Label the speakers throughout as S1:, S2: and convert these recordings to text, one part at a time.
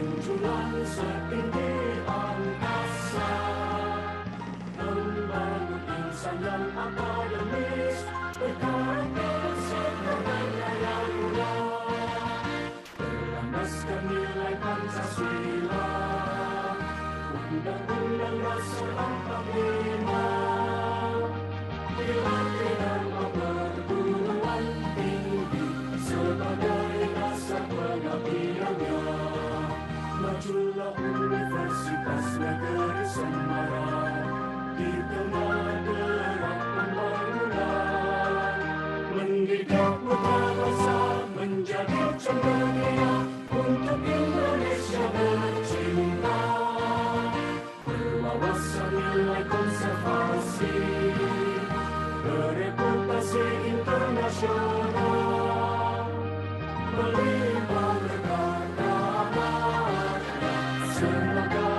S1: menjulang setinggi angkasa, membangun insan yang akademis, berkarakter serta berdaya guna, berlandaskan nilai Pancasila, Undang-Undang Dasar 45, dilatih dharma perguruan tinggi sebagai dasar pengabdiannya. Majulah Universitas Negeri Semarang di tengah derap pembangunan, mendidik putra bangsa menjadi cendekia untuk Indonesia tercinta, berwawasan nilai konservasi, bereputasi internasional, melimpah berkat rahmat, semoga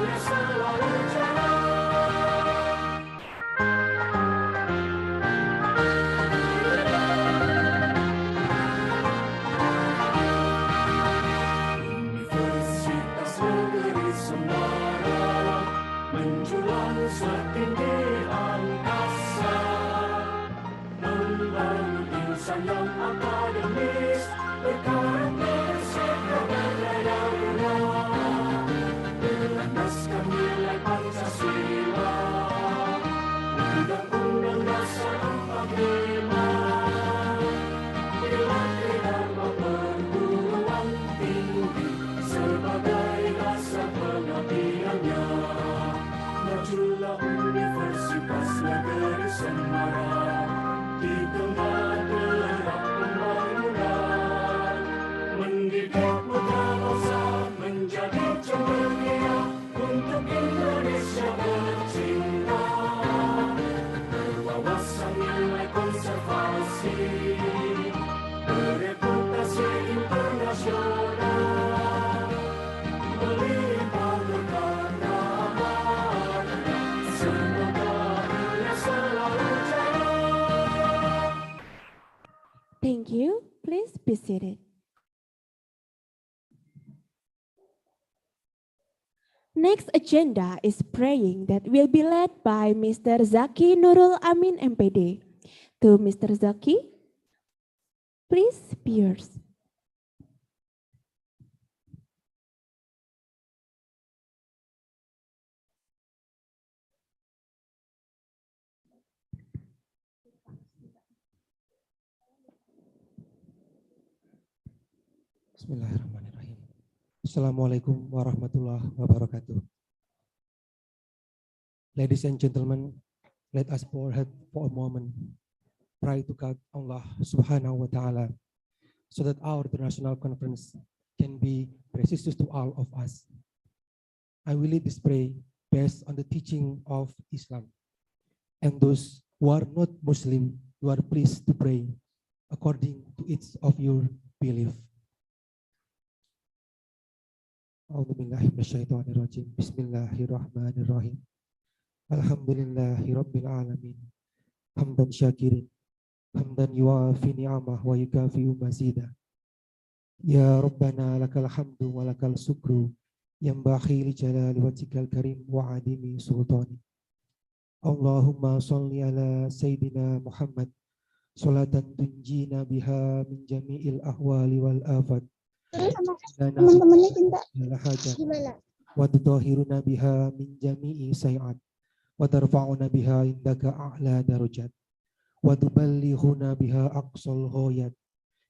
S1: ia selalu jaya. Universitas Negeri Semarang menjulang setinggi angkasa, membangun insan yang akademis, berkarakter serta berdaya guna, berlandaskan nilai Pancasila, Undang-Undang Dasar 45, dilatih dharma perguruan tinggi sebagai dasar pengabdiannya. Majulah Universitas Negeri Semarang di tengah derap pembangunan, mendidik putra bangsa menjadi cendekia untuk Indonesia tercinta, berwawasan nilai konservasi, bereputasi internasional, melimpah berkat rahmat, semoga ia selalu jaya.
S2: Thank you. Please be seated. Next agenda is praying that will be led by Mr. Zaki Nurul Amin MPD. To Mr. Zaki, please be yours.
S3: Bismillahirrahmanirrahim. Assalamualaikum warahmatullahi wabarakatuh. Ladies and gentlemen, let us forehead for a moment, pray to God Allah Subhanahu wa Ta'ala, so that our international conference can be precious to all of us. I will lead this prayer based on the teaching of Islam, and those who are not Muslim, you are pleased to pray according to each of your belief. A'udzubillahi minasyaitonirrajim. Bismillahirrahmanirrahim. Alhamdulillahirabbil alamin. Hamdan syakirin. Hamdan yuafi ni'amah wa yukafi'u mazida. Ya Rabbana lakal hamdu wa lakal syukru yanbaghi li jalali wajhikal karim wa adimi sultani. Allahumma shalli ala sayyidina Muhammad salatan tunjina biha min jami'il ahwali wal afat.
S4: Teman-temannya cinta gimana?
S3: Wa tutahhiruna biha min jami'i sayi'at wa tarfa'una biha indaka a'la darajat wa tuballighuna biha aqsal ghayat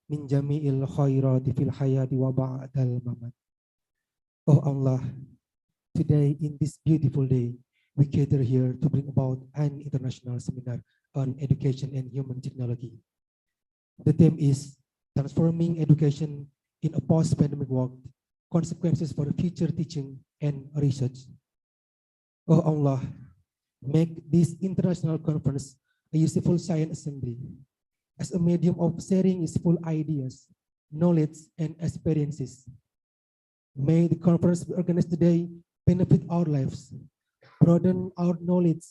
S3: min jami'il khairati fil hayati wa ba'dal mamat. Oh Allah, today in this beautiful day we gather here to bring about an international seminar on education and human technology. The theme is transforming education in a post-pandemic world, consequences for future teaching and research. Oh Allah, make this international conference a useful science assembly as a medium of sharing useful ideas, knowledge, and experiences. May the conference organized today benefit our lives, broaden our knowledge,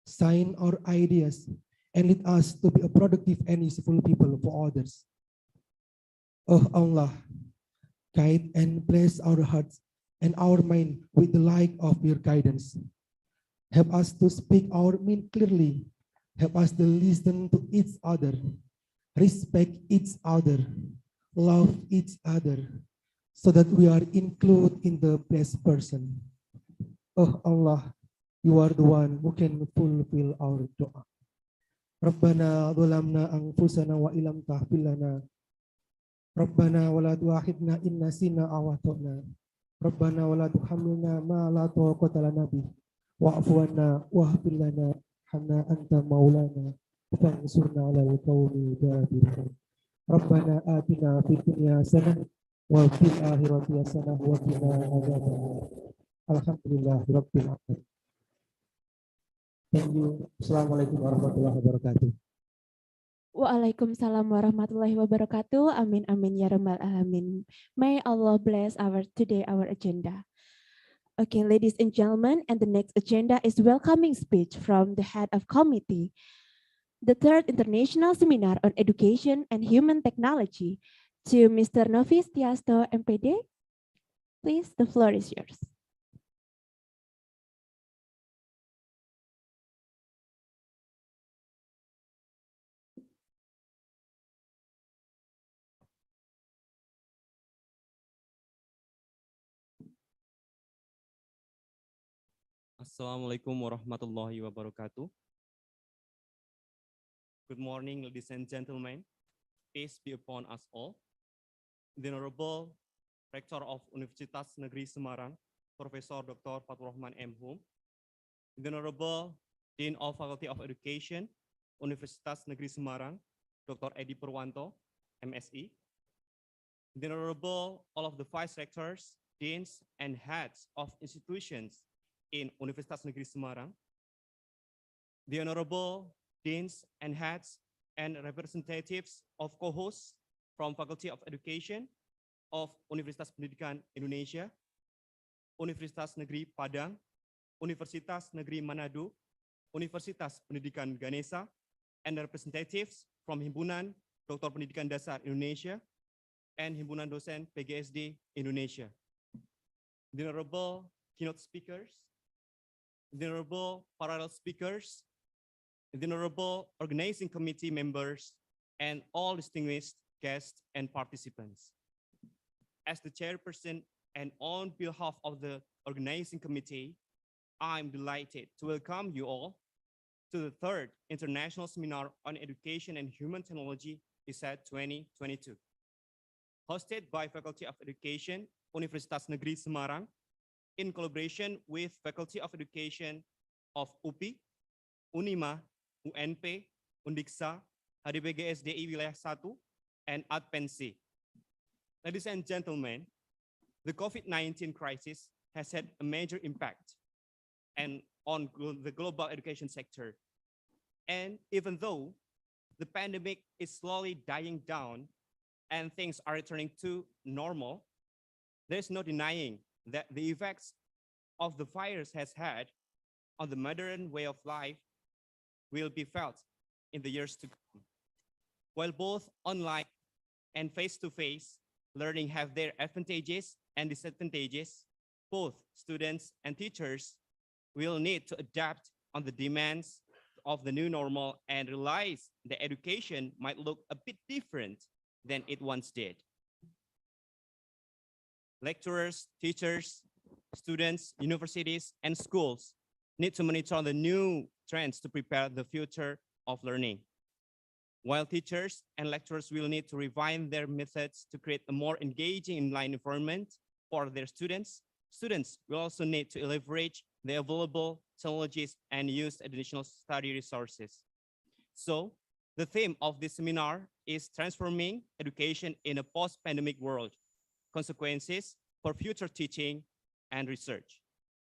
S3: shine our ideas, and lead us to be a productive and useful people for others. Oh Allah, Guide and bless our hearts and our mind with the light of your guidance. Help us to speak our mind clearly. Help us to listen to each other, respect each other, love each other, so that we are included in the best person. Oh Allah, you are the one who can fulfill our doa. Rabbana zalamna anfusana wa ilam taghfir lana. Rabbana wa la tu'akhidna in nasina aw akhtana. Rabbana wa la tuhammilna ma la taqata lana bih. Wa'fu anna waghfir lana hamna anta maulana fansurna 'alal qaumil kafirin. Rabbana atina fid dunya hasanah wa fil akhirati hasanah wa qina adzabannar. Alhamdulillahirabbil alamin. Thank you. Assalamualaikum warahmatullahi wabarakatuh.
S2: Waalaikumsalam warahmatullahi wabarakatuh. Amin amin ya rabbal alamin. May Allah bless our agenda. Okay, ladies and gentlemen, and the next agenda is welcoming speech from the head of committee. The third international seminar on education and human technology to Mr. Novis Tiasto, MPD. Please, the floor is yours.
S5: Assalamualaikum warahmatullahi wabarakatuh. Good morning, ladies and gentlemen. Peace be upon us all. The Honorable Rector of Universitas Negeri Semarang, Professor Dr. Fatur Rahman M. Hum. The Honorable Dean of Faculty of Education, Universitas Negeri Semarang, Dr. Edi Purwanto, MSI. The Honorable all of the Vice Rectors, Deans, and Heads of institutions in Universitas Negeri Semarang, the Honorable Deans and Heads and representatives of co-hosts from Faculty of Education of Universitas Pendidikan Indonesia, Universitas Negeri Padang, Universitas Negeri Manado, Universitas Pendidikan Ganesha, and representatives from Himpunan Doktor Pendidikan Dasar Indonesia and Himpunan Dosen PGSD Indonesia. The Honorable keynote speakers, the Honorable parallel speakers, the Honorable organizing committee members, and all distinguished guests and participants. As the chairperson and on behalf of the organizing committee, I'm delighted to welcome you all to the third International Seminar on Education and Human Technology, ISEHT 2022. Hosted by Faculty of Education, Universitas Negeri Semarang, in collaboration with Faculty of Education of UPI, Unima, UNP, Undiksa, HDBGSDI Wilayah 1, and Adpensi. Ladies and gentlemen, the COVID-19 crisis has had a major impact on the global education sector. And even though the pandemic is slowly dying down and things are returning to normal, there's no denying that the effects of the virus has had on the modern way of life will be felt in the years to come. While both online and face-to-face learning have their advantages and disadvantages, both students and teachers will need to adapt on the demands of the new normal and realize that education might look a bit different than it once did. Lecturers, teachers, students, universities, and schools need to monitor the new trends to prepare the future of learning. While teachers and lecturers will need to refine their methods to create a more engaging inline environment for their students, students will also need to leverage the available technologies and use additional study resources. So, the theme of this seminar is transforming education in a post-pandemic world, consequences for future teaching and research,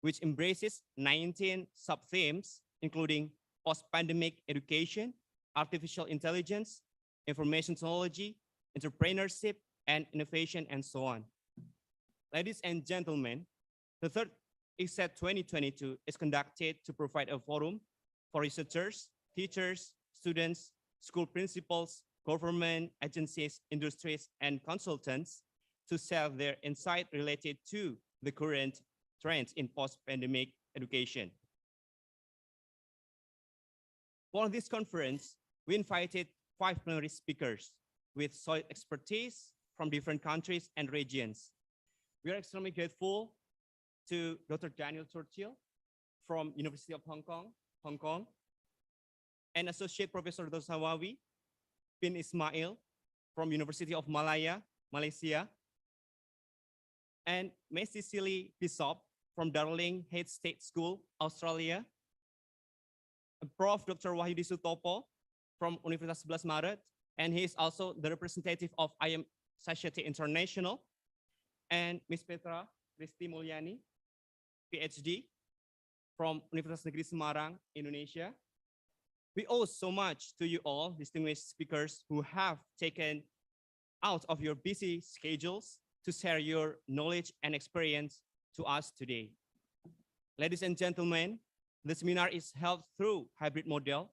S5: which embraces 19 sub-themes, including post-pandemic education, artificial intelligence, information technology, entrepreneurship, and innovation, and so on. Ladies and gentlemen, the third ISEHT 2022 is conducted to provide a forum for researchers, teachers, students, school principals, government agencies, industries, and consultants to share their insight related to the current trends in post-pandemic education. For this conference, we invited 5 plenary speakers with solid expertise from different countries and regions. We are extremely grateful to Dr. Daniel Churchill from University of Hong Kong, and Associate Professor Dr. Sawawi bin Ismail from University of Malaya, Malaysia, and Miss Cecily Bishop from Darling Head State School, Australia, Prof. Dr. Wahyudi Sutopo from Universitas 11 Maret, and he is also the representative of ISEHT International, and Miss Petra Risti Mulyani, PhD from Universitas Negeri Semarang, Indonesia. We owe so much to you all, distinguished speakers, who have taken out of your busy schedules to share your knowledge and experience to us today. Ladies and gentlemen, the seminar is held through hybrid model,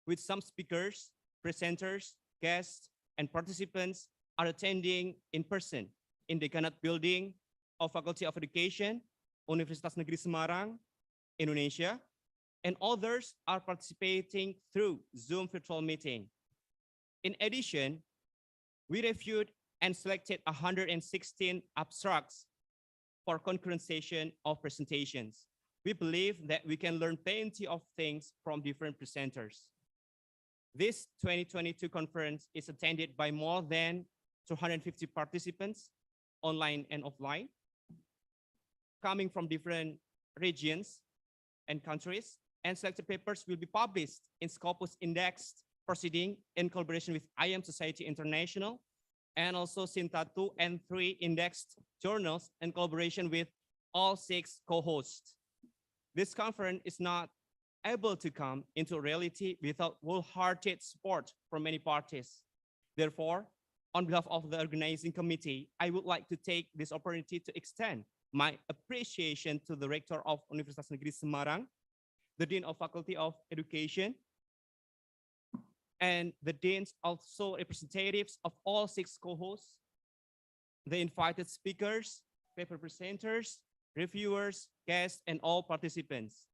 S5: with some speakers, presenters, guests, and participants are attending in person in the Dekanat Building of Faculty of Education, Universitas Negeri Semarang, Indonesia, and others are participating through Zoom virtual meeting. In addition, we reviewed and selected 116 abstracts for concurrent session of presentations. We believe that we can learn plenty of things from different presenters. This 2022 conference is attended by more than 250 participants, online and offline, coming from different regions and countries, and selected papers will be published in Scopus Indexed proceeding in collaboration with IM Society International, and also SINTA 2 and 3 indexed journals in collaboration with all 6 co-hosts. This conference is not able to come into reality without wholehearted support from many parties. Therefore, on behalf of the organizing committee, I would like to take this opportunity to extend my appreciation to the Rector of Universitas Negeri Semarang, the Dean of Faculty of Education, and the deans, also representatives of all 6 co-hosts, the invited speakers, paper presenters, reviewers, guests, and all participants.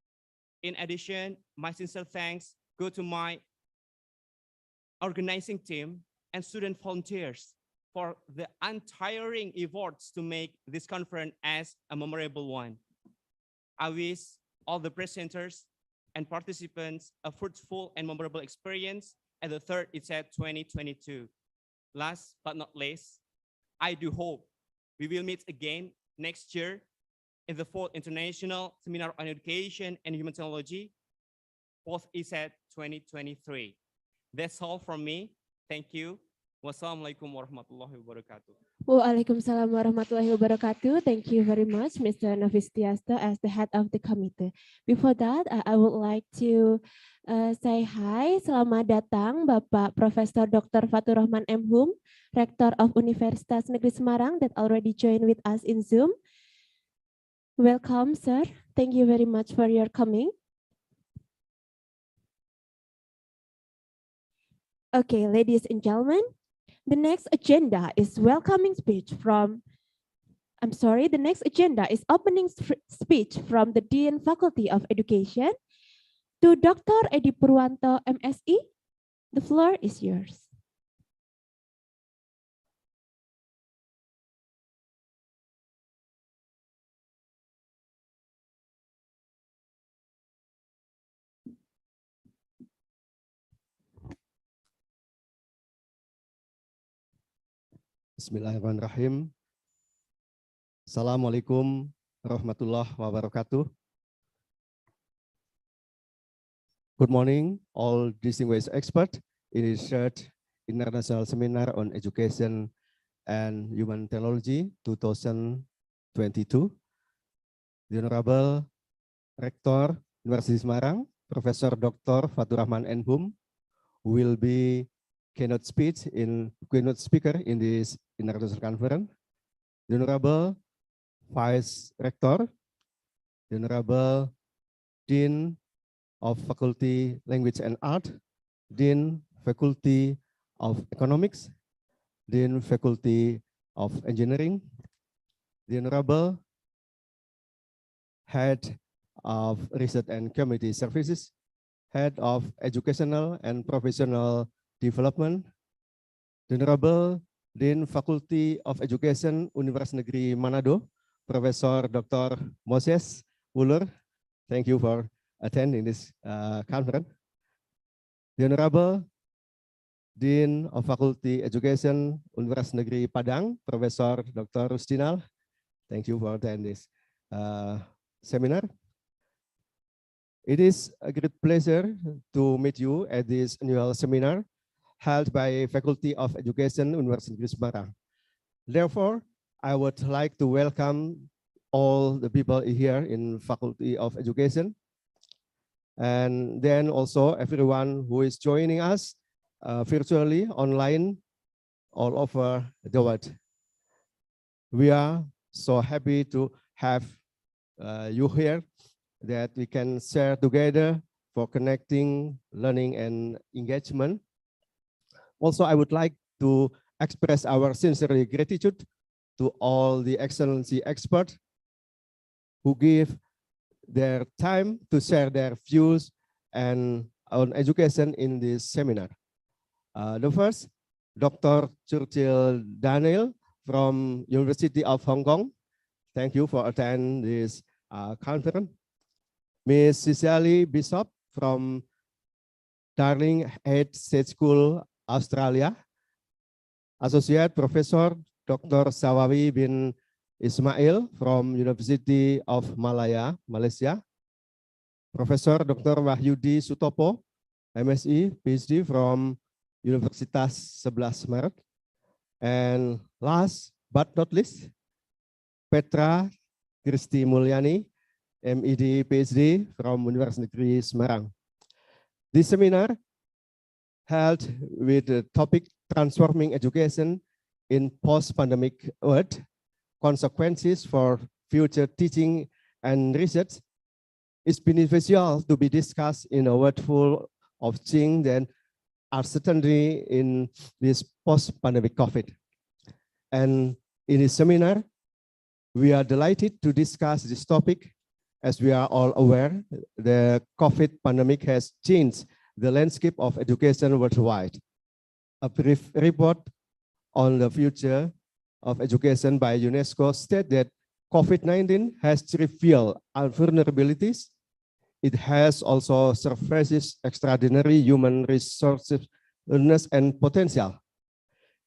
S5: In addition, my sincere thanks go to my organizing team and student volunteers for the untiring efforts to make this conference as a memorable one. I wish all the presenters and participants a fruitful and memorable experience at the 3rd ISEHT 2022. Last but not least, I do hope we will meet again next year in the 4th International Seminar on Education and Human Technology, 4th ISEHT 2023. That's all from me. Thank you. Wassalamualaikum warahmatullahi wabarakatuh.
S2: Waalaikumsalam warahmatullahi wabarakatuh. Thank you very much, Mr. Nafis Tiasto, as the head of the committee. Before that, I would like to say hi. Selamat datang, Bapak Profesor Dr. Fatur Rahman M. Hum, Rector of Universitas Negeri Semarang, that already joined with us in Zoom. Welcome, sir. Thank you very much for your coming. Okay, ladies and gentlemen, the next agenda is welcoming speech from, the next agenda is opening speech from the Dean Faculty of Education to Dr. Edi Purwanto, MSc. The floor is yours.
S6: Bismillahirrahmanirrahim. Assalamualaikum warahmatullahi wabarakatuh. Good morning, all distinguished experts in ISEHT International Seminar on Education and Human Technology 2022. The Honorable Rector Universitas Semarang, Professor Dr. Fatur Rahman M. Hum, will be keynote speaker in this international conference. The Honorable Vice Rector, the Honorable Dean of Faculty Language and Art, Dean Faculty of Economics, Dean Faculty of Engineering, the Honorable Head of Research and Community Services, Head of Educational and Professional Development, the Honorable Dean Faculty of Education, Universitas Negeri Manado, Professor Dr. Moses Wooler. Thank you for attending this conference. The Honorable Dean of Faculty Education, Universitas Negeri Padang, Professor Dr. Rustinal. Thank you for attending this seminar. It is a great pleasure to meet you at this annual seminar held by Faculty of Education, Universitas Negeri Semarang. Therefore, I would like to welcome all the people here in Faculty of Education, and then also everyone who is joining us virtually online all over the world. We are so happy to have you here, that we can share together for connecting, learning, and engagement. Also, I would like to express our sincere gratitude to all the excellency experts who give their time to share their views and on education in this seminar. The first, Dr. Churchill Daniel from University of Hong Kong. Thank you for attending this conference. Ms. Cicely Bishop from Darling Heights State School, Australia. Associate Professor Dr. Sawawi bin Ismail from University of Malaya, Malaysia. Professor Dr. Wahyudi Sutopo, MSc, PhD from Universitas 11 Maret. And last but not least, Petra Kristi Mulyani, MED, PhD from Universitas Negeri Semarang. This seminar held with the topic Transforming Education in Post-Pandemic World, Consequences for Future Teaching and Research, is beneficial to be discussed in a world full of change and uncertainty in this post-pandemic COVID. And in this seminar, we are delighted to discuss this topic. As we are all aware, the COVID pandemic has changed the landscape of education worldwide. A brief report on the future of education by UNESCO states that COVID-19 has revealed our vulnerabilities. It has also surfaces extraordinary human resources and potential.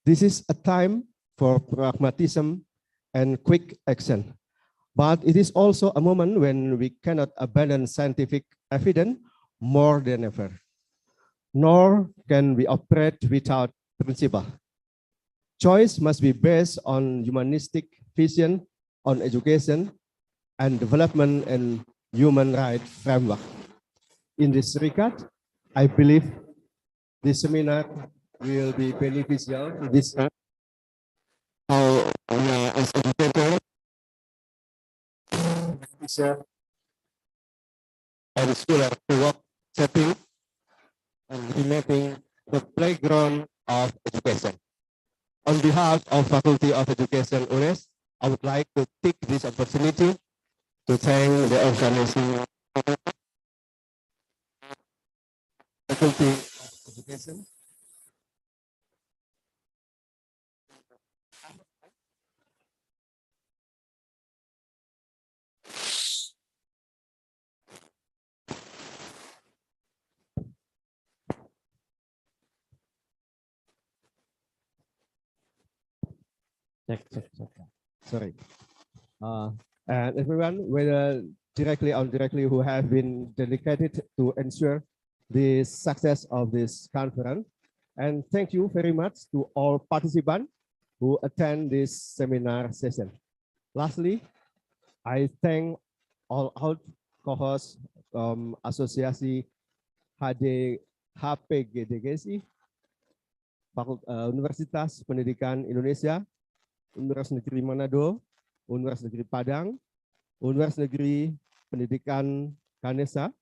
S6: This is a time for pragmatism and quick action. But it is also a moment when we cannot abandon scientific evidence more than ever, nor can we operate without principle. Choice must be based on humanistic vision on education and development and human rights framework. In this regard, I believe this seminar will be beneficial to discuss how as educators and scholar to work setting and remapping the playground of education. On behalf of Faculty of Education UNES, I would like to take this opportunity to thank the organizing Faculty of Education sorry. And everyone, whether directly or indirectly, who have been dedicated to ensure the success of this conference. And thank you very much to all participants who attend this seminar session. Lastly, I thank all our co-hosts from Asosiasi HPGDGSI, Universitas Pendidikan Indonesia, Universitas Negeri Manado, Universitas Negeri Padang, Universitas Negeri Pendidikan Ganesha,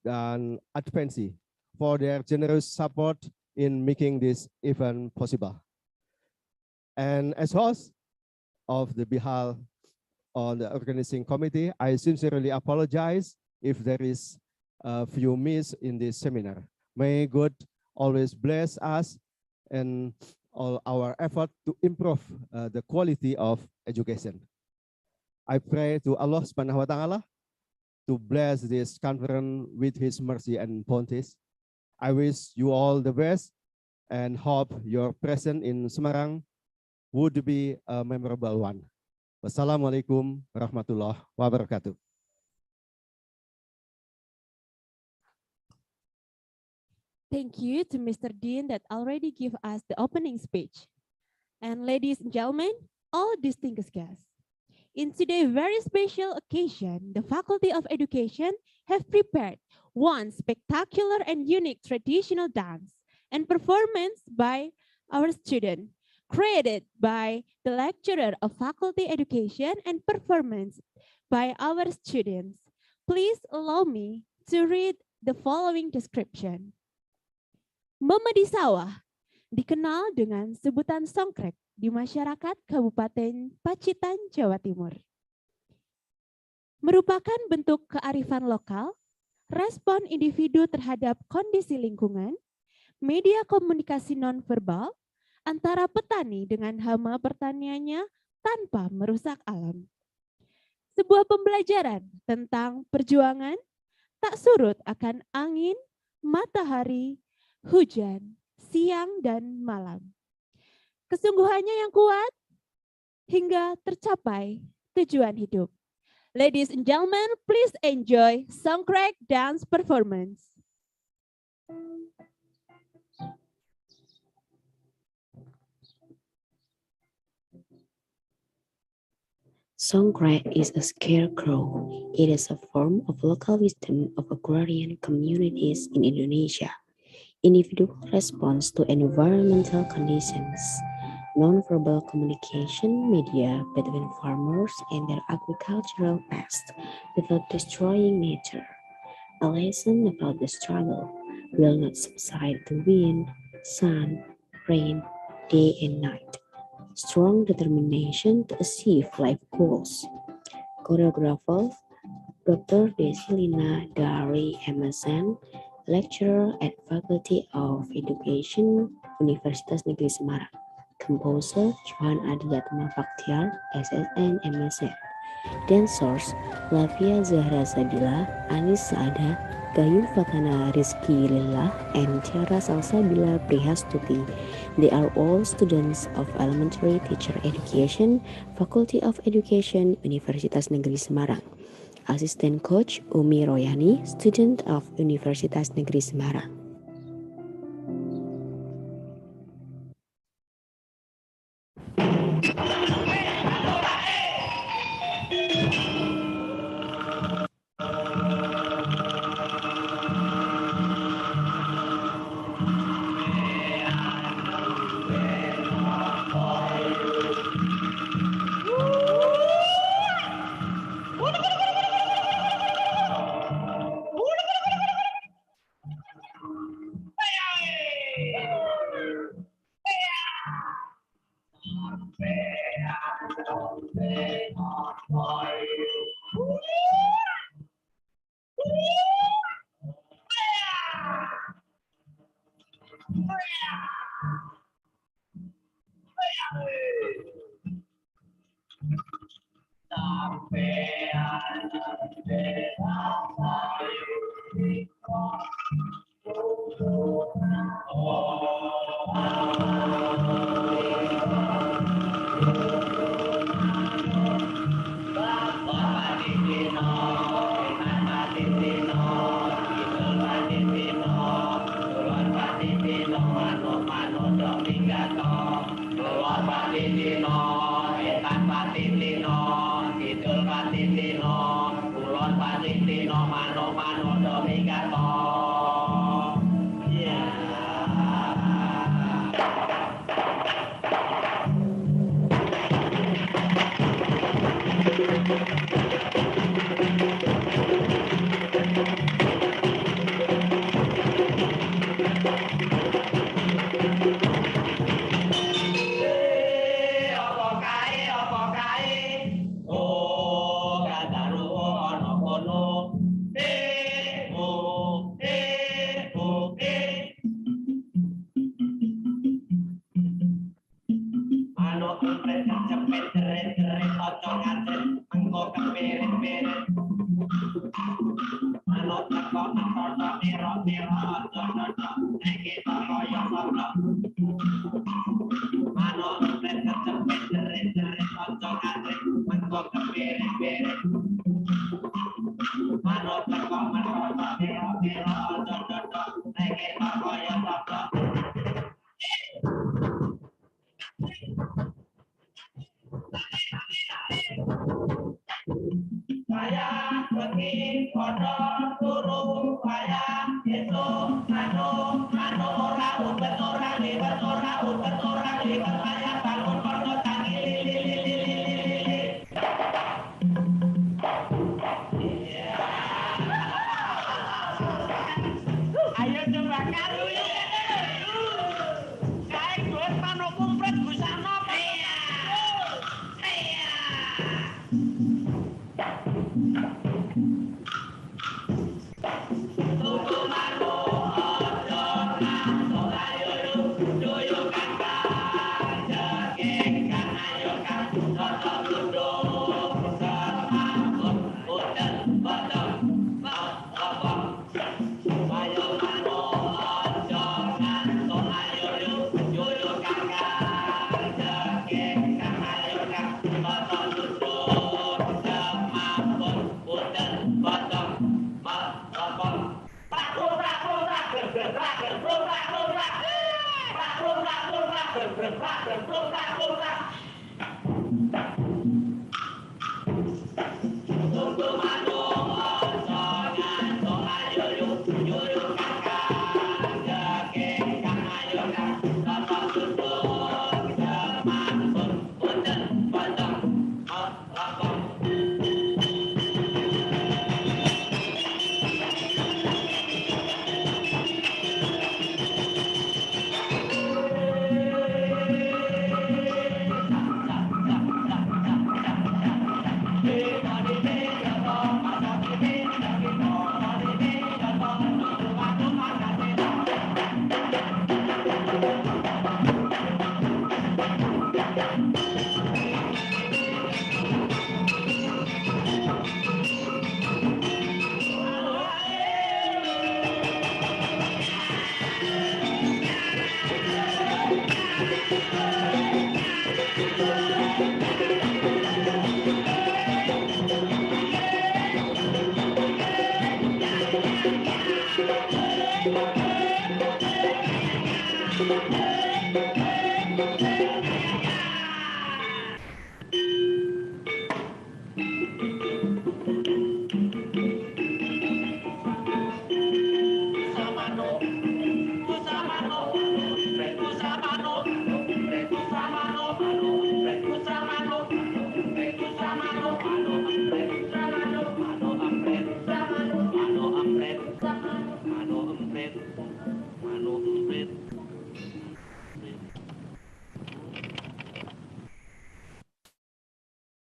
S6: dan Advensi for their generous support in making this event possible. And as host of the behalf on the organizing committee, I sincerely apologize if there is a few miss in this seminar. May God always bless us and all our effort to improve the quality of education. I pray to Allah Subhanahu wa Ta'ala to bless this conference with His mercy and bounties. I wish you all the best and hope your presence in Semarang would be a memorable one. Wassalamualaikum warahmatullahi wabarakatuh.
S2: Thank you to Mr. Dean that already gave us the opening speech. And ladies and gentlemen, all distinguished guests, in today's very special occasion, the Faculty of Education have prepared one spectacular and unique traditional dance and performance by our student, created by the lecturer of Faculty Education and performance by our students. Please allow me to read the following description. Memedi Sawah dikenal dengan sebutan songkrek di masyarakat Kabupaten Pacitan, Jawa Timur. Merupakan bentuk kearifan lokal, respon individu terhadap kondisi lingkungan, media komunikasi nonverbal antara petani dengan hama pertaniannya tanpa merusak alam. Sebuah pembelajaran tentang perjuangan tak surut akan angin, matahari, hujan, siang dan malam. Kesungguhannya yang kuat hingga tercapai tujuan hidup. Ladies and gentlemen, please enjoy Songkrek dance performance.
S7: Songkret is a scarecrow. It is a form of local wisdom of agrarian communities in Indonesia. Individual response to environmental conditions, non-verbal communication media between farmers and their agricultural past without destroying nature. A lesson about the struggle will not subside to wind, sun, rain, day and night. Strong determination to achieve life goals. Choreographer Dr. Desilina Dari MSN, lecturer at Faculty of Education, Universitas Negeri Semarang. Composer Johan Adiatma Baktiar, SSN MSN. Dancers Lavia Zahra Sabila, Anis Saada, Gayu Fatana Rizky Lillah, and Tiara Salsabila Prihastuti. They are all students of Elementary Teacher Education, Faculty of Education, Universitas Negeri Semarang. Assistant Coach Umi Royani, student of Universitas Negeri Semarang.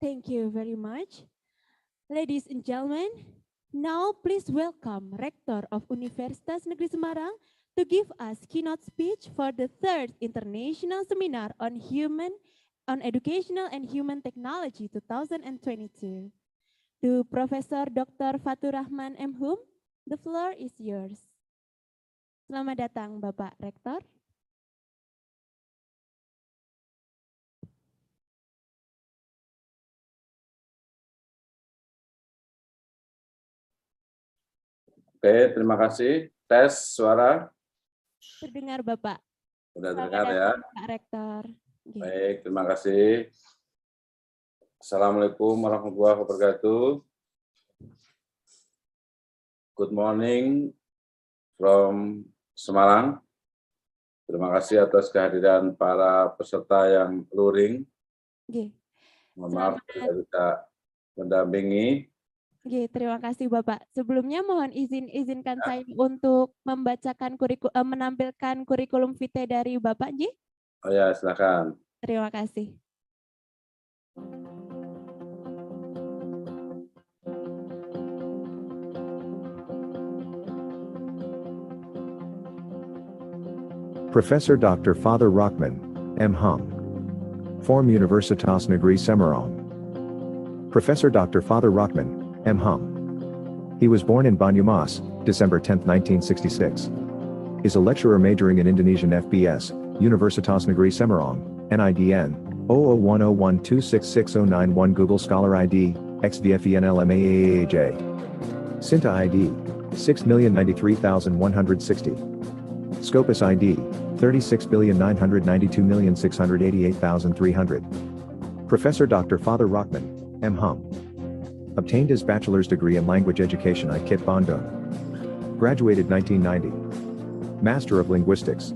S2: Thank you very much. Ladies and gentlemen, now please welcome Rector of Universitas Negeri Semarang to give us keynote speech for the 3rd International Seminar on Educational and Human Technology 2022. To Profesor Dr. Fatur Rahman M. Hum, the floor is yours. Selamat datang Bapak Rektor.
S8: Oke, terima kasih. Tes suara.
S2: Terdengar Bapak.
S8: Sudah
S2: Selamat
S8: terdengar ya.
S2: datang, Pak Rektor. Okay.
S8: Baik, terima kasih. Assalamualaikum warahmatullahi wabarakatuh. Good morning from Semarang. Terima kasih atas kehadiran para peserta yang luring.
S2: Okay.
S8: Mohon maaf tidak bisa mendampingi.
S2: Oke, terima kasih Bapak. Sebelumnya mohon izinkan saya untuk membacakan menampilkan kurikulum vitae dari Bapak, Ji.
S8: Oh ya, silakan.
S2: Terima kasih.
S9: Professor Dr. Father Rahman M. Hum. Form Universitas Negeri Semarang. Professor Dr. Father Rahman M. Hum. He was born in Banyumas, December 10, 1966. Is a lecturer majoring in Indonesian FBS, Universitas Negeri Semarang, NIDN, 001012666091 Google Scholar ID, XVFENLMAAAJ. Sinta ID, 6,093,160. Scopus ID, 36,992,688,300. Professor Dr. Father Rockman, M. Hum. Obtained his bachelor's degree in language education at ISEHT Bandung. Graduated 1990. Master of Linguistics.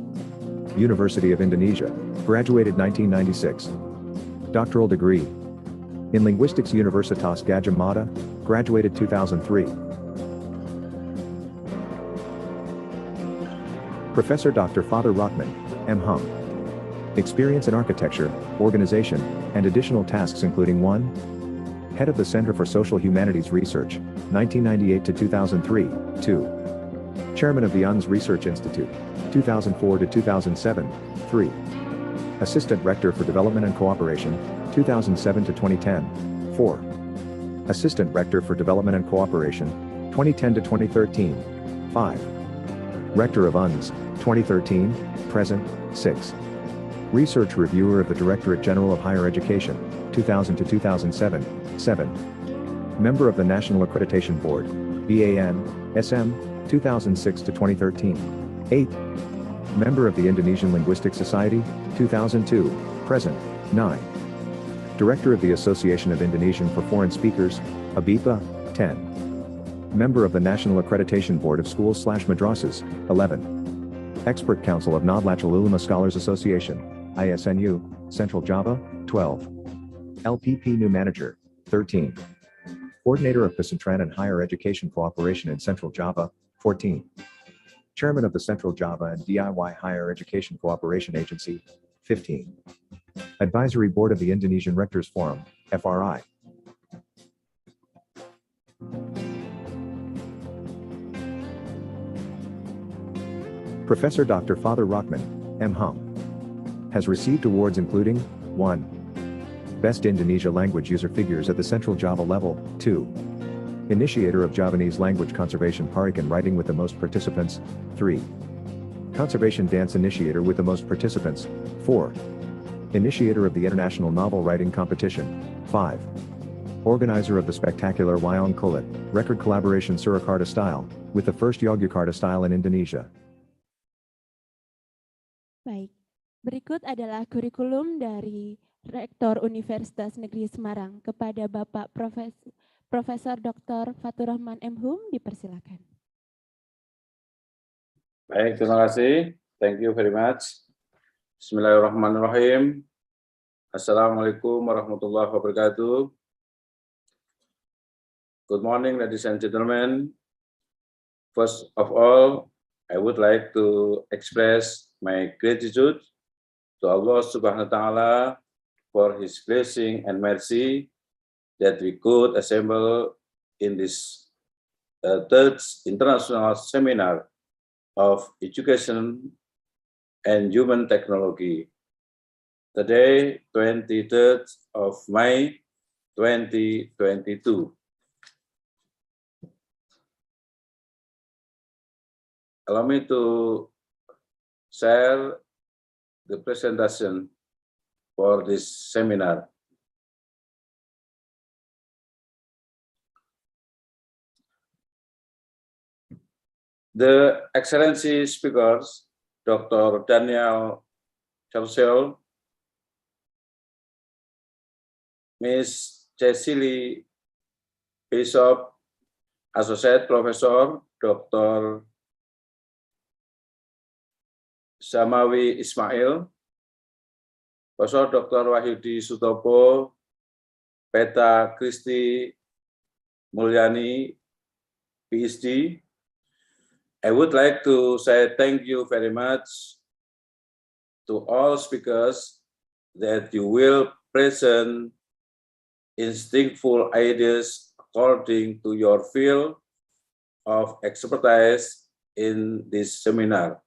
S9: University of Indonesia, graduated 1996. Doctoral degree in Linguistics Universitas Gadjah Mada, graduated 2003. Professor Dr. Father Rockman, M. Hum. Experience in architecture, organization, and additional tasks including 1. Head of the Center for Social Humanities Research, 1998 to 2003, 2. Chairman of the UNS Research Institute, 2004 to 2007, 3. Assistant Rector for Development and Cooperation, 2007 to 2010, 4. Assistant Rector for Development and Cooperation, 2010 to 2013, 5. Rector of UNS, 2013, present, 6. Research Reviewer of the Directorate General of Higher Education, 2000 to 2007, 7. Member of the National Accreditation Board, BAN, SM, 2006 to 2013, 8. Member of the Indonesian Linguistic Society, 2002, present, 9. Director of the Association of Indonesian for Foreign Speakers, ABIPA, 10. Member of the National Accreditation Board of Schools/Madrasas, 11. Expert Council of Nahdlatul Ulama Scholars Association, ISNU, Central Java, 12. LPP New Manager, 13. Coordinator of Pesantren and Higher Education Cooperation in Central Java, 14. Chairman of the Central Java and DIY Higher Education Cooperation Agency, 15. Advisory Board of the Indonesian Rectors Forum, FRI. Professor Dr. Father Rockman, M. Hum. Has received awards including 1. Best Indonesia Language User Figures at the Central Java level, 2. Initiator of Javanese Language Conservation Parikan Writing with the most participants, 3. Conservation Dance Initiator with the most participants, 4. Initiator of the International Novel Writing Competition, 5. Organizer of the spectacular Wayang Kulit, record collaboration Surakarta style, with the first Yogyakarta style in Indonesia.
S2: Baik, berikut adalah kurikulum dari Rektor Universitas Negeri Semarang kepada Bapak Profesor Dr. Fatur Rahman M. Hum, dipersilakan.
S8: Baik, terima kasih. Thank you very much. Bismillahirrahmanirrahim. Assalamualaikum warahmatullahi wabarakatuh. Good morning, ladies and gentlemen. First of all, I would like to express my gratitude to Allah Subhanahu wa Ta'ala for His blessing and mercy that we could assemble in this third international seminar of education and human technology. Today, 23rd of May, 2022. Allow me to share the presentation for this seminar. The Excellency speakers, Dr. Daniel Chelsea, Ms. Cecily Bishop, Associate Professor, Dr. Samawi Ismail, Profesor Dr. Wahyudi Sutopo, Peta Kristi Mulyani, PhD. I would like to say thank you very much to all speakers that you will present insightful ideas according to your field of expertise in this seminar.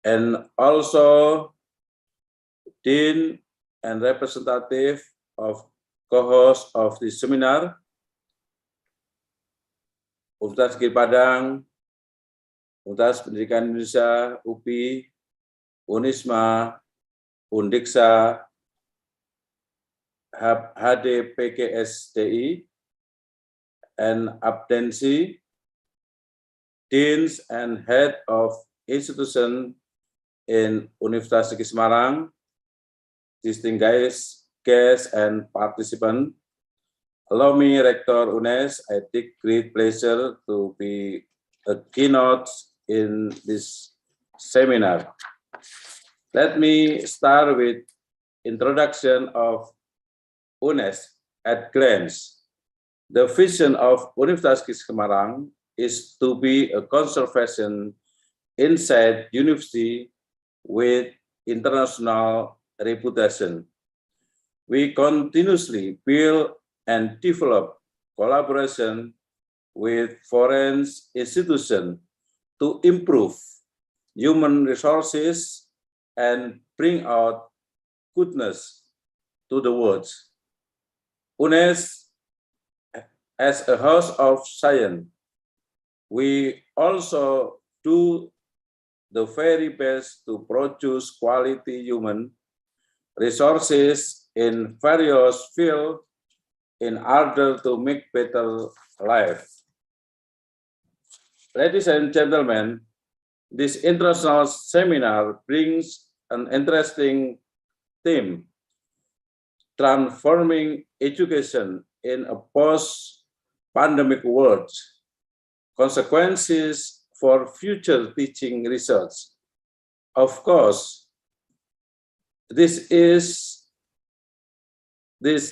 S8: And also Dean and representative of co-host of this seminar, Universitas Giri Padang, Universitas Pendidikan Indonesia, UPI, Unisma, Undiksa, HDPGSDI, and Abdensi, deans and head of institution in Universitas Negeri Semarang, distinguished guests and participants. Allow me, Rector UNES, I take great pleasure to be a keynote in this seminar. Let me start with introduction of UNES at glance. The vision of Universitas Negeri Semarang is to be a conservation inside university with international reputation. We continuously build and develop collaboration with foreign institutions to improve human resources and bring out goodness to the world. UNES, as a house of science, we also do the very best to produce quality human resources in various fields in order to make better life. Ladies and gentlemen, this international seminar brings an interesting theme, transforming education in a post-pandemic world, consequences for future teaching research. Of course, this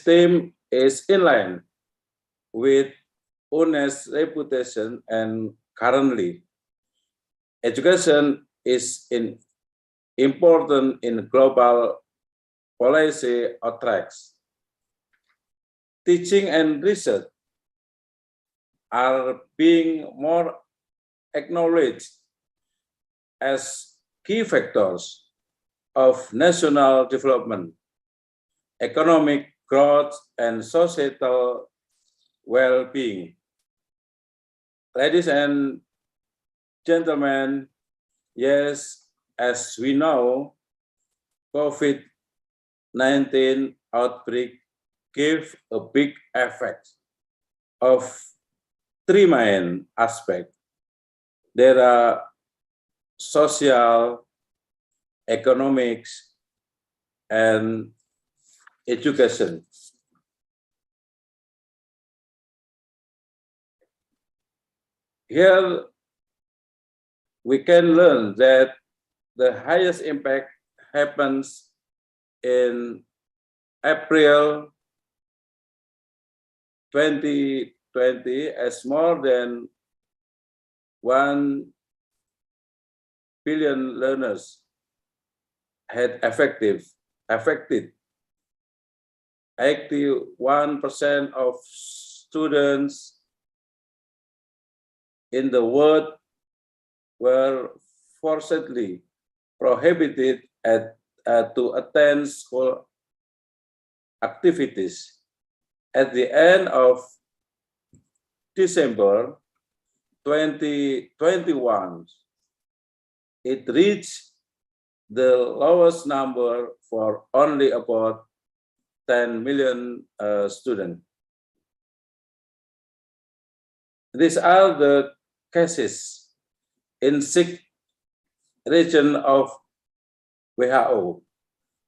S8: theme is in line with UNES' reputation, and currently, education is important in global policy tracks. Teaching and research are being more acknowledged as key factors of national development, economic growth, and societal well-being. Ladies and gentlemen, yes, as we know, COVID-19 outbreak gave a big effect of three main aspects. There are social, economics, and education. Here we can learn that the highest impact happens in April 2020, as more than 1 billion learners had affected 81% of students in the world were forcibly prohibited to attend school activities. At the end of December 2021, it reached the lowest number for only about 10 million students. These are the cases in 6 regions of WHO.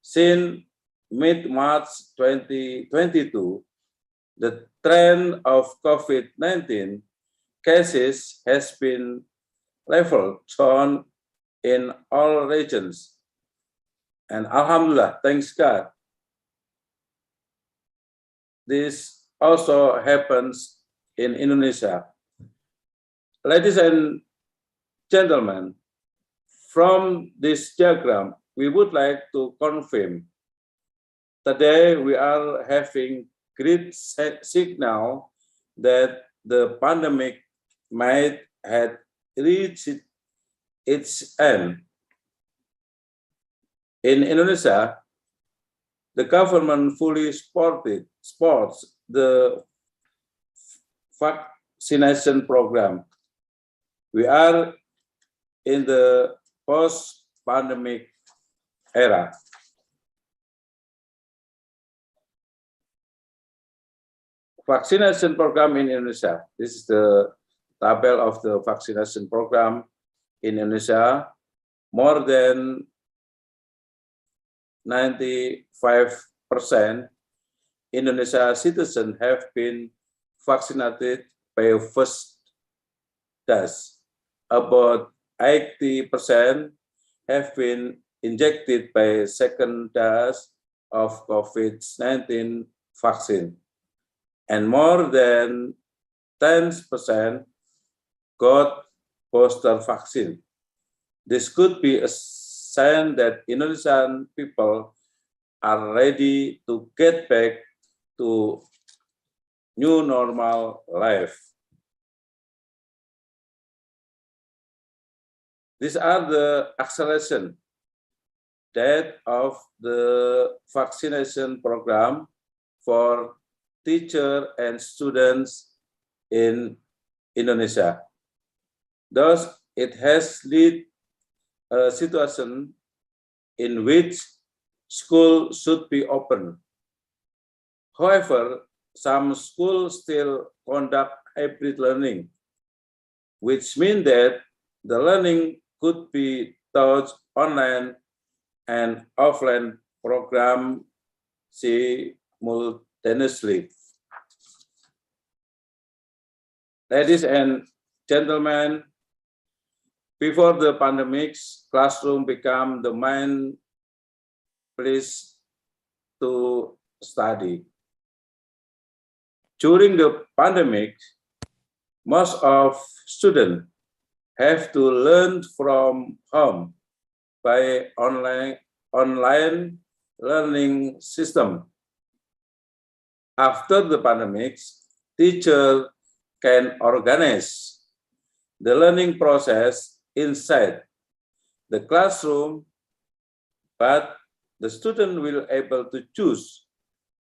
S8: Since mid-March 2022, the trend of COVID-19 cases has been leveled down in all regions. And Alhamdulillah, thanks God, this also happens in Indonesia. Ladies and gentlemen, from this diagram, we would like to confirm today we are having great signal that the pandemic might have reached its end. In Indonesia, the government fully supports the vaccination program. We are in the post-pandemic era. Vaccination program in Indonesia. This is the tabel of the vaccination program in Indonesia. More than 95% Indonesia citizens have been vaccinated by first dose. About 80% have been injected by second dose of COVID-19 vaccine. And more than 10% got booster vaccine. This could be a sign that Indonesian people are ready to get back to new normal life. These are the acceleration date of the vaccination program for teachers and students in Indonesia. Thus, it has led a situation in which school should be open. However, some schools still conduct hybrid learning, which means that the learning could be taught online and offline program simultaneously. Ladies and gentlemen, before the pandemic, classroom became the main place to study. During the pandemic, most of students have to learn from home by online learning system. After the pandemic, teachers can organize the learning process inside the classroom, but the student will able to choose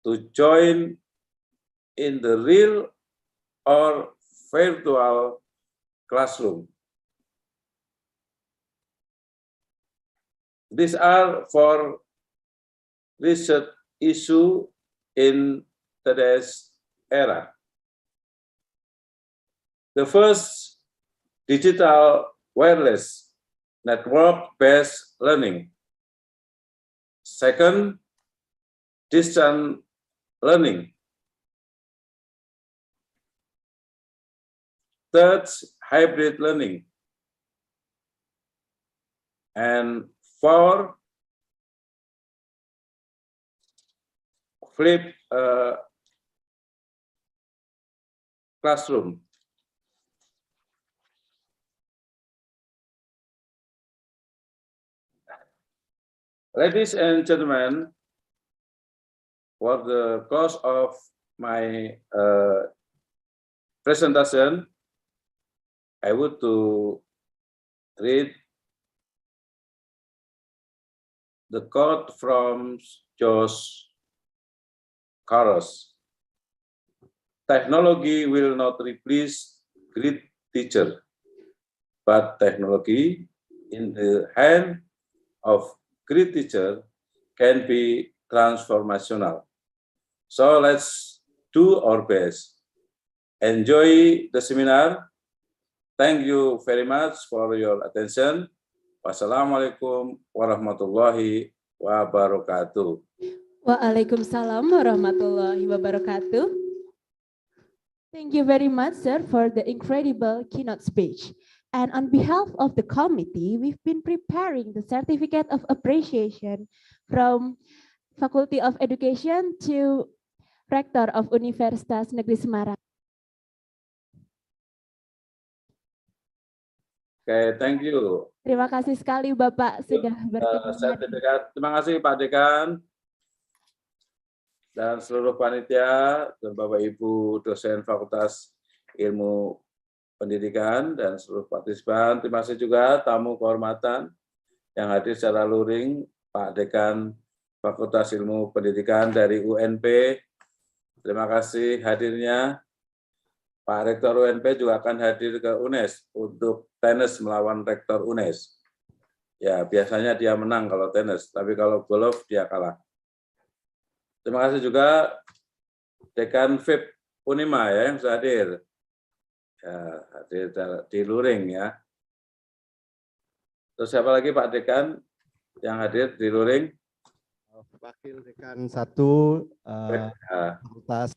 S8: to join in the real or virtual classroom. These are for research issue in today's era. The first, digital wireless network-based learning. Second, distance learning. Third, hybrid learning. And four, flip classroom. Ladies and gentlemen, for the course of my presentation, I would to read the quote from George Carlos. Technology will not replace great teacher, but technology in the hand of great teacher can be transformational. So let's do our best. Enjoy the seminar. Thank you very much for your attention. Wassalamualaikum warahmatullahi wabarakatuh.
S2: Waalaikumsalam warahmatullahi wabarakatuh. Thank you very much, sir, for the incredible keynote speech. And on behalf of the committee, we've been preparing the certificate of appreciation from Faculty of Education to Rector of Universitas Negeri Semarang.
S8: Okay, thank you.
S2: Terima kasih sekali Bapak sudah berkenan.
S8: Sertifikat. Terima kasih Pak Dekan dan seluruh panitia dan Bapak Ibu dosen Fakultas Ilmu Pendidikan dan seluruh partisipan. Terima kasih juga tamu kehormatan yang hadir secara luring, Pak Dekan Fakultas Ilmu Pendidikan dari UNP. Terima kasih hadirnya. Pak Rektor UNP juga akan hadir ke UNES untuk tenis melawan Rektor UNES. Ya, biasanya dia menang kalau tenis, tapi kalau golf dia kalah. Terima kasih juga Dekan FIP Unima ya yang sudah hadir. Ya, hadir di luring ya. Terus siapa lagi Pak Dekan yang hadir di luring?
S6: Wakil Dekan 1
S8: Ya.
S6: Fakultas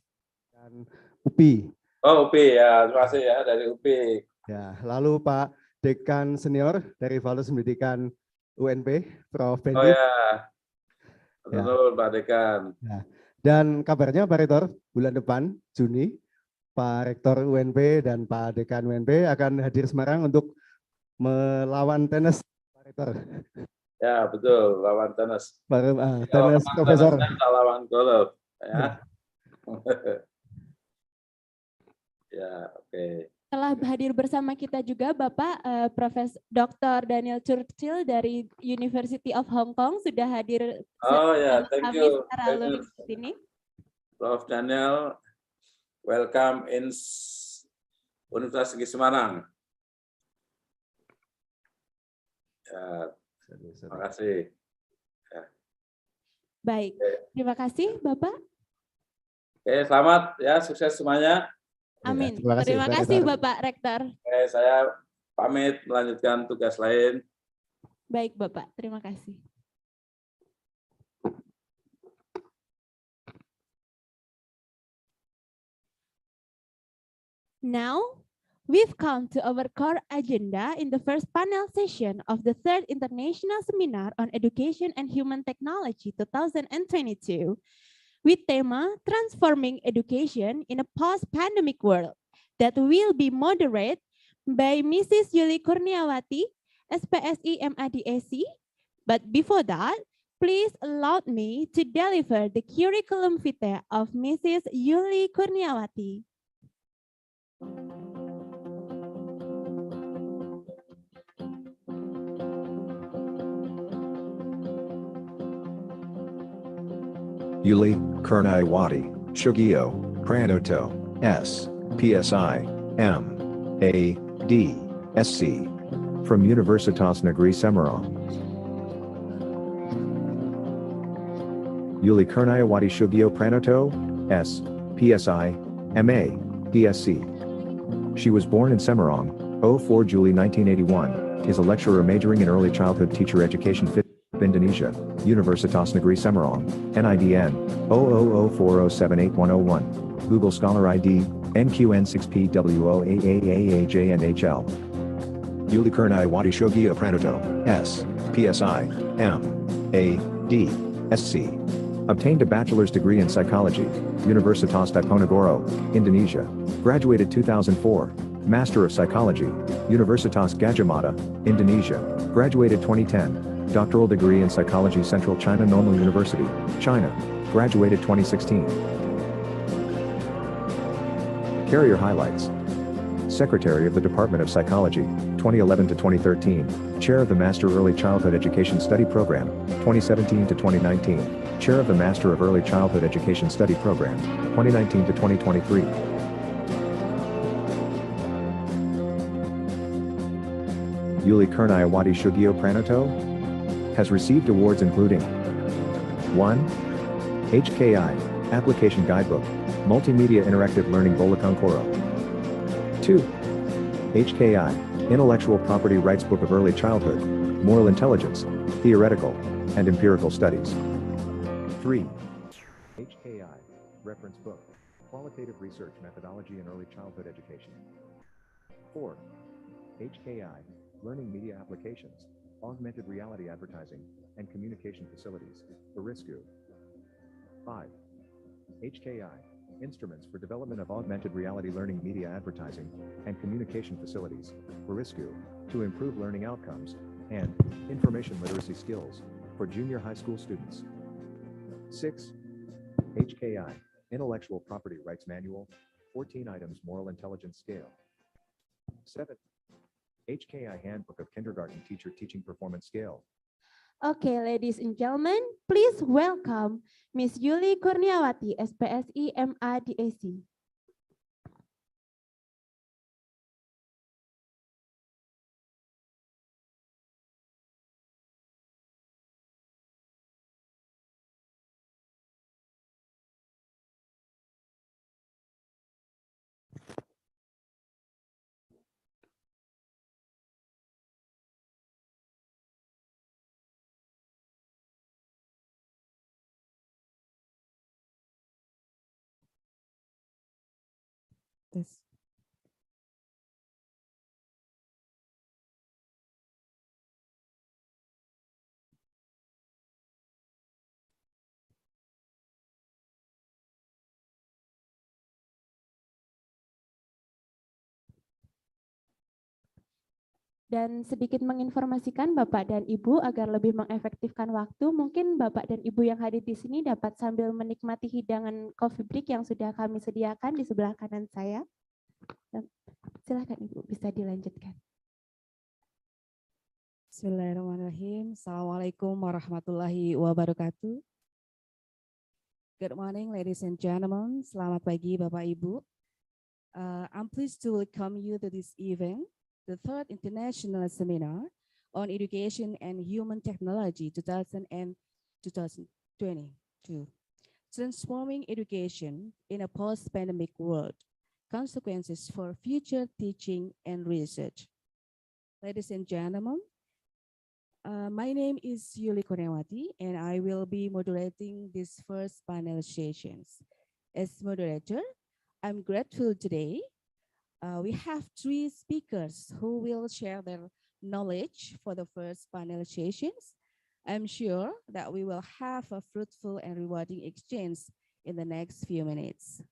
S6: dan UPI.
S8: Oh, UPI ya, terima kasih ya dari UPI.
S6: Ya, lalu Pak Dekan Senior dari Fakultas Pendidikan UNP, Prof.
S8: Oh
S6: Fendi.
S8: ya,
S6: Ya.
S8: betul Pak Dekan.
S6: Ya. Dan kabarnya Pak Rektor, bulan depan, Juni, Pak Rektor UNP dan Pak Dekan UNP akan hadir Semarang untuk melawan tenis, Pak Rektor.
S8: Ya, betul, lawan tenis.
S6: Tenis Profesor.
S8: Lawan golf. Ya. Ya, oke.
S2: Telah hadir bersama kita juga Bapak Profesor Dr. Daniel Churchill dari University of Hong Kong sudah hadir
S8: Oh ya, thank you.
S2: secara luring di sini.
S8: Prof. Daniel, welcome in Universitas Negeri Semarang. Ya, terima kasih. Ya.
S2: Baik, terima kasih Bapak.
S8: Oke, selamat ya, sukses semuanya.
S2: Amin.
S6: Terima kasih,
S2: Terima
S6: Pak
S2: kasih
S6: Rektor.
S2: Bapak Rektor.
S8: Oke, saya pamit melanjutkan tugas lain.
S2: Baik Bapak, terima kasih. Now, we've come to our core agenda in the first panel session of the third International Seminar on Education and Human Technology 2022 with tema Transforming Education in a Post-Pandemic World that will be moderated by Mrs. Yuli Kurniawati, SPSI MADAC. But before that, please allow me to deliver the curriculum vitae of Mrs. Yuli Kurniawati.
S9: Yuli Kurniawati, Shugio, Pranoto, S, PSI, M, A, D, SC. From Universitas Negeri Semarang. Yuli Kurniawati Shugio Pranoto, S, PSI, MA, DSC. She was born in Semarang, 04 July 1981, is a lecturer majoring in early childhood teacher education FIP Indonesia, Universitas Negeri Semarang, NIDN, 0004078101, Google Scholar ID, NQN6PWOAAAAJNHL. Yuli Kurniawati Shogio Pranoto, S, PSI, M, A, D, SC. Obtained a bachelor's degree in psychology, Universitas Diponegoro, Indonesia. Graduated 2004. Master of Psychology, Universitas Gadjah Mada, Indonesia. Graduated 2010. Doctoral degree in Psychology, Central China Normal University, China. Graduated 2016. Career highlights. Secretary of the Department of Psychology, 2011 to 2013. Chair of the Master Early Childhood Education Study Program, 2017 to 2019. Chair of the Master of Early Childhood Education Study Program, 2019 to 2023. Yuli Kurniawati Shugio Pranoto has received awards including 1. HKI, Application Guidebook, Multimedia Interactive Learning Bolakang Koro. 2. HKI, Intellectual Property Rights Book of Early Childhood, Moral Intelligence, Theoretical, and Empirical Studies. 3. HKI, Reference Book, Qualitative Research Methodology in Early Childhood Education. 4. HKI, Learning Media Applications, Augmented Reality Advertising, and Communication Facilities, ARISCU. 5. HKI, Instruments for Development of Augmented Reality Learning Media Advertising, and Communication Facilities, ARISCU, to improve learning outcomes, and information literacy skills for junior high school students. 6. HKI, Intellectual Property Rights Manual, 14 items Moral Intelligence Scale. 7. HKI Handbook of Kindergarten Teacher Teaching Performance Scale.
S2: Okay, ladies and gentlemen, please welcome Ms. Yuli Kurniawati, SPSI MADAC.
S10: Tes.
S2: Dan sedikit menginformasikan Bapak dan Ibu agar lebih mengefektifkan waktu, mungkin Bapak dan Ibu yang hadir di sini dapat sambil menikmati hidangan coffee break yang sudah kami sediakan di sebelah kanan saya. Silakan Ibu, bisa dilanjutkan.
S10: Bismillahirrahmanirrahim. Assalamualaikum warahmatullahi wabarakatuh. Good morning, ladies and gentlemen. Selamat pagi, Bapak Ibu. I'm pleased to welcome you to this event, the third International Seminar on Education and Human Technology 2022. Transforming Education in a Post-Pandemic World, Consequences for Future Teaching and Research. Ladies and gentlemen, my name is Yuli Konewati, and I will be moderating this first panel sessions. As moderator, I'm grateful today. We have 3 speakers who will share their knowledge for the first panel sessions. I'm sure that we will have a fruitful and rewarding exchange in the next few minutes.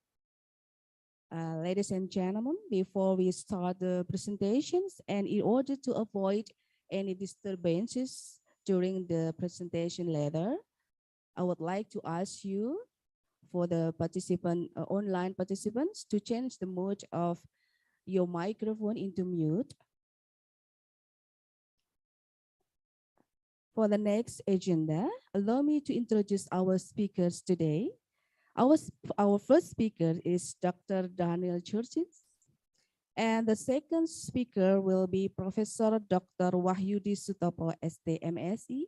S10: Ladies and gentlemen, before we start the presentations, and in order to avoid any disturbances during the presentation later, I would like to ask you for the online participants to change the mode of your microphone into mute. For the next agenda, allow me to introduce our speakers today. Our first speaker is Dr. Daniel Churches, and the second speaker will be Professor Dr. Wahyudi Sutopo, STMSE.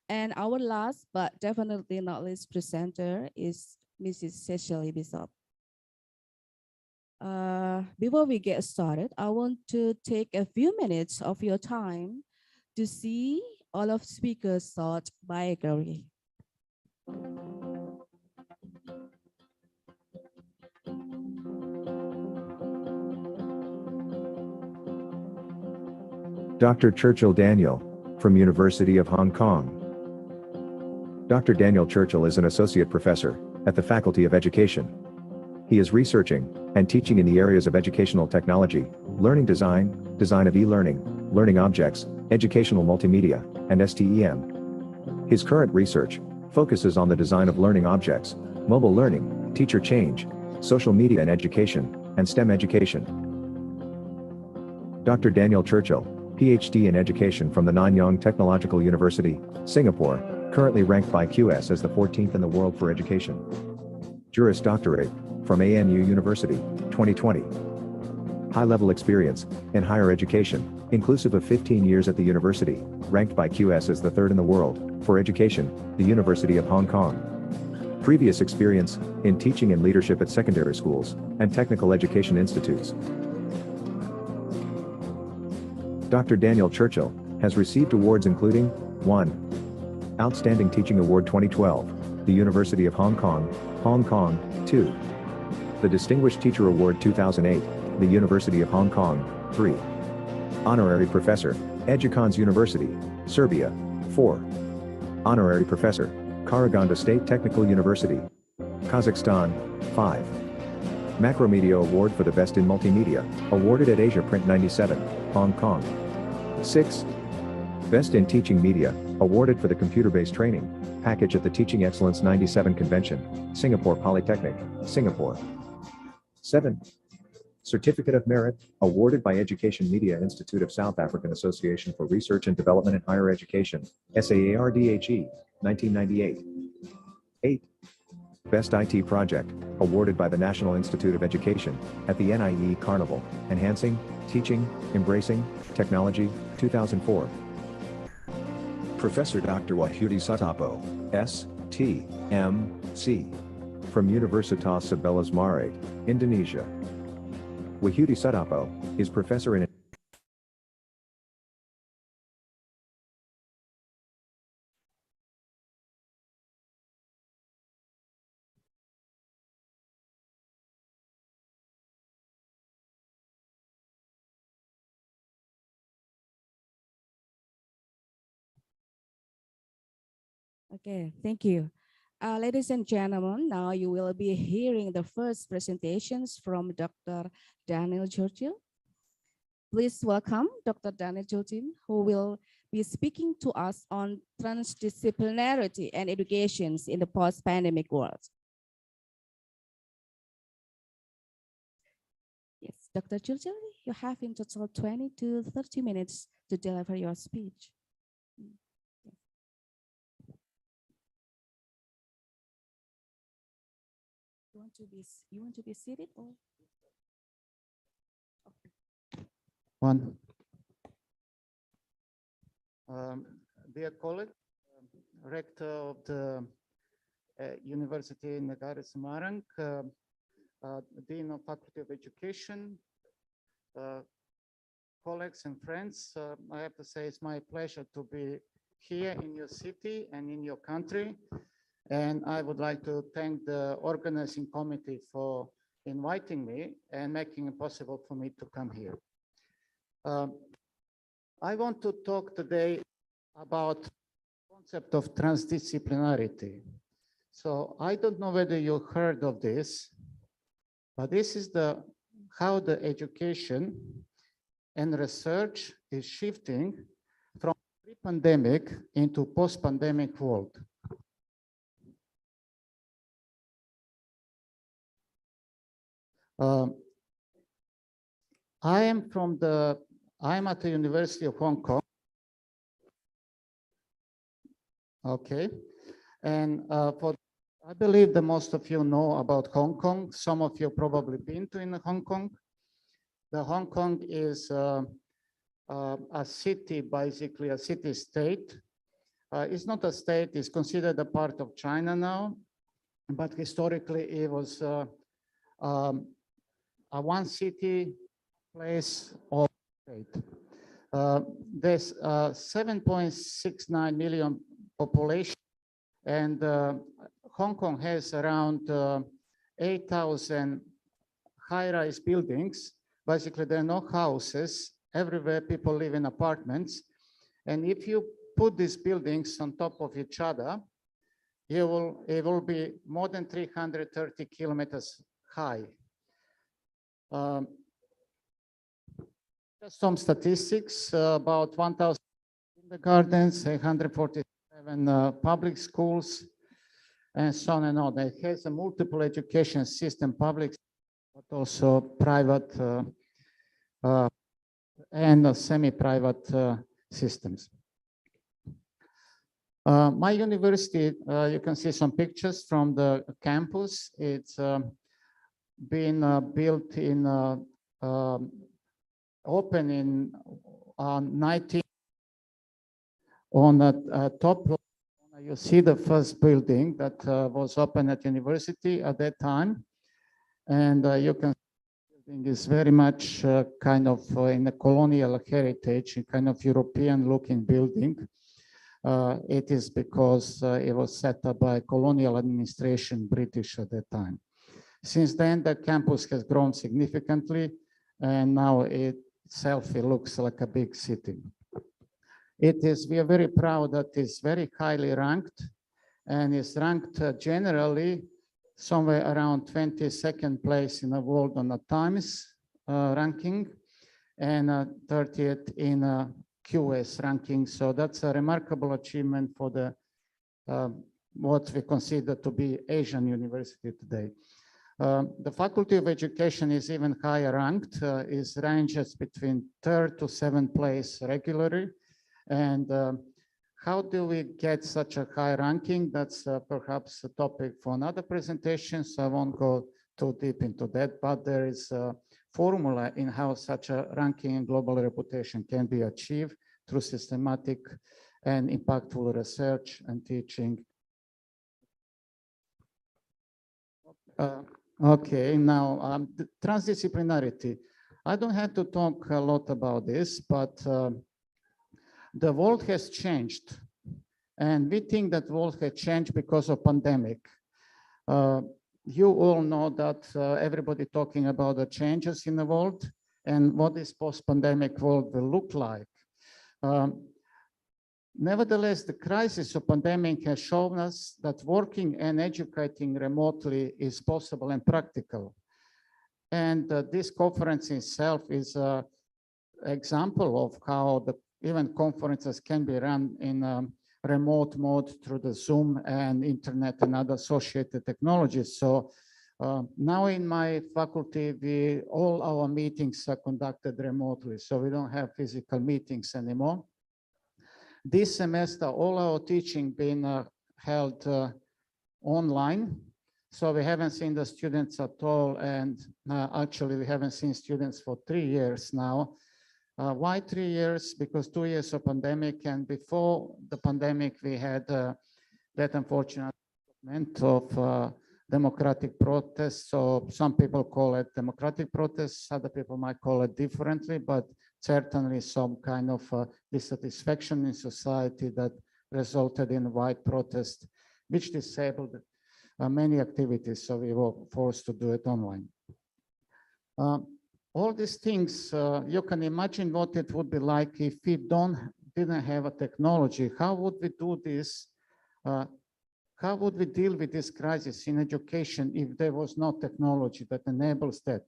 S10: And our last but definitely not least presenter is Mrs. Cecily Bishop. Before we get started, I want to take a few minutes of your time to see all of speakers' short biography.
S9: Dr. Churchill Daniel, from University of Hong Kong. Dr. Daniel Churchill is an associate professor at the Faculty of Education. He is researching and teaching in the areas of educational technology, learning design, design of e-learning, learning objects, educational multimedia, and STEM. His current research focuses on the design of learning objects, mobile learning, teacher change, social media and education, and STEM education. Dr. Daniel Churchill, PhD in Education from the Nanyang Technological University, Singapore, currently ranked by QS as the 14th in the world for education. Juris Doctorate from ANU University, 2020. High-level experience in higher education, inclusive of 15 years at the university, ranked by QS as the 3rd in the world for education, the University of Hong Kong. Previous experience in teaching and leadership at secondary schools and technical education institutes. Dr. Daniel Churchill has received awards including 1. Outstanding Teaching Award 2012, the University of Hong Kong, Hong Kong. 2. The Distinguished Teacher Award 2008, the University of Hong Kong. 3. Honorary Professor, Educons University, Serbia. 4. Honorary Professor, Karaganda State Technical University, Kazakhstan. 5. Macromedia Award for the Best in Multimedia, awarded at Asia Print 97, Hong Kong. 6. Best in Teaching Media, awarded for the computer-based training package at the Teaching Excellence 97 Convention, Singapore Polytechnic, Singapore. 7. Certificate of Merit, awarded by Education Media Institute of South African Association for Research and Development in Higher Education, SAARDHE, 1998. 8. Best IT Project, awarded by the National Institute of Education, at the NIE Carnival, Enhancing, Teaching, Embracing, Technology, 2004. Professor Dr. Wahyudi Sutopo, S.T.M.C. from Universitas Sebelas Maret, Indonesia. Wahyudi Sutopo is professor in
S10: Okay, thank you. Ladies and gentlemen, now you will be hearing the first presentations from Dr. Daniel Churchill. Please welcome Dr. Daniel Churchill, who will be speaking to us on transdisciplinarity and educations in the post-pandemic world. Yes, Dr. Churchill, you have in total 20 to 30 minutes to deliver your speech. You want to be seated or?
S11: One. Dear colleague, rector of the University Negara Semarang, Dean of Faculty of Education, colleagues and friends, I have to say it's my pleasure to be here in your city and in your country. And I would like to thank the organizing committee for inviting me and making it possible for me to come here. I want to talk today about the concept of transdisciplinarity. So I don't know whether you heard of this, but this is how the education and research is shifting from pre-pandemic into post-pandemic world. I am at the University of Hong Kong. Okay, and I believe that most of you know about Hong Kong. Some of you probably been to in Hong Kong. The Hong Kong is a city, basically a city-state. It's not a state, it's considered a part of China now, but historically it was a one city place or state. There's 7.69 million population, and Hong Kong has around 8,000 high-rise buildings. Basically, there are no houses. Everywhere people live in apartments. And if you put these buildings on top of each other, it will be more than 330 kilometers high. Just some statistics, about 1,000 kindergartens, 147 public schools, and so on and on. It has a multiple education system, public, but also private and semi-private systems. My university, you can see some pictures from the campus. It's been built in, open in 19, on the top, you see the first building that was open at university at that time. And you can see the building is very much kind of in a colonial heritage, a kind of European looking building. It is because it was set up by colonial administration, British at that time. Since then, the campus has grown significantly, and now it looks like a big city. We are very proud that it's very highly ranked, and it's ranked generally somewhere around 22nd place in the world on the Times ranking, and 30th in QS ranking. So that's a remarkable achievement for the what we consider to be Asian university today. The Faculty of Education is even higher ranked, it ranges between 3rd to 7th place regularly. And how do we get such a high ranking? That's perhaps a topic for another presentation, so I won't go too deep into that, but there is a formula in how such a ranking and global reputation can be achieved through systematic and impactful research and teaching. Okay, now the transdisciplinarity. I don't have to talk a lot about this, but the world has changed, and we think that the world has changed because of pandemic. You all know that everybody talking about the changes in the world and what this post-pandemic world will look like. Nevertheless, the crisis of pandemic has shown us that working and educating remotely is possible and practical. And this conference itself is an example of how even conferences can be run in remote mode through the Zoom and internet and other associated technologies. So now in my faculty, all our meetings are conducted remotely, so we don't have physical meetings anymore. This semester, all our teaching been held online, so we haven't seen the students at all, and actually we haven't seen students for 3 years now. Why 3 years? Because 2 years of pandemic, and before the pandemic we had that unfortunate event of democratic protests. So some people call it democratic protests, other people might call it differently, but certainly some kind of dissatisfaction in society that resulted in wide protest, which disabled many activities. So we were forced to do it online. All these things, you can imagine what it would be like if we didn't have a technology. How would we do this? How would we deal with this crisis in education if there was no technology that enables that?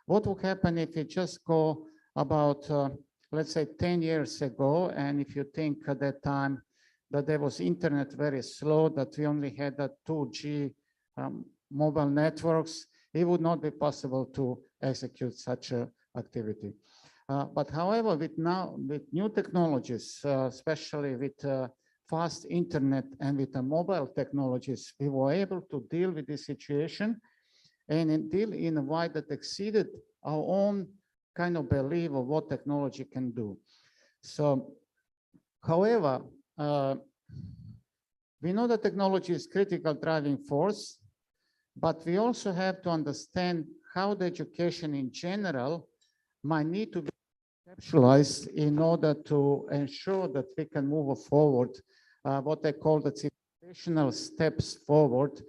S11: What would happen if you just go about, let's say 10 years ago, and if you think at that time that there was internet very slow, that we only had 2G mobile networks, it would not be possible to execute such an activity. But however, with new technologies, especially with fast internet and with the mobile technologies, we were able to deal with this situation and deal in a way that exceeded our own kind of belief of what technology can do. So, however, we know that technology is critical driving force, but we also have to understand how the education in general might need to be conceptualized in order to ensure that we can move forward, what they call the civilizational steps forward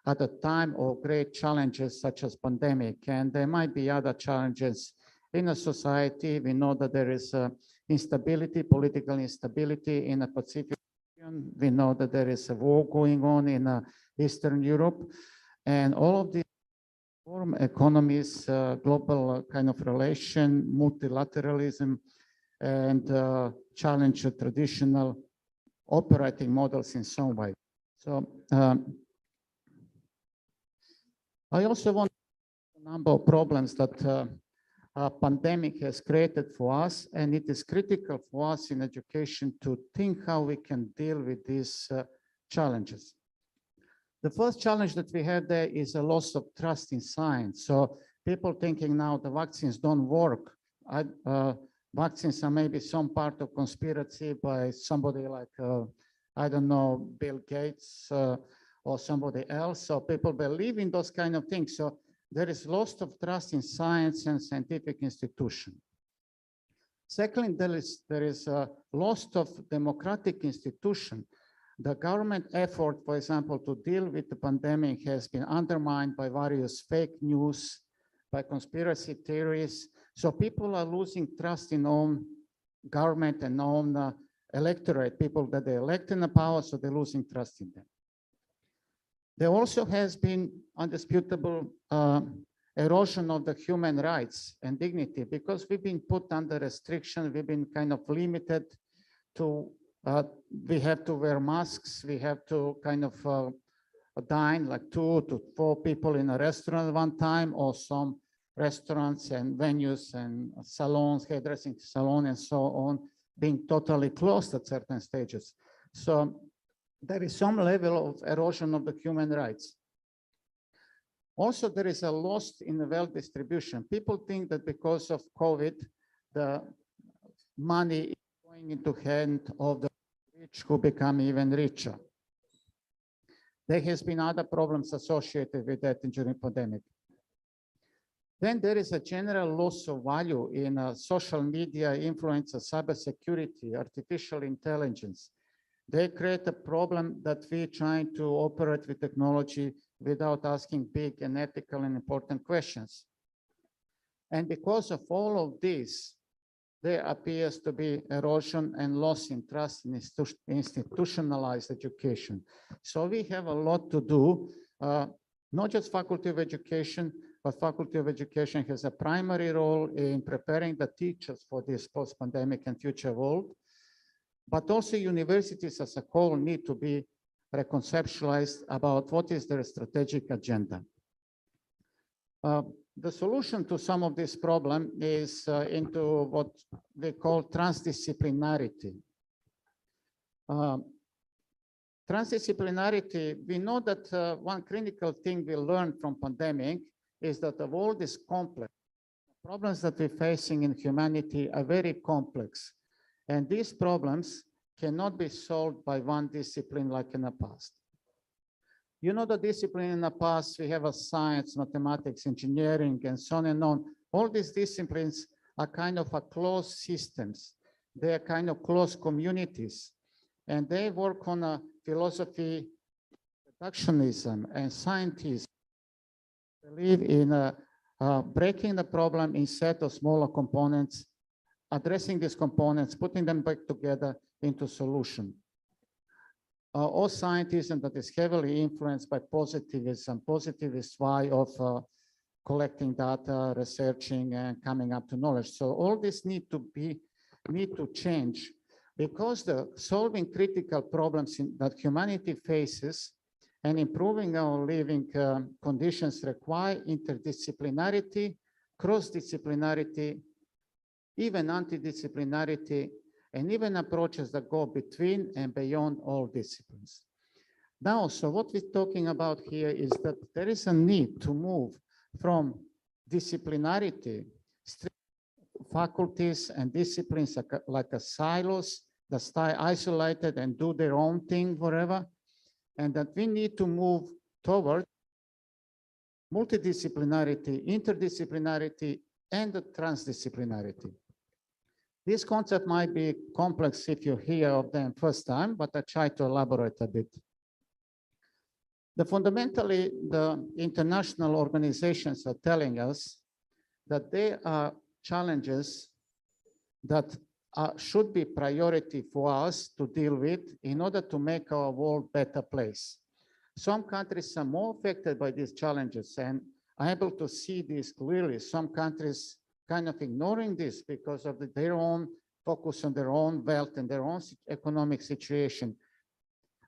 S11: at a time of great challenges such as pandemic. And there might be other challenges in a society. We know that there is instability, political instability in the Pacific region. We know that there is a war going on in Eastern Europe. And all of these form economies, global kind of relation, multilateralism, and challenge the traditional operating models in some way. So I also want a number of problems that pandemic has created for us, and it is critical for us in education to think how we can deal with these challenges. The first challenge that we had there is a loss of trust in science. So people thinking now the vaccines don't work. Vaccines are maybe some part of conspiracy by somebody like, I don't know, Bill Gates or somebody else. So people believe in those kind of things. So there is loss of trust in science and scientific institution. Secondly, there is a loss of democratic institution. The government effort, for example, to deal with the pandemic has been undermined by various fake news, by conspiracy theories. So people are losing trust in own government and own electorate, people that they elect in the power, so they're losing trust in them. There also has been undisputable erosion of the human rights and dignity because we've been put under restriction, we've been kind of limited to, we have to wear masks, we have to kind of dine like 2 to 4 people in a restaurant at one time, or some restaurants and venues and salons, hairdressing salon and so on, being totally closed at certain stages. So there is some level of erosion of the human rights. Also, there is a loss in the wealth distribution. People think that because of COVID, the money is going into hand of the rich who become even richer. There has been other problems associated with that during pandemic. Then there is a general loss of value in social media, influencer, cybersecurity, artificial intelligence. They create a problem that we're trying to operate with technology without asking big and ethical and important questions. And because of all of this, there appears to be erosion and loss in trust in institutionalized education. So we have a lot to do, not just Faculty of Education, but Faculty of Education has a primary role in preparing the teachers for this post-pandemic and future world. But also universities as a whole need to be reconceptualized about what is their strategic agenda. The solution to some of this problem is into what they call transdisciplinarity. Transdisciplinarity, we know that one critical thing we learned from pandemic is that the world is complex. The problems that we're facing in humanity are very complex. And these problems cannot be solved by one discipline like in the past. You know, the discipline in the past, we have a science, mathematics, engineering, and so on and on. All these disciplines are kind of a closed systems. They are kind of closed communities. And they work on a philosophy, reductionism, and scientists believe in breaking the problem in set of smaller components, addressing these components, putting them back together into solution. All scientism that is heavily influenced by positivism, positivist way of collecting data, researching, and coming up to knowledge. So all this need to change, because the solving critical problems that humanity faces and improving our living conditions require interdisciplinarity, cross-disciplinarity, even antidisciplinarity, and even approaches that go between and beyond all disciplines. Now, so what we're talking about here is that there is a need to move from disciplinarity, faculties and disciplines like a silos that stay isolated and do their own thing forever, and that we need to move toward multidisciplinarity, interdisciplinarity, and transdisciplinarity. This concept might be complex if you hear of them first time, but I try to elaborate a bit. Fundamentally, the international organizations are telling us that there are challenges that should be priority for us to deal with in order to make our world a better place. Some countries are more affected by these challenges, and I'm able to see this clearly. Some countries kind of ignoring this because of their own focus on their own wealth and their own economic situation.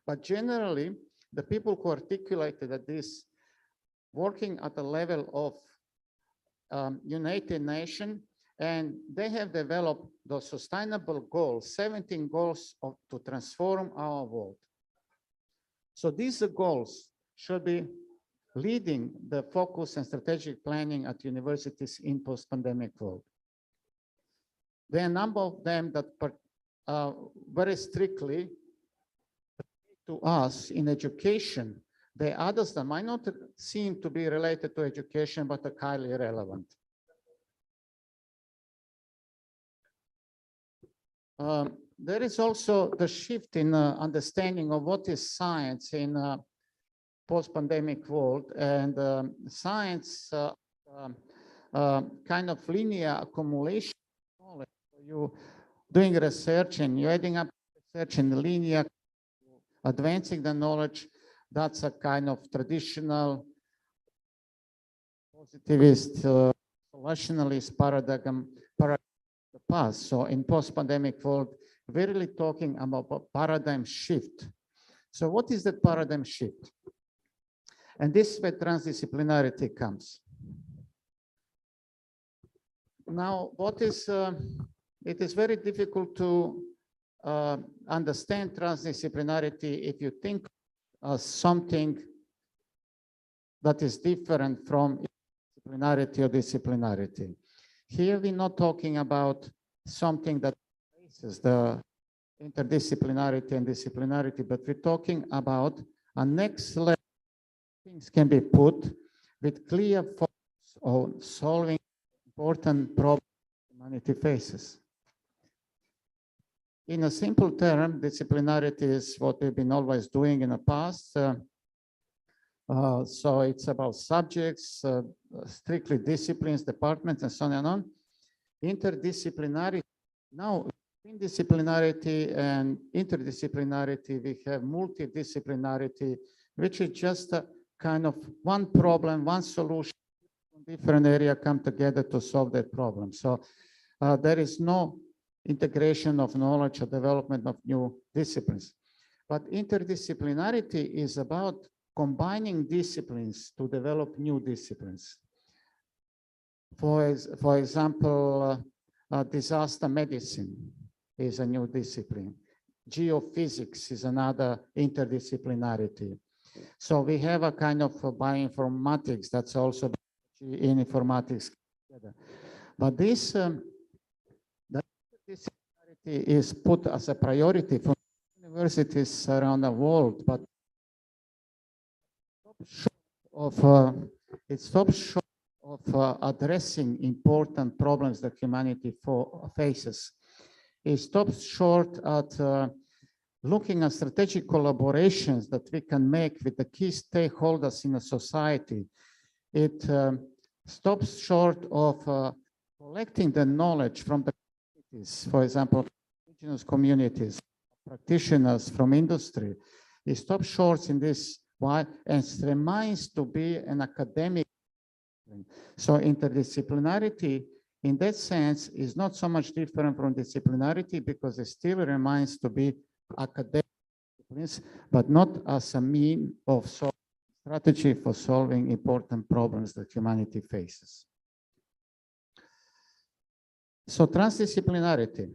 S11: But generally, the people who articulated that this working at the level of United Nations, and they have developed the sustainable goals, 17 goals to transform our world. So these goals should be leading the focus and strategic planning at universities in post-pandemic world. There are a number of them that very strictly to us in education. There are others that might not seem to be related to education, but are highly relevant. There is also the shift in understanding of what is science in post-pandemic world, and science kind of linear accumulation of knowledge. You doing research and you're adding up research in linear, advancing the knowledge. That's a kind of traditional positivist, rationalist paradigm the past. So in post-pandemic world, we're really talking about a paradigm shift. So what is that paradigm shift? And this is where transdisciplinarity comes. Now, what is, it is very difficult to understand transdisciplinarity if you think of something that is different from disciplinarity or disciplinarity. Here, we're not talking about something that faces the interdisciplinarity and disciplinarity, but we're talking about a next level. Things can be put with clear focus on solving important problems humanity faces. In a simple term, disciplinarity is what we've been always doing in the past. So it's about subjects, strictly disciplines, departments, and so on and on. Interdisciplinarity Now, in disciplinarity and interdisciplinarity, we have multidisciplinarity, which is just a kind of one problem, one solution, different area come together to solve that problem. So there is no integration of knowledge or development of new disciplines. But interdisciplinarity is about combining disciplines to develop new disciplines. For example, disaster medicine is a new discipline. Geophysics is another interdisciplinarity. So we have a kind of bioinformatics that's also in informatics. But this disciplinarity is put as a priority for universities around the world, but it stops short of addressing important problems that humanity faces. It stops short at looking at strategic collaborations that we can make with the key stakeholders in a society. It stops short of collecting the knowledge from the communities, for example, indigenous communities, practitioners from industry. It stops short in this, why, and remains to be an academic. So interdisciplinarity, in that sense, is not so much different from disciplinarity because it still remains to be academic disciplines, but not as a mean of strategy for solving important problems that humanity faces. So transdisciplinarity.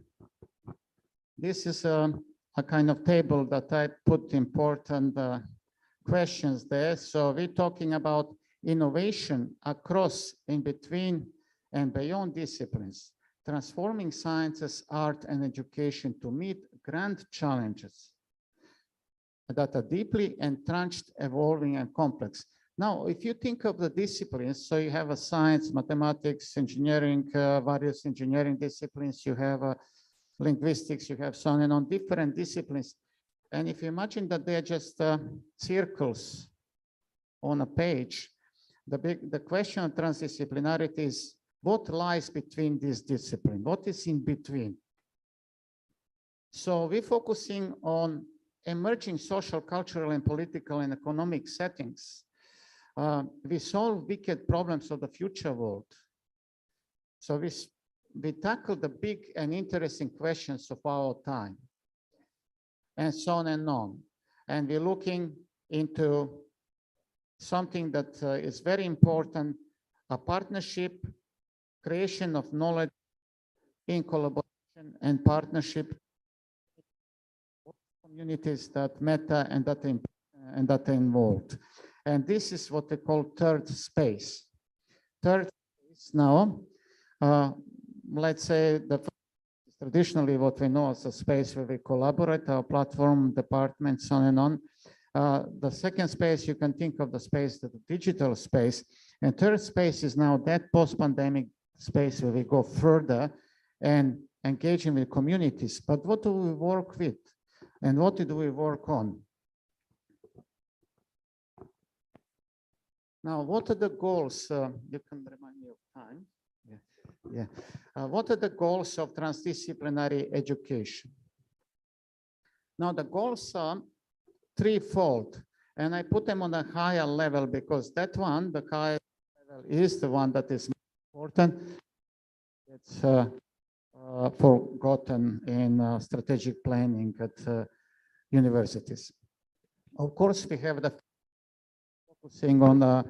S11: This is a kind of table that I put important questions there. So we're talking about innovation across, in between, and beyond disciplines, transforming sciences, art, and education to meet grand challenges that are deeply entrenched, evolving, and complex. Now, if you think of the disciplines, so you have a science, mathematics, engineering, various engineering disciplines, you have linguistics, you have so on and on, different disciplines. And if you imagine that they're just circles on a page, the question of transdisciplinarity is what lies between these disciplines? What is in between? So we're focusing on emerging social, cultural, and political and economic settings. We solve wicked problems of the future world. So we tackle the big and interesting questions of our time, and so on and on. And we're looking into something that is very important, a partnership, creation of knowledge in collaboration and partnership communities that matter and that are involved. And this is what they call third space. Third space now, let's say traditionally what we know as a space where we collaborate, our platform, departments, on and on. The second space, you can think of the space, the digital space. And third space is now that post-pandemic space where we go further and engaging with communities. But what do we work with? And what do we work on? Now, what are the goals? You can remind me of time. What are the goals of transdisciplinary education? Now, the goals are threefold, and I put them on a higher level because that one, the higher level, is the one that is important. It's forgotten in strategic planning at universities. Of course, we have the focusing on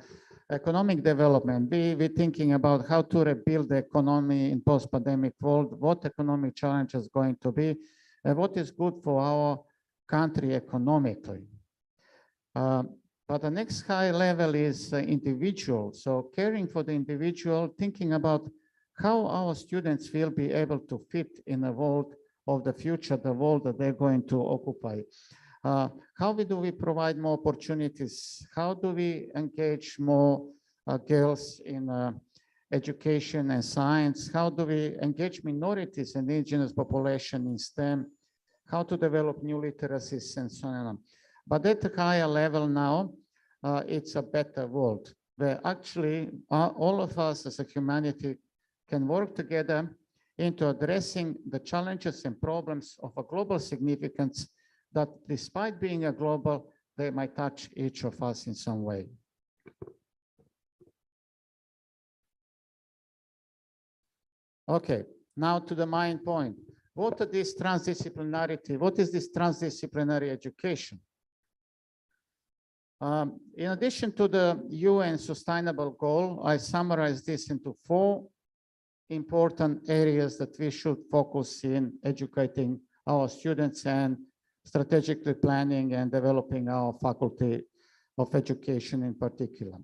S11: economic development. We're thinking about how to rebuild the economy in post-pandemic world, what economic challenge is going to be, and what is good for our country economically. But the next high level is individual. So caring for the individual, thinking about how our students will be able to fit in the world of the future, the world that they're going to occupy. How do we provide more opportunities? How do we engage more girls in education and science? How do we engage minorities and indigenous population in STEM? How to develop new literacies and so on. But at a higher level now, it's a better world where actually all of us as a humanity can work together into addressing the challenges and problems of a global significance that, despite being a global, they might touch each of us in some way. Okay, now to the main point. What is this transdisciplinarity? What is this transdisciplinary education? In addition to the UN sustainable goal, I summarize this into 4 important areas that we should focus in educating our students and strategically planning and developing our faculty of education in particular.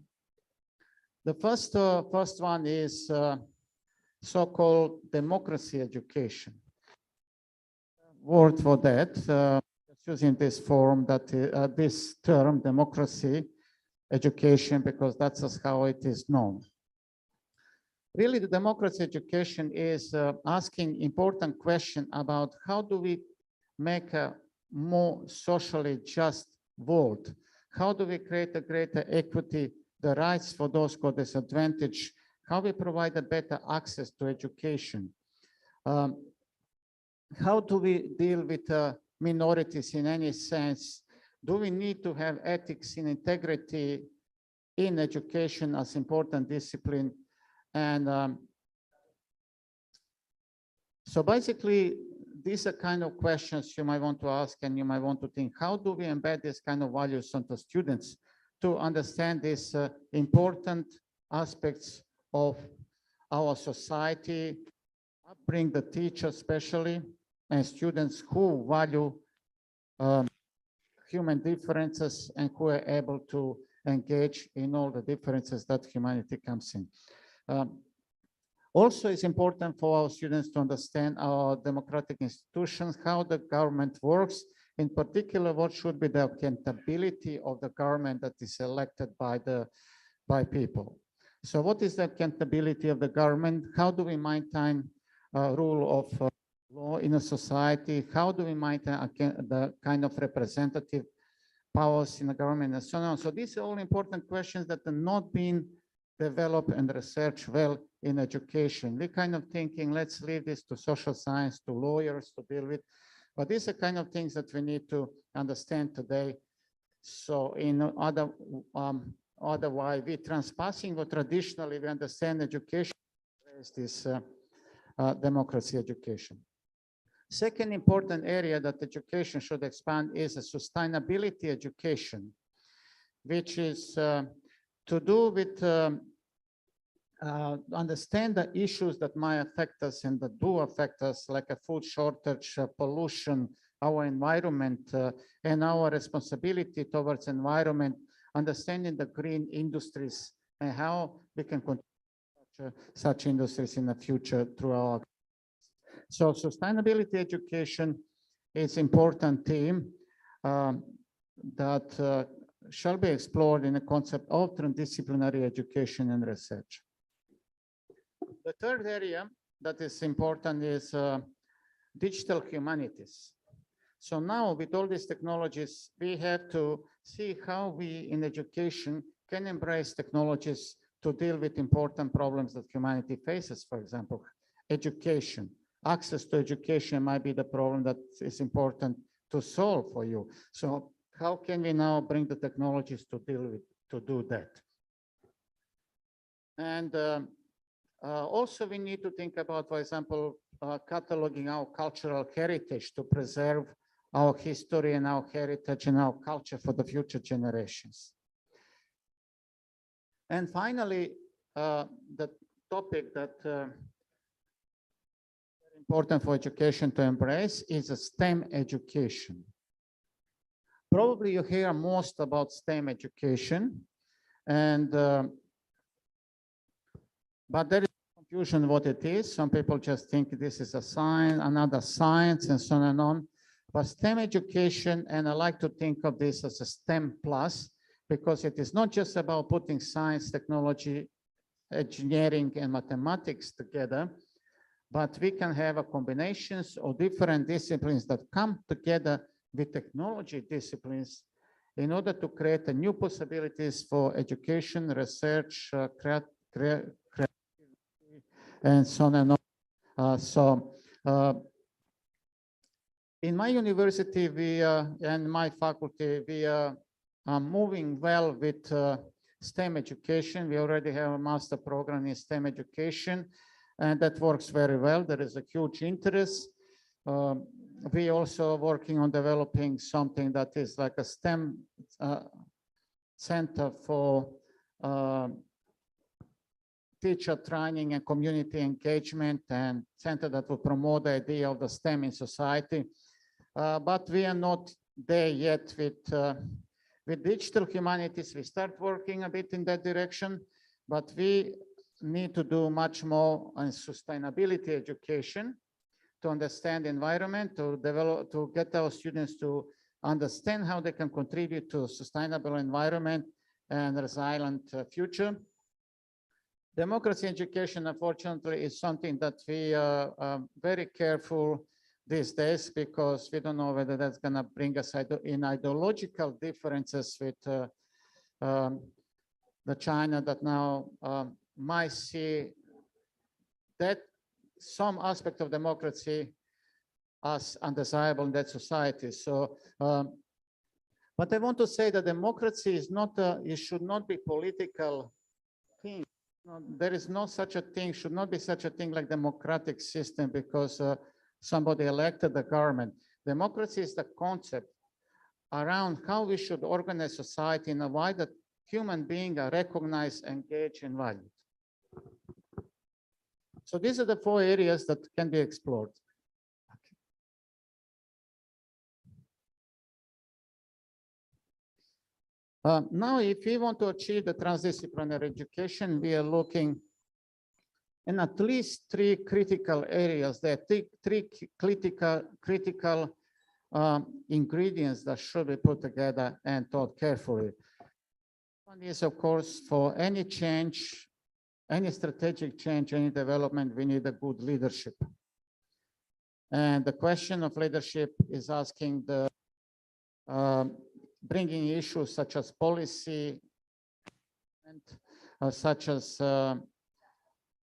S11: The first one is so-called democracy education. Word for that, using this form, that this term, democracy education, because that's how it is known. Really, the democracy education is asking important question about how do we make a more socially just world? How do we create a greater equity, the rights for those who are disadvantaged? How we provide a better access to education? How do we deal with minorities in any sense? Do we need to have ethics and integrity in education as important discipline? And so basically, these are kind of questions you might want to ask, and you might want to think, how do we embed this kind of values onto students to understand these important aspects of our society, bring the teachers especially, and students who value human differences and who are able to engage in all the differences that humanity comes in. Also, it's important for our students to understand our democratic institutions, how the government works, in particular, what should be the accountability of the government that is elected by people. So what is the accountability of the government? How do we maintain rule of law in a society? How do we maintain the kind of representative powers in the government and so on? So these are all important questions that are not being developed and researched well in education. We're kind of thinking, let's leave this to social science, to lawyers to deal with. But these are kind of things that we need to understand today. So in otherwise, we transpassing what traditionally we understand education is this democracy education. Second important area that education should expand is a sustainability education, which is to do with understand the issues that might affect us and that do affect us, like a food shortage, pollution, our environment, and our responsibility towards environment, understanding the green industries and how we can continue such industries in the future through our. So sustainability education is important theme that shall be explored in the concept of transdisciplinary education and research. The third area that is important is digital humanities. So now with all these technologies, we have to see how we in education can embrace technologies to deal with important problems that humanity faces. For example, education. Access to education might be the problem that is important to solve for you. So how can we now bring the technologies to deal with, to do that? And also we need to think about, for example, cataloging our cultural heritage to preserve our history and our heritage and our culture for the future generations. And finally, the topic that important for education to embrace is a STEM education. Probably you hear most about STEM education, and but there is confusion what it is. Some people just think this is a science, another science, and so on and on. But STEM education, and I like to think of this as a STEM plus, because it is not just about putting science, technology, engineering, and mathematics together, but we can have a combinations of different disciplines that come together with technology disciplines in order to create a new possibilities for education, research, creativity, and so on and on, So in my university, and my faculty, we are moving well with STEM education. We already have a master program in STEM education, and that works very well. There is a huge interest. We also working on developing something that is like a STEM center for teacher training and community engagement, and center that will promote the idea of the STEM in society. But we are not there yet with digital humanities. We start working a bit in that direction, but we need to do much more on sustainability education to understand the environment, to develop, to get our students to understand how they can contribute to a sustainable environment and resilient future. Democracy education, unfortunately, is something that we are very careful these days, because we don't know whether that's going to bring us in ideological differences with the China that now might see that some aspect of democracy as undesirable in that society. So, but I want to say that democracy is not, it should not be political thing. No, there is no such a thing, should not be such a thing like democratic system because somebody elected the government. Democracy is the concept around how we should organize society in a way that human beings are recognized, engaged, and valued. So these are the 4 areas that can be explored. Now, if we want to achieve the transdisciplinary education, we are looking in at least 3 critical areas. There are 3 critical ingredients that should be put together and thought carefully. One is, of course, for any change, any strategic change, any development, we need a good leadership. And the question of leadership is asking the bringing issues such as policy, such as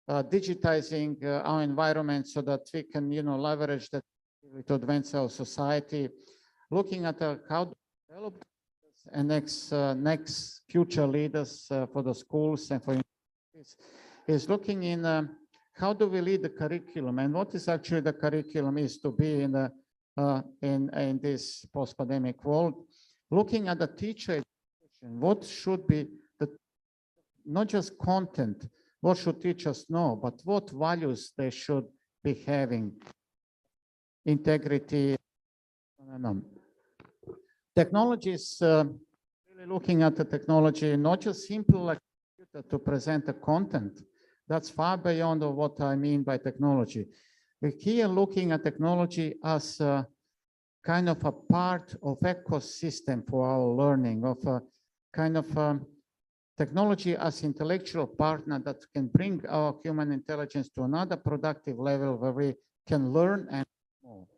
S11: digitizing our environment so that we can, leverage that to advance our society, looking at how to develop and next future leaders for the schools and for universities, is looking in how do we lead the curriculum and what is actually the curriculum is to be in this post-pandemic world. Looking at the teacher education, what should be not just content, what should teachers know, but what values they should be having, integrity. Technology is really looking at the technology, not just simple like to present the content. That's far beyond of what I mean by technology. We're here looking at technology as kind of a part of ecosystem for our learning, of a kind of technology as intellectual partner that can bring our human intelligence to another productive level where we can learn and more.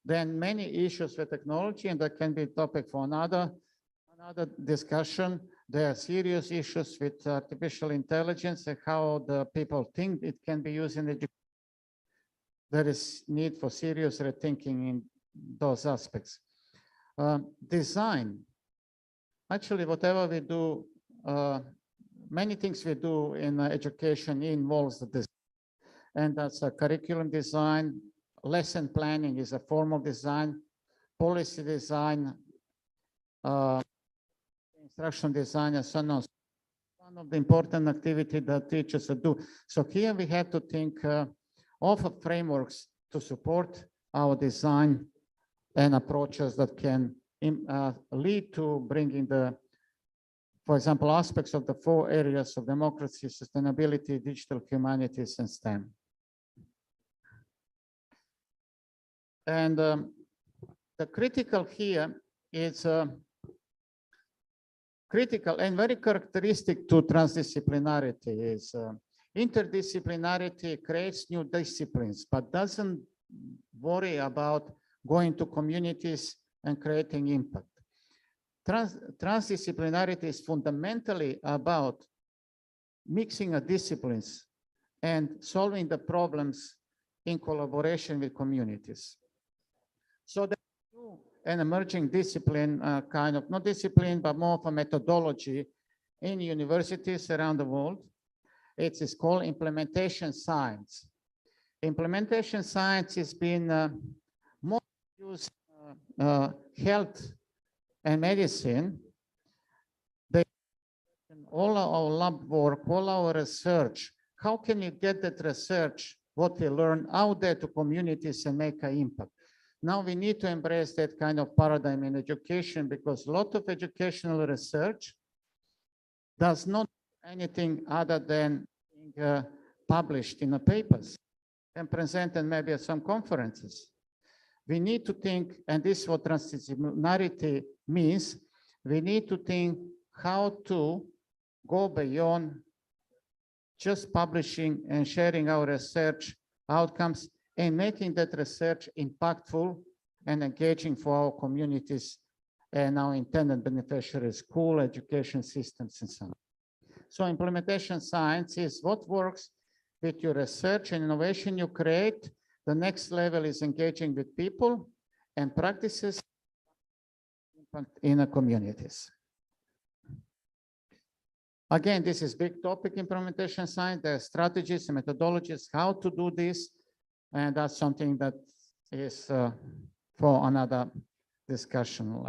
S11: Then many issues with technology, and that can be a topic for another discussion. There are serious issues with artificial intelligence and how the people think it can be used in education. There is need for serious rethinking in those aspects. Design. Actually, whatever we do, many things we do in education involves the design. And that's a curriculum design, lesson planning is a form of design, policy design, instruction design, and so on. One of the important activities that teachers do. So here we have to think of frameworks to support our design and approaches that can lead to bringing for example, aspects of the 4 areas of democracy, sustainability, digital humanities, and STEM. And the critical here is critical and very characteristic to transdisciplinarity is interdisciplinarity creates new disciplines, but doesn't worry about going to communities and creating impact. Transdisciplinarity is fundamentally about mixing of disciplines and solving the problems in collaboration with communities. So there's an emerging discipline, kind of, not discipline, but more of a methodology in universities around the world. It is called implementation science. Implementation science has been more used in health and medicine. All our lab work, all our research, how can you get that research, what we learn out there to communities and make an impact? Now we need to embrace that kind of paradigm in education, because a lot of educational research does not do anything other than being published in the papers and presented maybe at some conferences. We need to think, and this is what transdisciplinarity means, we need to think how to go beyond just publishing and sharing our research outcomes and making that research impactful and engaging for our communities and our intended beneficiaries, school, education systems, and so on. So implementation science is what works with your research and innovation you create. The next level is engaging with people and practices in the communities. Again, this is big topic, implementation science. There are strategies and methodologies how to do this. And that's something that is for another discussion.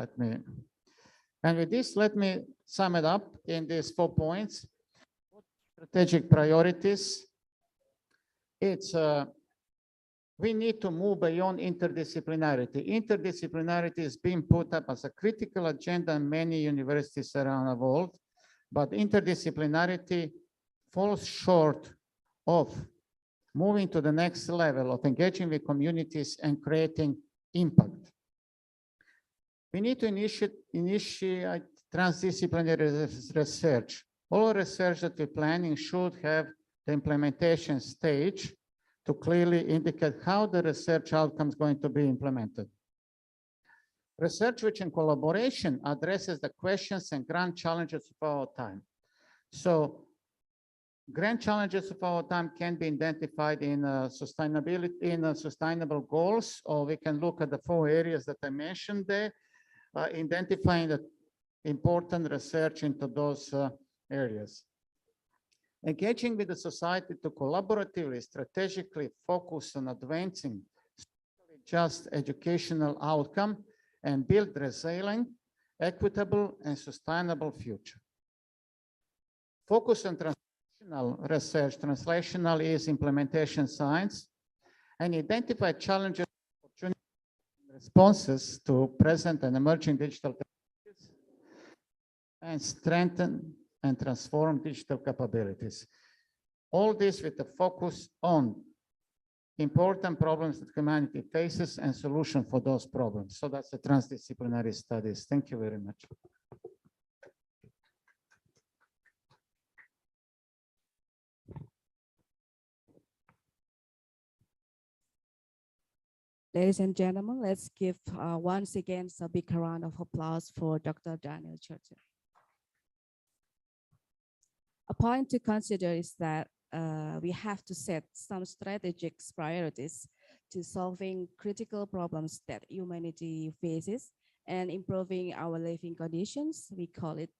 S11: And with this, let me sum it up in these 4 points. Strategic priorities. It's we need to move beyond interdisciplinarity. Interdisciplinarity is being put up as a critical agenda in many universities around the world, but interdisciplinarity falls short of moving to the next level of engaging with communities and creating impact. We need to initiate transdisciplinary research. All research that we're planning should have the implementation stage to clearly indicate how the research outcome is going to be implemented. Research which in collaboration addresses the questions and grand challenges of our time. So grand challenges of our time can be identified in sustainability, in sustainable goals, or we can look at the 4 areas that I mentioned there, identifying the important research into those areas. Engaging with the society to collaboratively, strategically focus on advancing just educational outcome and build resilient, equitable, and sustainable future. Focus on translational research. Translational is implementation science, and identify challenges, opportunities, and responses to present and emerging digital technologies, and strengthen and transform digital capabilities. All this with a focus on important problems that humanity faces and solution for those problems. So that's the transdisciplinary studies. Thank you very much.
S10: Ladies and gentlemen, let's give once again a big round of applause for Dr. Daniel Churchill. A point to consider is that we have to set some strategic priorities to solving critical problems that humanity faces and improving our living conditions. We call it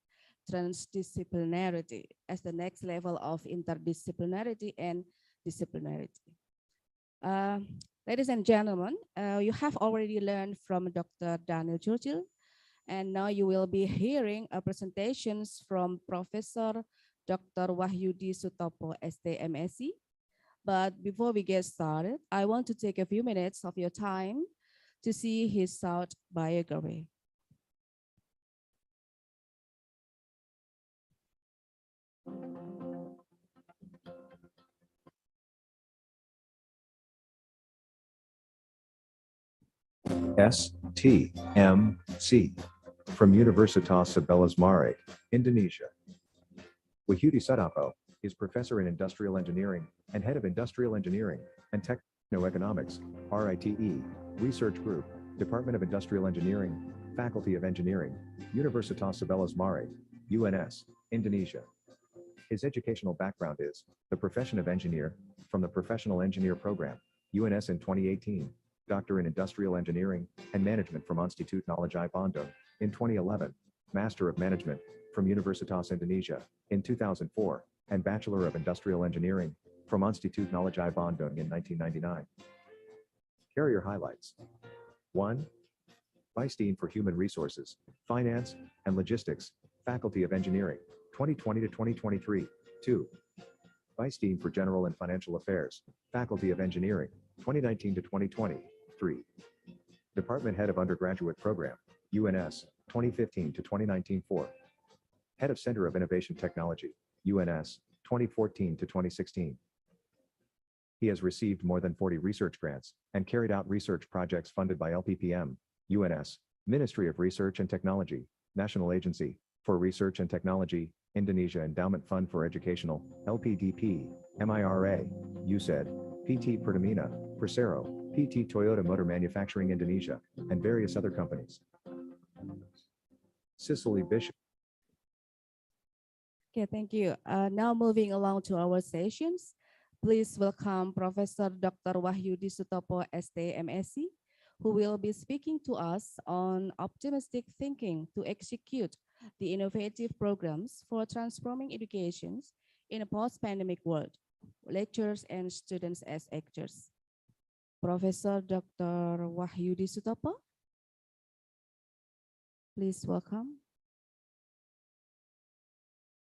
S10: transdisciplinarity as the next level of interdisciplinarity and disciplinarity. Ladies and gentlemen, you have already learned from Dr. Daniel Churchill, and now you will be hearing presentations from Professor Dr. Wahyudi Sutopo, STMSc. But before we get started, I want to take a few minutes of your time to see his short biography.
S9: STMC from Universitas Sebelas Mare, Indonesia. Wahyudi Sutopo is professor in industrial engineering and head of industrial engineering and techno-economics, RITE, Research Group, Department of Industrial Engineering, Faculty of Engineering, Universitas Sebelas Mare, UNS, Indonesia. His educational background is the profession of engineer, from the Professional Engineer Program, UNS in 2018, Doctor in Industrial Engineering and Management from Institut Knowledge Bandung in 2011, Master of Management from Universitas Indonesia in 2004, and Bachelor of Industrial Engineering from Institut Knowledge Bandung in 1999. Career highlights. 1. Vice Dean for Human Resources, Finance, and Logistics, Faculty of Engineering, 2020 to 2023. 2. Vice Dean for General and Financial Affairs, Faculty of Engineering, 2019 to 2020. 3. Department Head of Undergraduate Program, UNS, 2015 to 2019. 4. Head of Center of Innovation Technology, UNS, 2014 to 2016. He has received more than 40 research grants and carried out research projects funded by LPPM, UNS, Ministry of Research and Technology, National Agency for Research and Technology, Indonesia Endowment Fund for Educational, LPDP, MIRA, USEHT, PT Pertamina, Persero, PT Toyota Motor Manufacturing Indonesia, and various other companies. Cicely Bishop.
S10: Okay, thank you. Now moving along to our sessions. Please welcome Professor Dr. Wahyudi Sutopo, ST, MSc, who will be speaking to us on optimistic thinking to execute the innovative programs for transforming education in a post-pandemic world. Lecturers and students as actors. Professor Dr. Wahyudi Sutopo, please welcome.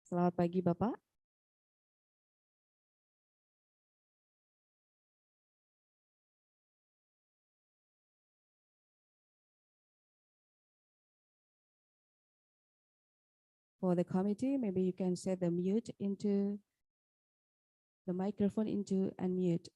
S10: Selamat pagi, Bapak. For the committee, maybe you can set the mute into the microphone into unmute.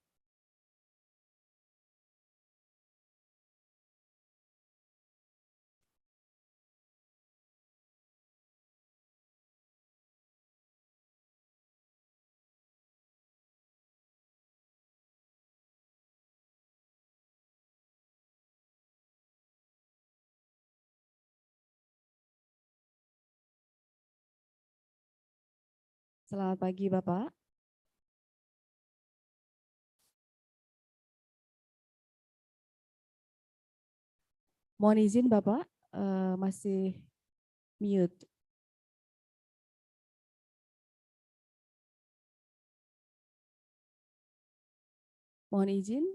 S10: Selamat pagi, Bapak. Mohon izin, Bapak, masih mute. Mohon izin,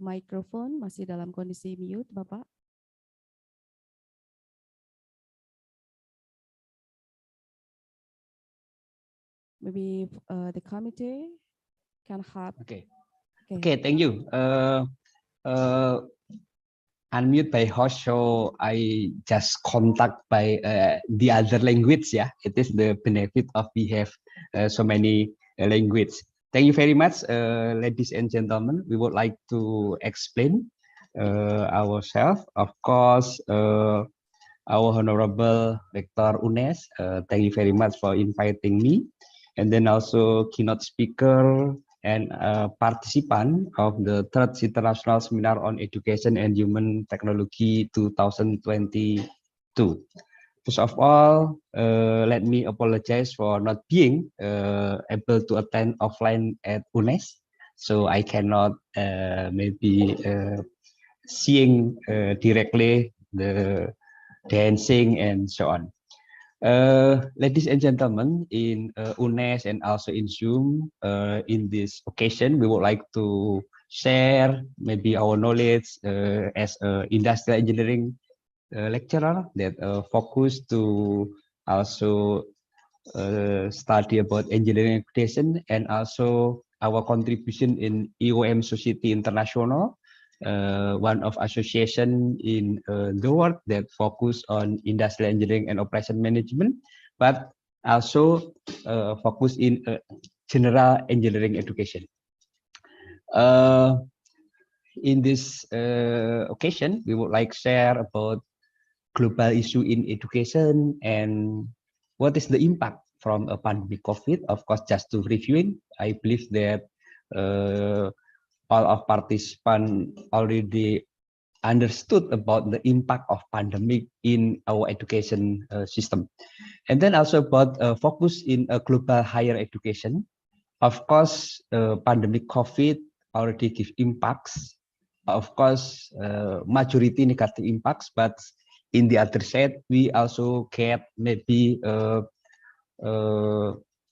S10: mikrofon masih dalam kondisi mute, Bapak. Maybe the committee can help.
S12: Okay. Okay, thank you. Unmute by host, so I just contact by the other language. Yeah, it is the benefit of we have so many language. Thank you very much, ladies and gentlemen. We would like to explain ourselves. Of course, our Honorable Rector UNES, thank you very much for inviting me. And then also keynote speaker and participant of the third international seminar on education and human technology 2022. First of all, let me apologize for not being able to attend offline at UNES. So I cannot maybe seeing directly the dancing and so on. Ladies and gentlemen, in UNES and also in Zoom, in this occasion, we would like to share maybe our knowledge as an industrial engineering lecturer that focus to also study about engineering education and also our contribution in EOM Society International, one of association in the world that focus on industrial engineering and operation management, but also focus in general engineering education. In this occasion, we would like share about global issue in education and what is the impact from a pandemic COVID. Of course, just to reviewing, I believe that all of participants already understood about the impact of pandemic in our education system. And then also about focus in global higher education. Of course, pandemic COVID already give impacts. Of course, majority negative impacts, but in the other side, we also get maybe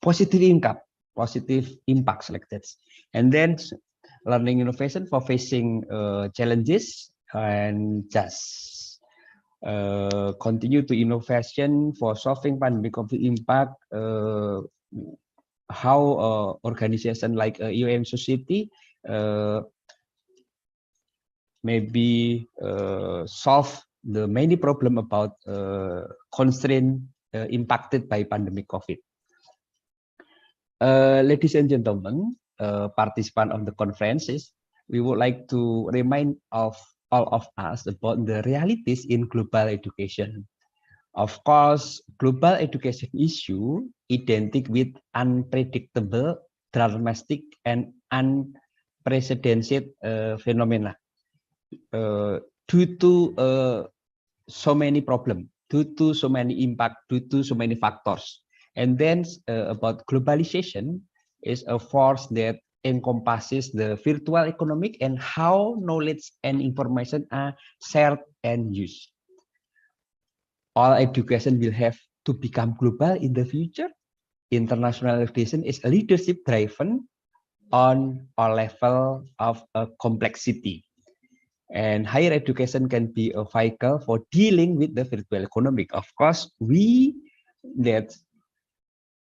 S12: positive income, positive impacts like that. And then learning innovation for facing challenges and just continue to innovation for solving pandemic COVID impact. How organization like UM Society maybe solve the many problem about constraint impacted by pandemic COVID. Ladies and gentlemen, participants of the conferences, we would like to remind of all of us about the realities in global education. Of course, global education issue identical with unpredictable, dramatic, and unprecedented phenomena due to so many problems, due to so many impact, due to so many factors. And then about globalization is a force that encompasses the virtual economic and how knowledge and information are shared and used. All education will have to become global in the future. International education is a leadership driven on a level of complexity. And higher education can be a vehicle for dealing with the virtual economic. Of course, we that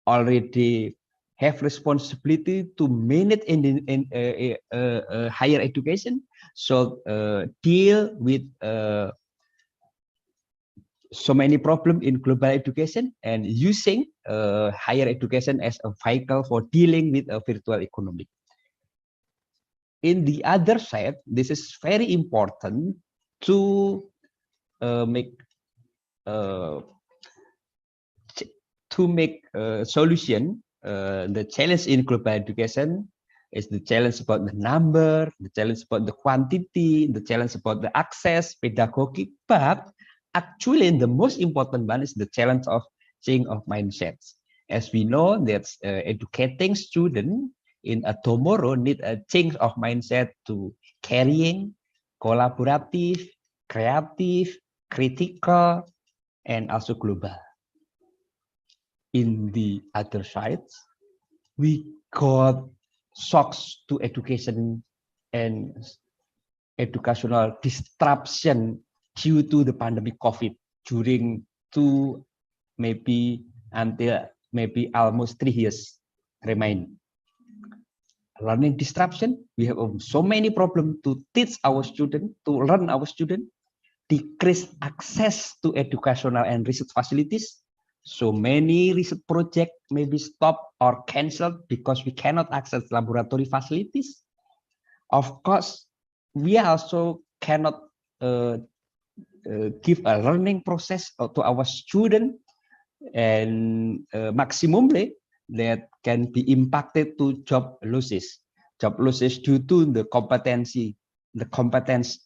S12: already have responsibility to manage in higher education, so deal with so many problems in global education and using higher education as a vehicle for dealing with a virtual economy. In the other side, this is very important to make a solution. The challenge in global education is the challenge about the number, the challenge about the quantity, the challenge about the access, pedagogy, but actually the most important one is the challenge of change of mindsets. As we know that educating students in a tomorrow need a change of mindset to carrying, collaborative, creative, critical, and also global. In the other side, we got shocks to education and educational disruption due to the pandemic COVID during maybe almost 3 years remain. Learning disruption, we have so many problems to teach our students, to learn our students, decrease access to educational and research facilities. So many research projects may be stopped or canceled because we cannot access laboratory facilities. Of course, we also cannot give a learning process to our students, and maximally that can be impacted to job losses due to the competence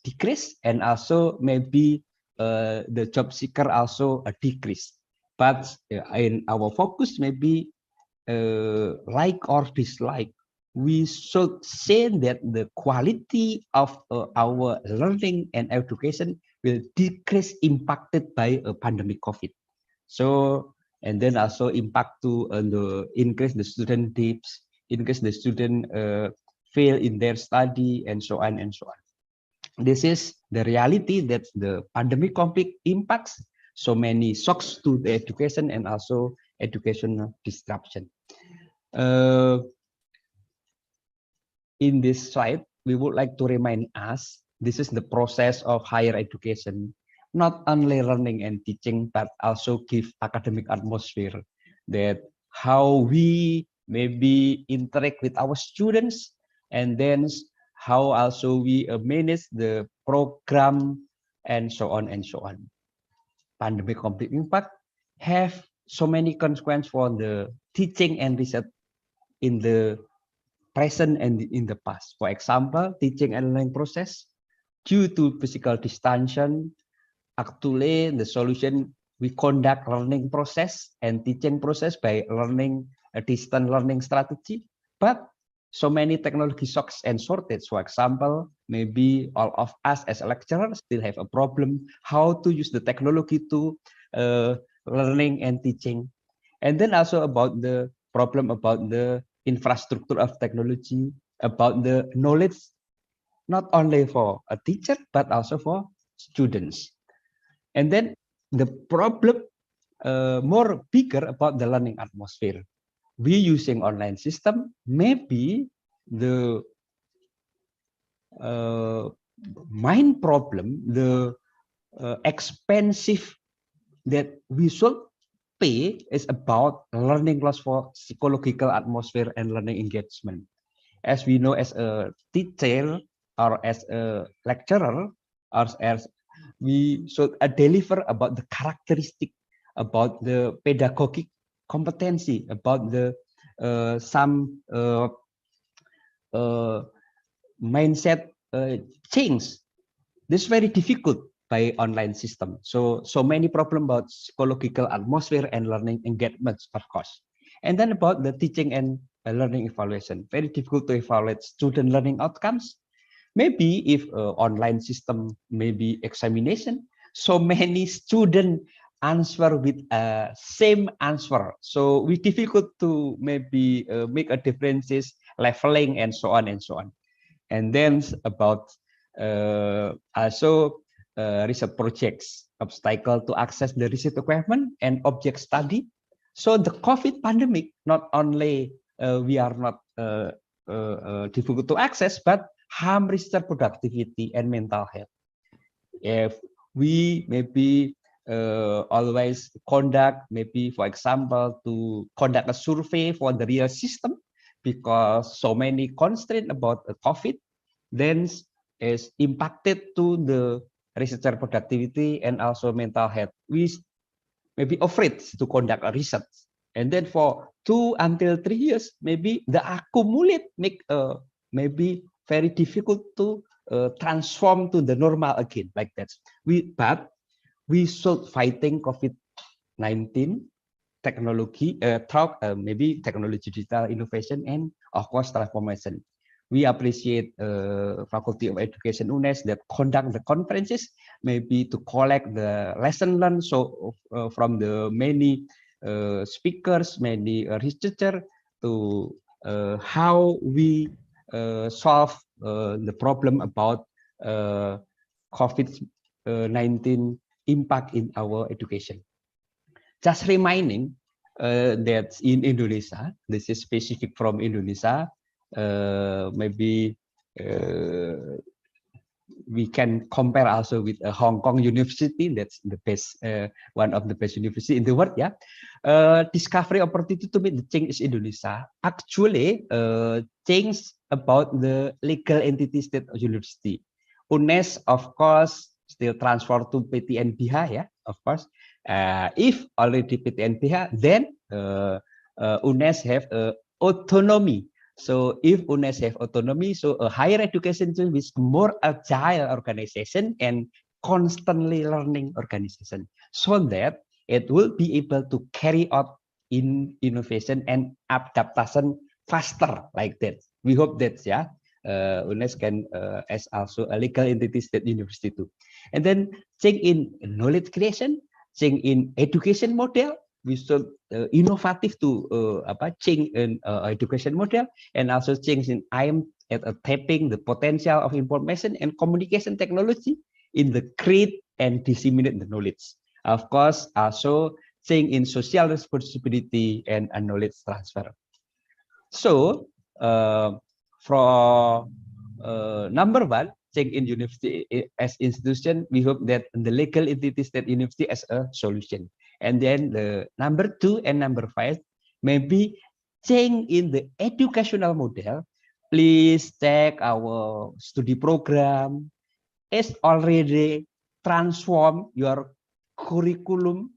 S12: decrease, and also maybe the job seeker also a decrease. But in our focus, maybe like or dislike, we should say that the quality of our learning and education will decrease impacted by a pandemic COVID. So, and then also impact to increase the student dips, increase the student fail in their study, and so on and so on. This is the reality that the pandemic conflict impacts so many shocks to the education and also educational disruption. In this slide, we would like to remind us, this is the process of higher education, not only learning and teaching, but also give academic atmosphere, that how we maybe interact with our students, and then how also we manage the program, and so on and so on. Pandemic complete impact have so many consequences for the teaching and research in the present and in the past. For example, teaching and learning process due to physical distancing. Actually, the solution, we conduct learning process and teaching process by learning a distant learning strategy. but so many technology shocks and shortage. For example, maybe all of us as a lecturer still have a problem how to use the technology to learning and teaching. And then also about the problem about the infrastructure of technology, about the knowledge, not only for a teacher, but also for students. And then the problem more bigger about the learning atmosphere. We using online system, maybe the main problem, the expensive that we should pay is about learning loss for psychological atmosphere and learning engagement. As we know, as a teacher or as a lecturer, or as we should deliver about the characteristic, about the pedagogic competency, about the some mindset change. This is very difficult by online system. So many problem about psychological atmosphere and learning engagement, of course. And then about the teaching and learning evaluation, very difficult to evaluate student learning outcomes. Maybe if online system, maybe examination, so many student answer with same answer. So we difficult to maybe make a differences, leveling and so on and so on. And then about also research projects, obstacle to access the research equipment and object study. So the COVID pandemic, not only we are not difficult to access, but harm research productivity and mental health. If we maybe always conduct, maybe for example, to conduct a survey for the real system, because so many constraints about COVID, then is impacted to the researcher productivity and also mental health. We may be afraid to conduct a research. And then for 2 until 3 years, maybe the accumulate make maybe very difficult to transform to the normal again, like that. But we should fighting COVID-19 technology, maybe technology, digital innovation, and of course transformation. We appreciate Faculty of Education UNES that conduct the conferences, maybe to collect the lesson learned from the many speakers, many researchers, to how we solve the problem about COVID-19 impact in our education. Just reminding that in Indonesia, this is specific from Indonesia, maybe we can compare also with a Hong Kong University. That's the best, one of the best university in the world. Yeah, discovery opportunity to meet the change in Indonesia. Actually, change about the legal entity state of university. UNES, of course, still transfer to PTNBH. Yeah, of course. If already PTNBH, then UNES have autonomy. So if UNES have autonomy, so a higher education with more agile organization and constantly learning organization, so that it will be able to carry out in innovation and adaptation faster, like that. We hope that, yeah, UNES can as also a legal entity state university too. And then change in knowledge creation, change in education model. We should innovative to change in education model, and also change in aim at tapping the potential of information and communication technology in the create and disseminate the knowledge. Of course, also change in social responsibility and knowledge transfer. So for number one, change in university as institution, we hope that the legal entity state university as a solution. And then the number 2 and number 5, maybe change in the educational model. Please check our study program is already transform your curriculum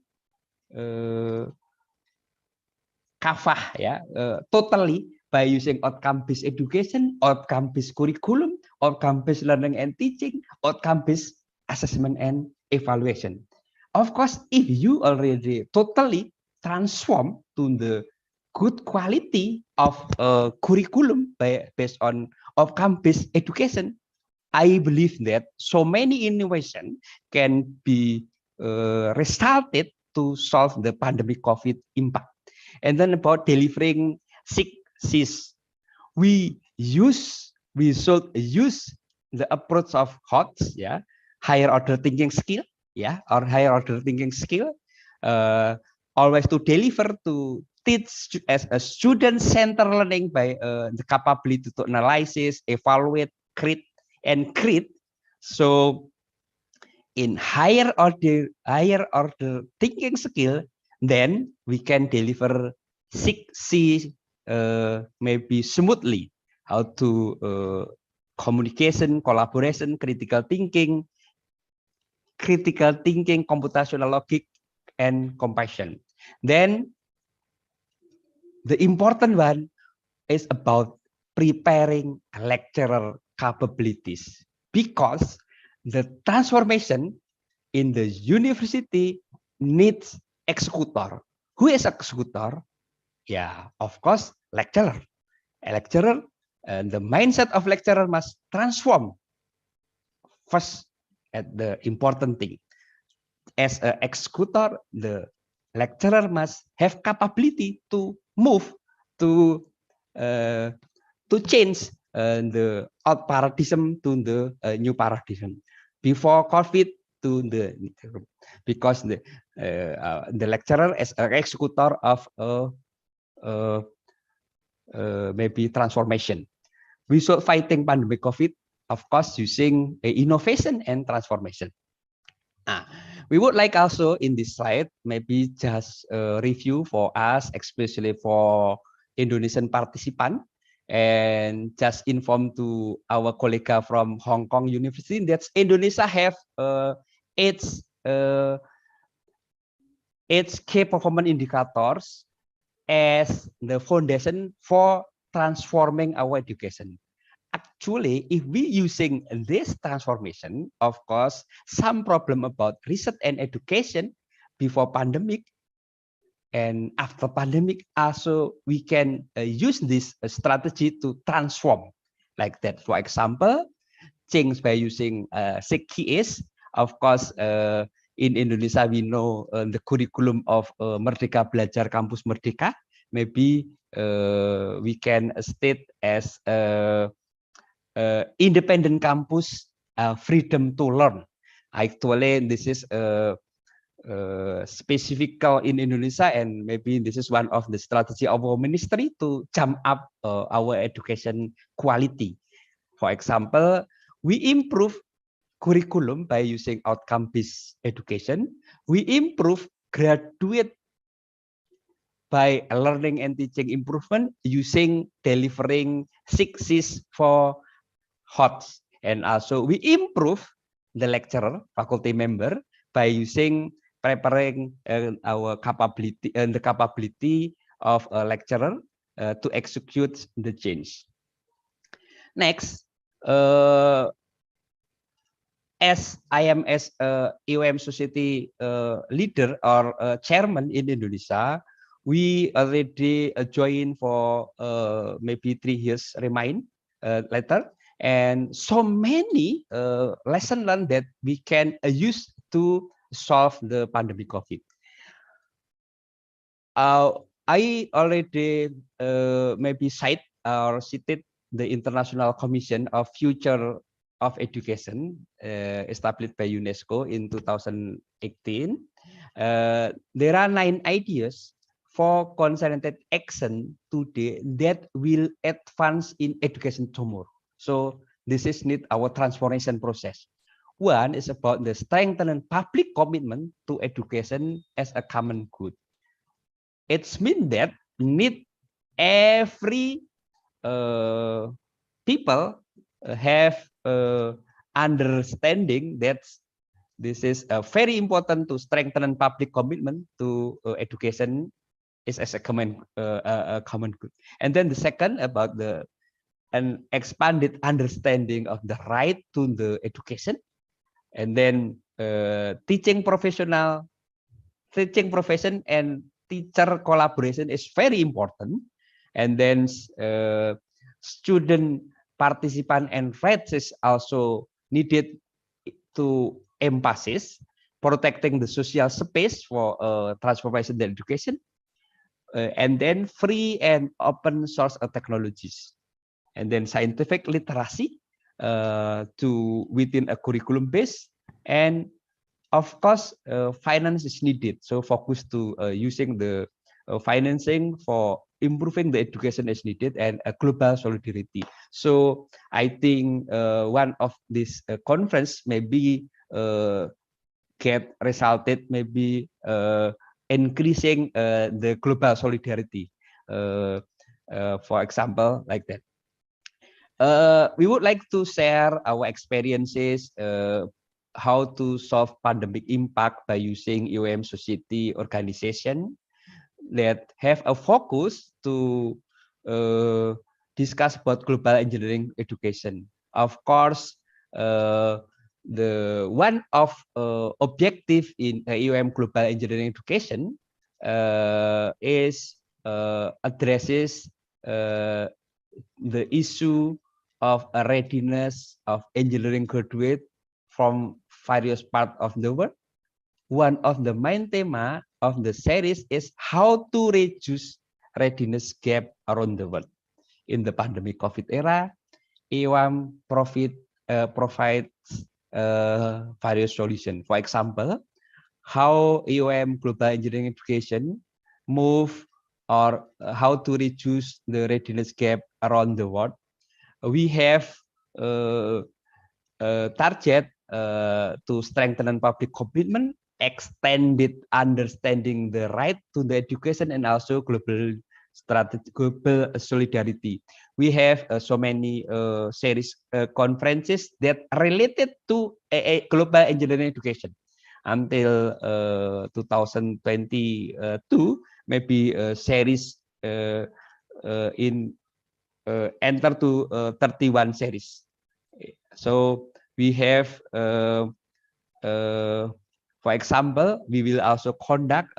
S12: kafah, ya, totally by using outcome-based education, outcome-based curriculum, outcome-based learning and teaching, outcome-based assessment and evaluation. Of course, if you already totally transform to the good quality of curriculum based on outcome-based education, I believe that so many innovation can be resulted to solve the pandemic COVID impact. And then about delivering 6Cs, we should use the approach of HOTS, yeah, higher order thinking skill, yeah, or higher order thinking skill, always to deliver to teach as a student-centered learning by the capability to analysis, evaluate, create. So in higher order thinking skill, then we can deliver 6C maybe smoothly, how to communication, collaboration, critical thinking, computational logic, and compassion. Then the important one is about preparing lecturer capabilities, because the transformation in the university needs executor. Who is executor? Yeah, of course, lecturer. A lecturer, and the mindset of lecturer must transform first at the important thing. As an executor, the lecturer must have capability to move to change the old paradigm to the new paradigm. Before COVID to the, because the lecturer as an executor of maybe transformation. We should fighting pandemic COVID, of course, using innovation and transformation. We would like also in this slide, maybe just review for us, especially for Indonesian participant, and just inform to our colleague from Hong Kong University that Indonesia have its key performance indicators as the foundation for transforming our education. Actually, if we using this transformation, of course, some problem about research and education before pandemic and after pandemic, also we can use this strategy to transform like that. For example, change by using 6Ks. Of course, in Indonesia, we know the curriculum of Merdeka Belajar Kampus Merdeka. Maybe we can state as independent campus, freedom to learn. Actually, this is specific in Indonesia, and maybe this is one of the strategy of our ministry to jump up our education quality. For example, we improve curriculum by using outcome-based education. We improve graduate by learning and teaching improvement using delivering 6Cs for HOTS. And also we improve the lecturer, faculty member, by using preparing our capability and the capability of a lecturer to execute the change. Next, as I am as a EOM society leader or chairman in Indonesia, we already joined for maybe 3 years remain later, and so many lessons learned that we can use to solve the pandemic COVID. I already maybe cited the International Commission of Future of Education established by UNESCO in 2018. There are 9 ideas for concerted action today that will advance in education tomorrow. So this is need our transformation process. One is about the strengthening public commitment to education as a common good. It's mean that need every people have understanding that this is very important to strengthen public commitment to education is as a common good. And then the second about an expanded understanding of the right to the education, and then teaching profession and teacher collaboration is very important. And then student participant and rights is also needed to emphasis protecting the social space for transformation and education, and then free and open source technologies, and then scientific literacy to within a curriculum base, and of course finance is needed, so focus to using the financing for improving the education is needed, and a global solidarity. So I think one of this conference maybe get resulted maybe increasing the global solidarity, for example, like that. We would like to share our experiences, how to solve pandemic impact by using UM society organization that have a focus to discuss about global engineering education. Of course, the one of objective in UM global engineering education is addresses the issue of a readiness of engineering graduate from various parts of the world. One of the main thema of the series is how to reduce readiness gap around the world. In the pandemic COVID era, EWAM provides various solutions. For example, how EWAM global engineering education move or how to reduce the readiness gap around the world. We have target to strengthen public commitment, extended understanding the right to the education, and also global strategy, global solidarity. We have so many series conferences that related to a global engineering education until 2022. Maybe series in enter to 31 series. So we have, for example, we will also conduct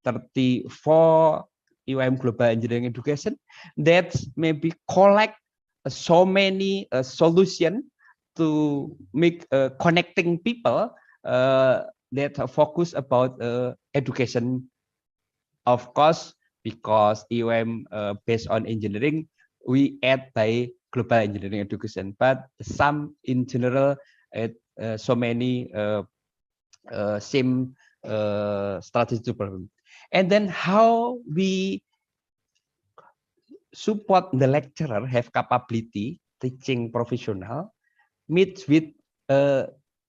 S12: 34 UM Global Engineering Education that maybe collect so many solutions to make connecting people that focus about education. Of course, because UM based on engineering, we add by global engineering education, but some in general, so many same strategy problem. And then how we support the lecturer have capability teaching professional meet with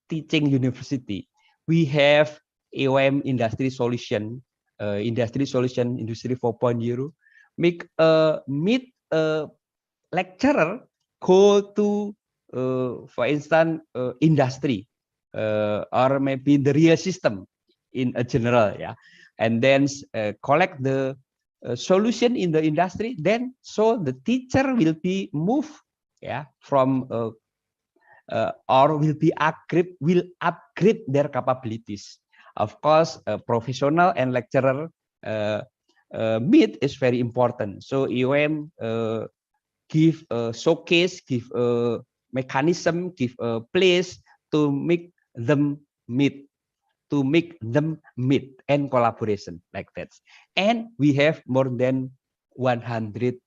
S12: teaching university. We have AOM industry solution, industry 4.0, make meet lecturer go to for instance industry or maybe the real system in a general, yeah, and then collect the solution in the industry, then so the teacher will be moved, yeah, from or will upgrade their capabilities. Of course, professional and lecturer meet is very important. So UM give a showcase, give a mechanism, give a place to make them meet, and collaboration like that. And we have more than 100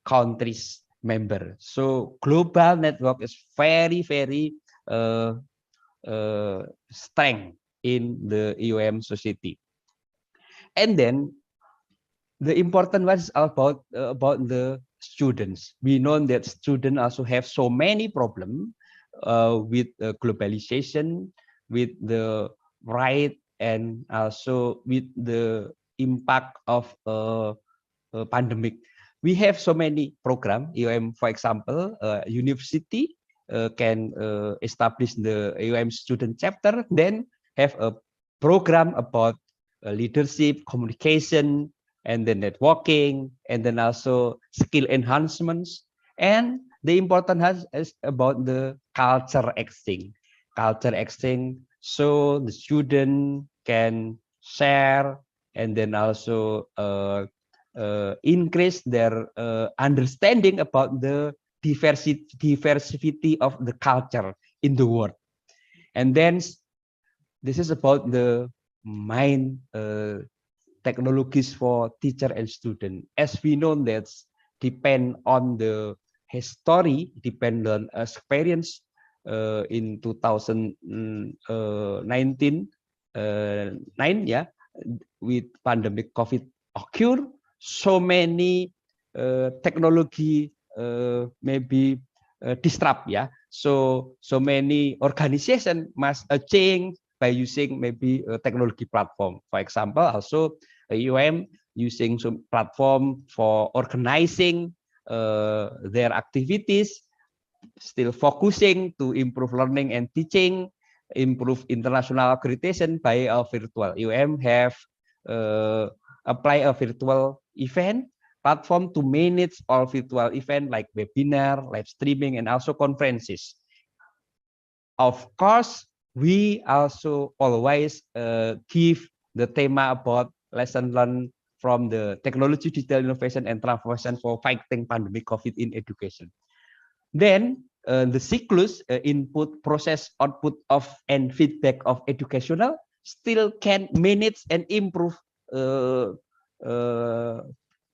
S12: countries member. So global network is very strong in the UM society. And then the important one is about the students. We know that students also have so many problems with globalization, with the right, and also with the impact of pandemic. We have so many programs. UM, for example, university can establish the UM student chapter, then have a program about leadership, communication, and then networking, and then also skill enhancements. And the important is about the culture exchange. So the student can share and then also increase their understanding about the diversity of the culture in the world. And then this is about the main technologies for teacher and student. As we know, that's depend on the history, depend on experience in 2019, yeah, with pandemic COVID occur, so many technology maybe disrupt, yeah. So many organization must change by using maybe a technology platform. For example, also UM using some platform for organizing their activities, still focusing to improve learning and teaching, improve international accreditation by a virtual. UM have apply a virtual event platform to manage all virtual event like webinar, live streaming, and also conferences. Of course, we also always give the theme about lesson learned from the technology, digital innovation, and transformation for fighting pandemic COVID in education. Then the cyclus input, process, output of, and feedback of educational still can manage and improve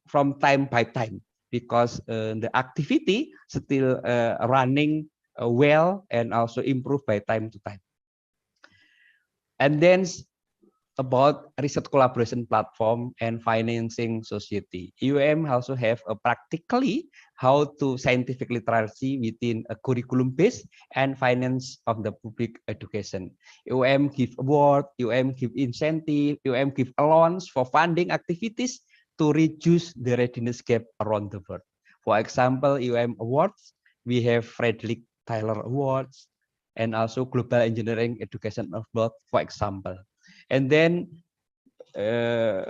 S12: from time by time, because the activity still running well and also improve by time to time. And then about research collaboration platform and financing society. UM also have a practically how to scientific literacy within a curriculum base and finance of the public education. UM give award, UM give incentive, UM give allowance for funding activities to reduce the readiness gap around the world. For example, UM awards, we have Frederick Tyler Awards, and also Global Engineering Education Award, for example. And then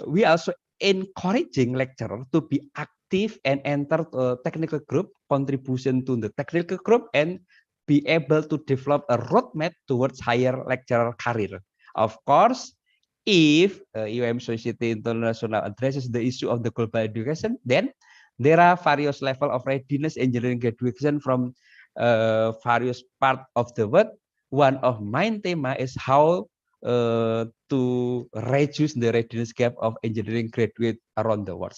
S12: we also encouraging lecturer to be active and enter a technical group, contribution to the technical group, and be able to develop a roadmap towards higher lecturer career. Of course, if UM Society International addresses the issue of the global education, then there are various level of readiness engineering graduation from various part of the world. One of my theme is how to reduce the readiness gap of engineering graduate around the world.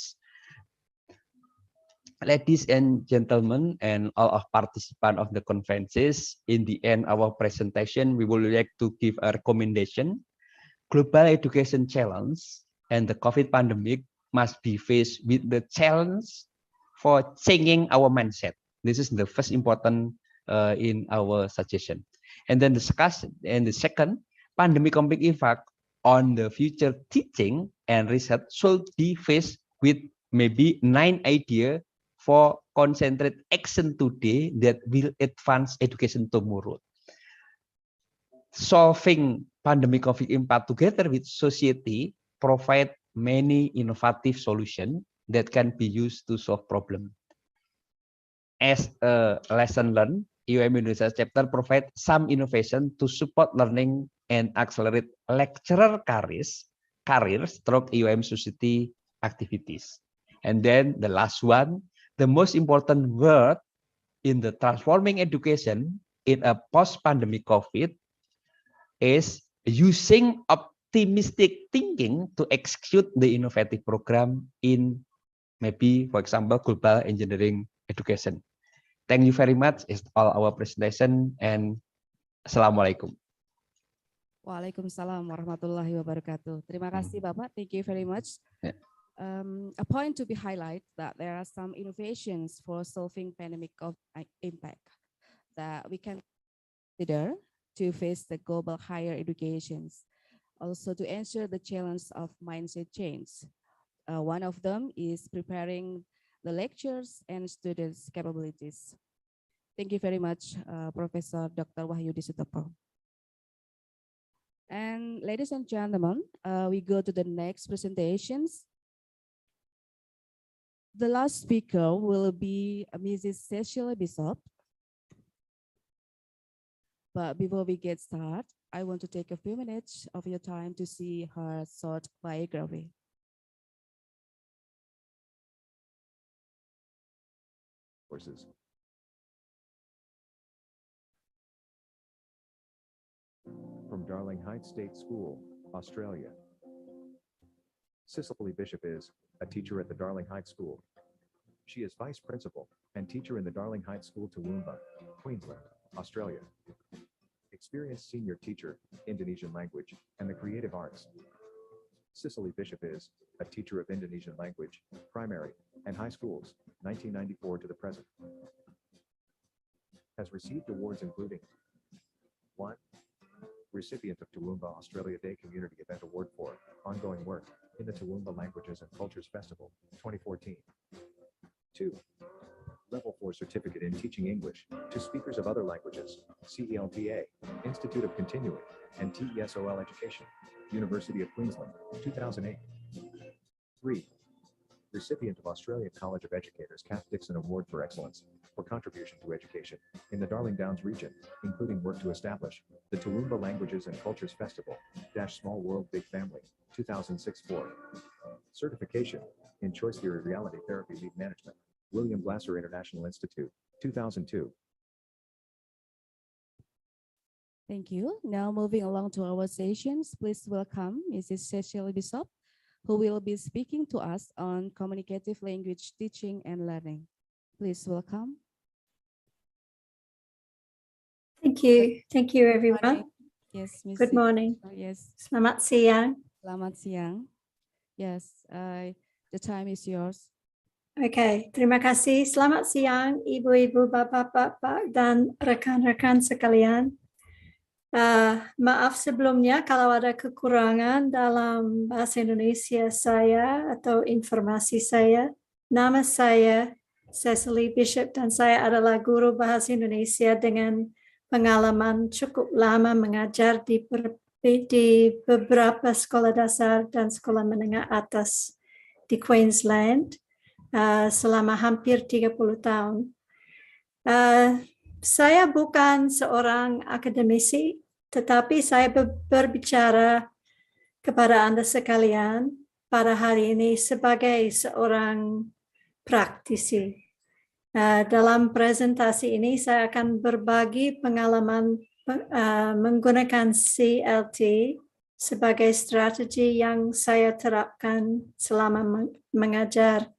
S12: Ladies and gentlemen, and all of participants of the conferences, in the end of our presentation, we would like to give a recommendation. Global education challenge and the COVID pandemic must be faced with the challenge for changing our mindset. This is the first important in our suggestion. And then the second, pandemic coming impact on the future teaching and research should be faced with maybe 9 ideas for concentrate action today that will advance education tomorrow. Solving pandemic COVID impact together with society provide many innovative solutions that can be used to solve problems. As a lesson learned, UM Indonesia chapter provide some innovation to support learning and accelerate lecturer careers through UM society activities. And then the last one, the most important word in the transforming education in a post-pandemic COVID is using optimistic thinking to execute the innovative program in maybe, for example, global engineering education. Thank you very much. It's all our presentation, and Assalamualaikum.
S10: Waalaikumsalam warahmatullahi wabarakatuh. Terima kasih Bapak. Thank you very much.
S12: Yeah.
S10: A point to be highlighted that there are some innovations for solving pandemic of impact that we can consider to face the global higher educations. Also to answer the challenge of mindset change. One of them is preparing the lectures and students' capabilities. Thank you very much, Professor Dr. Wahyudi Sutopo. And ladies and gentlemen, we go to the next presentations. The last speaker will be Mrs. Cecilia Bishop. But before we get started, I want to take a few minutes of your time to see her short biography.
S9: courses. From Darling Heights State School, Australia. Cicely Bishop is a teacher at the Darling Heights School. She is vice principal and teacher in the Darling Heights School, Toowoomba, Queensland, Australia. Experienced senior teacher, Indonesian language, and the creative arts. Cicely Bishop is a teacher of Indonesian language, primary and high schools, 1994 to the present. Has received awards including 1. Recipient of Toowoomba Australia Day Community Event Award for ongoing work in the Toowoomba Languages and Cultures Festival, 2014. 2. Level 4 Certificate in Teaching English to Speakers of Other Languages, CELTA, Institute of Continuing and TESOL Education, University of Queensland, 2008. 3. Recipient of Australian College of Educators Kath Dixon Award for Excellence for contribution to education in the Darling Downs region, including work to establish the Toowoomba Languages and Cultures Festival, Small World Big Family, 2006-4. Certification in Choice Theory Reality Therapy Lead Management, William Glasser International Institute, 2002.
S10: Thank you. Now moving along to our sessions, please welcome Mrs. Cecily Bishop, who will be speaking to us on communicative language teaching and learning. Please welcome.
S13: Thank you. Thank you, everyone.
S10: Yes, Ms.
S13: Good morning.
S10: Yes.
S13: Selamat siang.
S10: Selamat siang. Yes, the time is yours.
S13: Okay, terima kasih. Selamat siang, ibu-ibu, bapak-bapak, dan rekan-rekan sekalian. Maaf sebelumnya kalau ada kekurangan dalam bahasa Indonesia saya atau informasi saya. Nama saya Cecily Bishop dan saya adalah guru bahasa Indonesia dengan pengalaman cukup lama mengajar di beberapa sekolah dasar dan sekolah menengah atas di Queensland selama hampir 30 tahun. Saya bukan seorang akademisi, tetapi saya berbicara kepada Anda sekalian pada hari ini sebagai seorang praktisi. Dalam presentasi ini saya akan berbagi pengalaman menggunakan CLT sebagai strategi yang saya terapkan selama mengajar.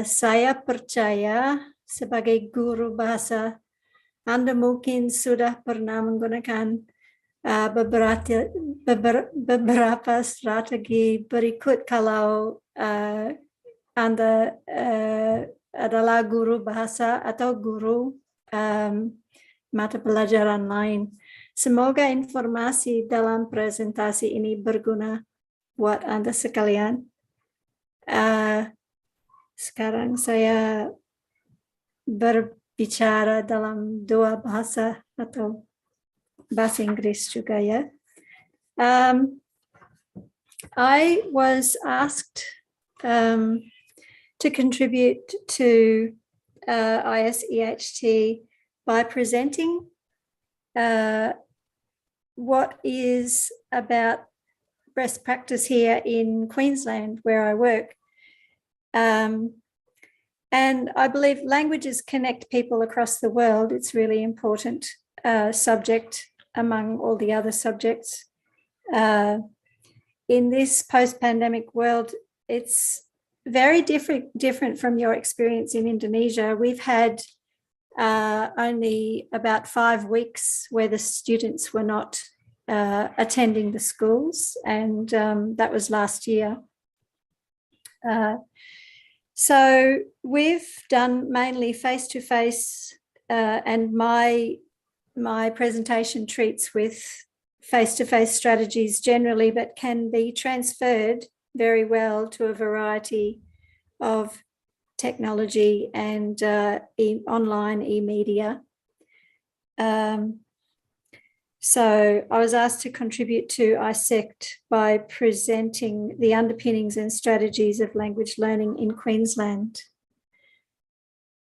S13: Saya percaya sebagai guru bahasa, Anda mungkin sudah pernah menggunakan beberapa strategi berikut kalau Anda adalah guru bahasa atau guru mata pelajaran lain. Semoga informasi dalam presentasi ini berguna buat Anda sekalian. Sekarang saya berbicara dalam dua bahasa atau bahasa Inggris juga ya. I was asked to contribute to ISEHT by presenting what is about best practice here in Queensland where I work. And I believe languages connect people across the world. It's really important subject among all the other subjects. In this post-pandemic world, it's very different from your experience in Indonesia. We've had only about 5 weeks where the students were not attending the schools, and that was last year. So we've done mainly face-to-face, and my presentation treats with face-to-face strategies generally, but can be transferred very well to a variety of technology and online e-media. So I was asked to contribute to ISEHT by presenting the underpinnings and strategies of language learning in Queensland.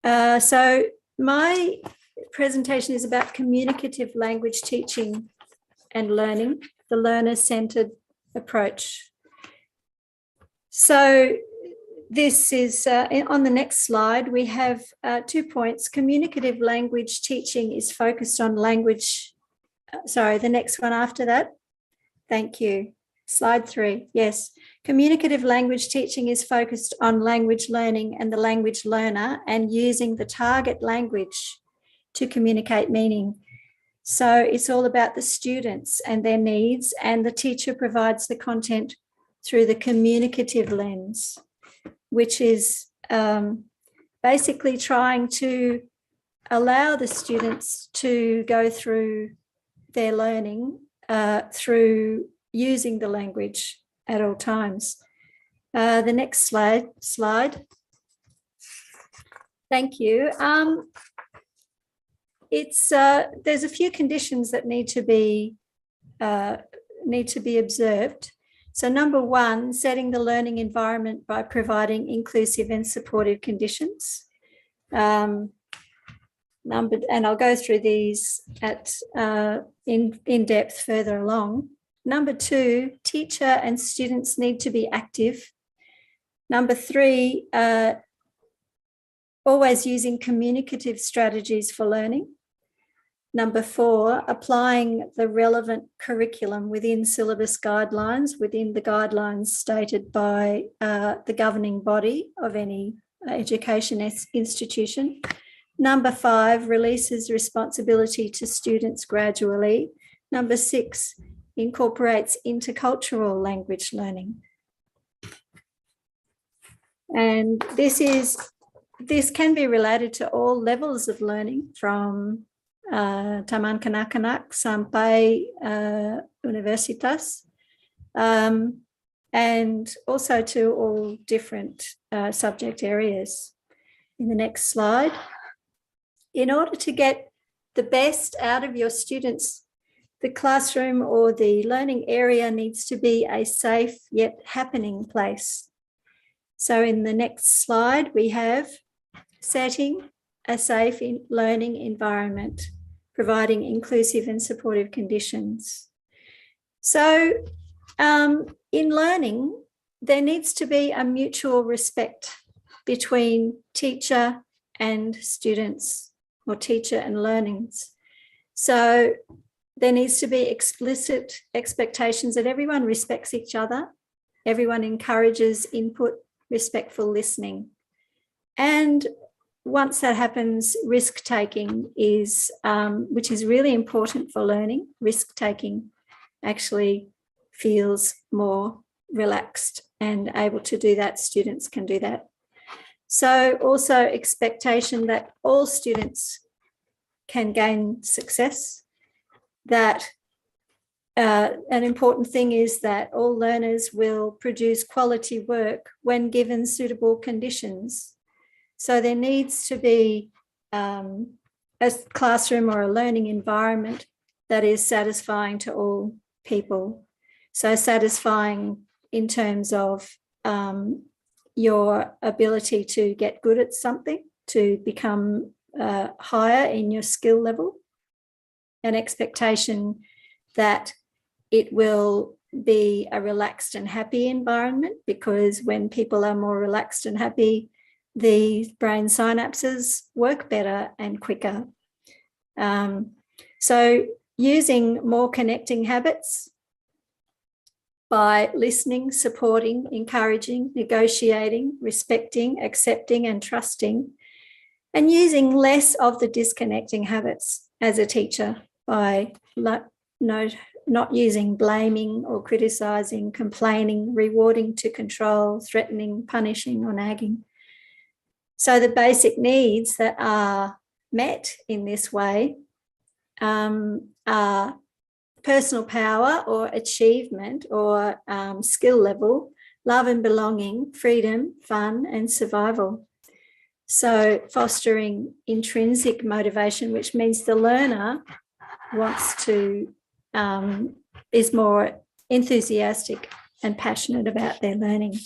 S13: So my presentation is about communicative language teaching and learning, the learner-centered approach. So this is on the next slide. We have 2 points. Communicative language teaching is focused on language. Sorry, the next one after that. Thank you. Slide 3. Yes. Communicative language teaching is focused on language learning and the language learner and using the target language to communicate meaning. So it's all about the students and their needs, and the teacher provides the content through the communicative lens, which is basically trying to allow the students to go through their learning through using the language at all times. The next slide. Thank you. There's a few conditions that need to be observed. So number 1, setting the learning environment by providing inclusive and supportive conditions. And I'll go through these in depth further along. Number 2, teacher and students need to be active. Number 3, always using communicative strategies for learning. Number 4, applying the relevant curriculum within syllabus guidelines, within the guidelines stated by the governing body of any education institution. Number 5, releases responsibility to students gradually. Number 6, incorporates intercultural language learning. And this can be related to all levels of learning, from taman kanak-kanak sampai universitas, and also to all different subject areas. In the next slide. In order to get the best out of your students, the classroom or the learning area needs to be a safe yet happening place. So in the next slide, we have setting a safe learning environment, providing inclusive and supportive conditions. So in learning, there needs to be a mutual respect between teacher and students, or teacher and learnings. So there needs to be explicit expectations that everyone respects each other, everyone encourages input, respectful listening. And once that happens, risk-taking is, which is really important for learning, risk-taking actually feels more relaxed and able to do that. Students can do that. So also expectation that all students can gain success, that an important thing is that all learners will produce quality work when given suitable conditions. So there needs to be a classroom or a learning environment that is satisfying to all people. So satisfying in terms of your ability to get good at something, to become higher in your skill level, an expectation that it will be a relaxed and happy environment, because when people are more relaxed and happy, the brain synapses work better and quicker. So using more connecting habits by listening, supporting, encouraging, negotiating, respecting, accepting, and trusting, and using less of the disconnecting habits as a teacher by not using blaming or criticizing, complaining, rewarding to control, threatening, punishing, or nagging. So the basic needs that are met in this way are personal power or achievement or skill level, love and belonging, freedom, fun, and survival. So fostering intrinsic motivation, which means the learner wants to, is more enthusiastic and passionate about their learning.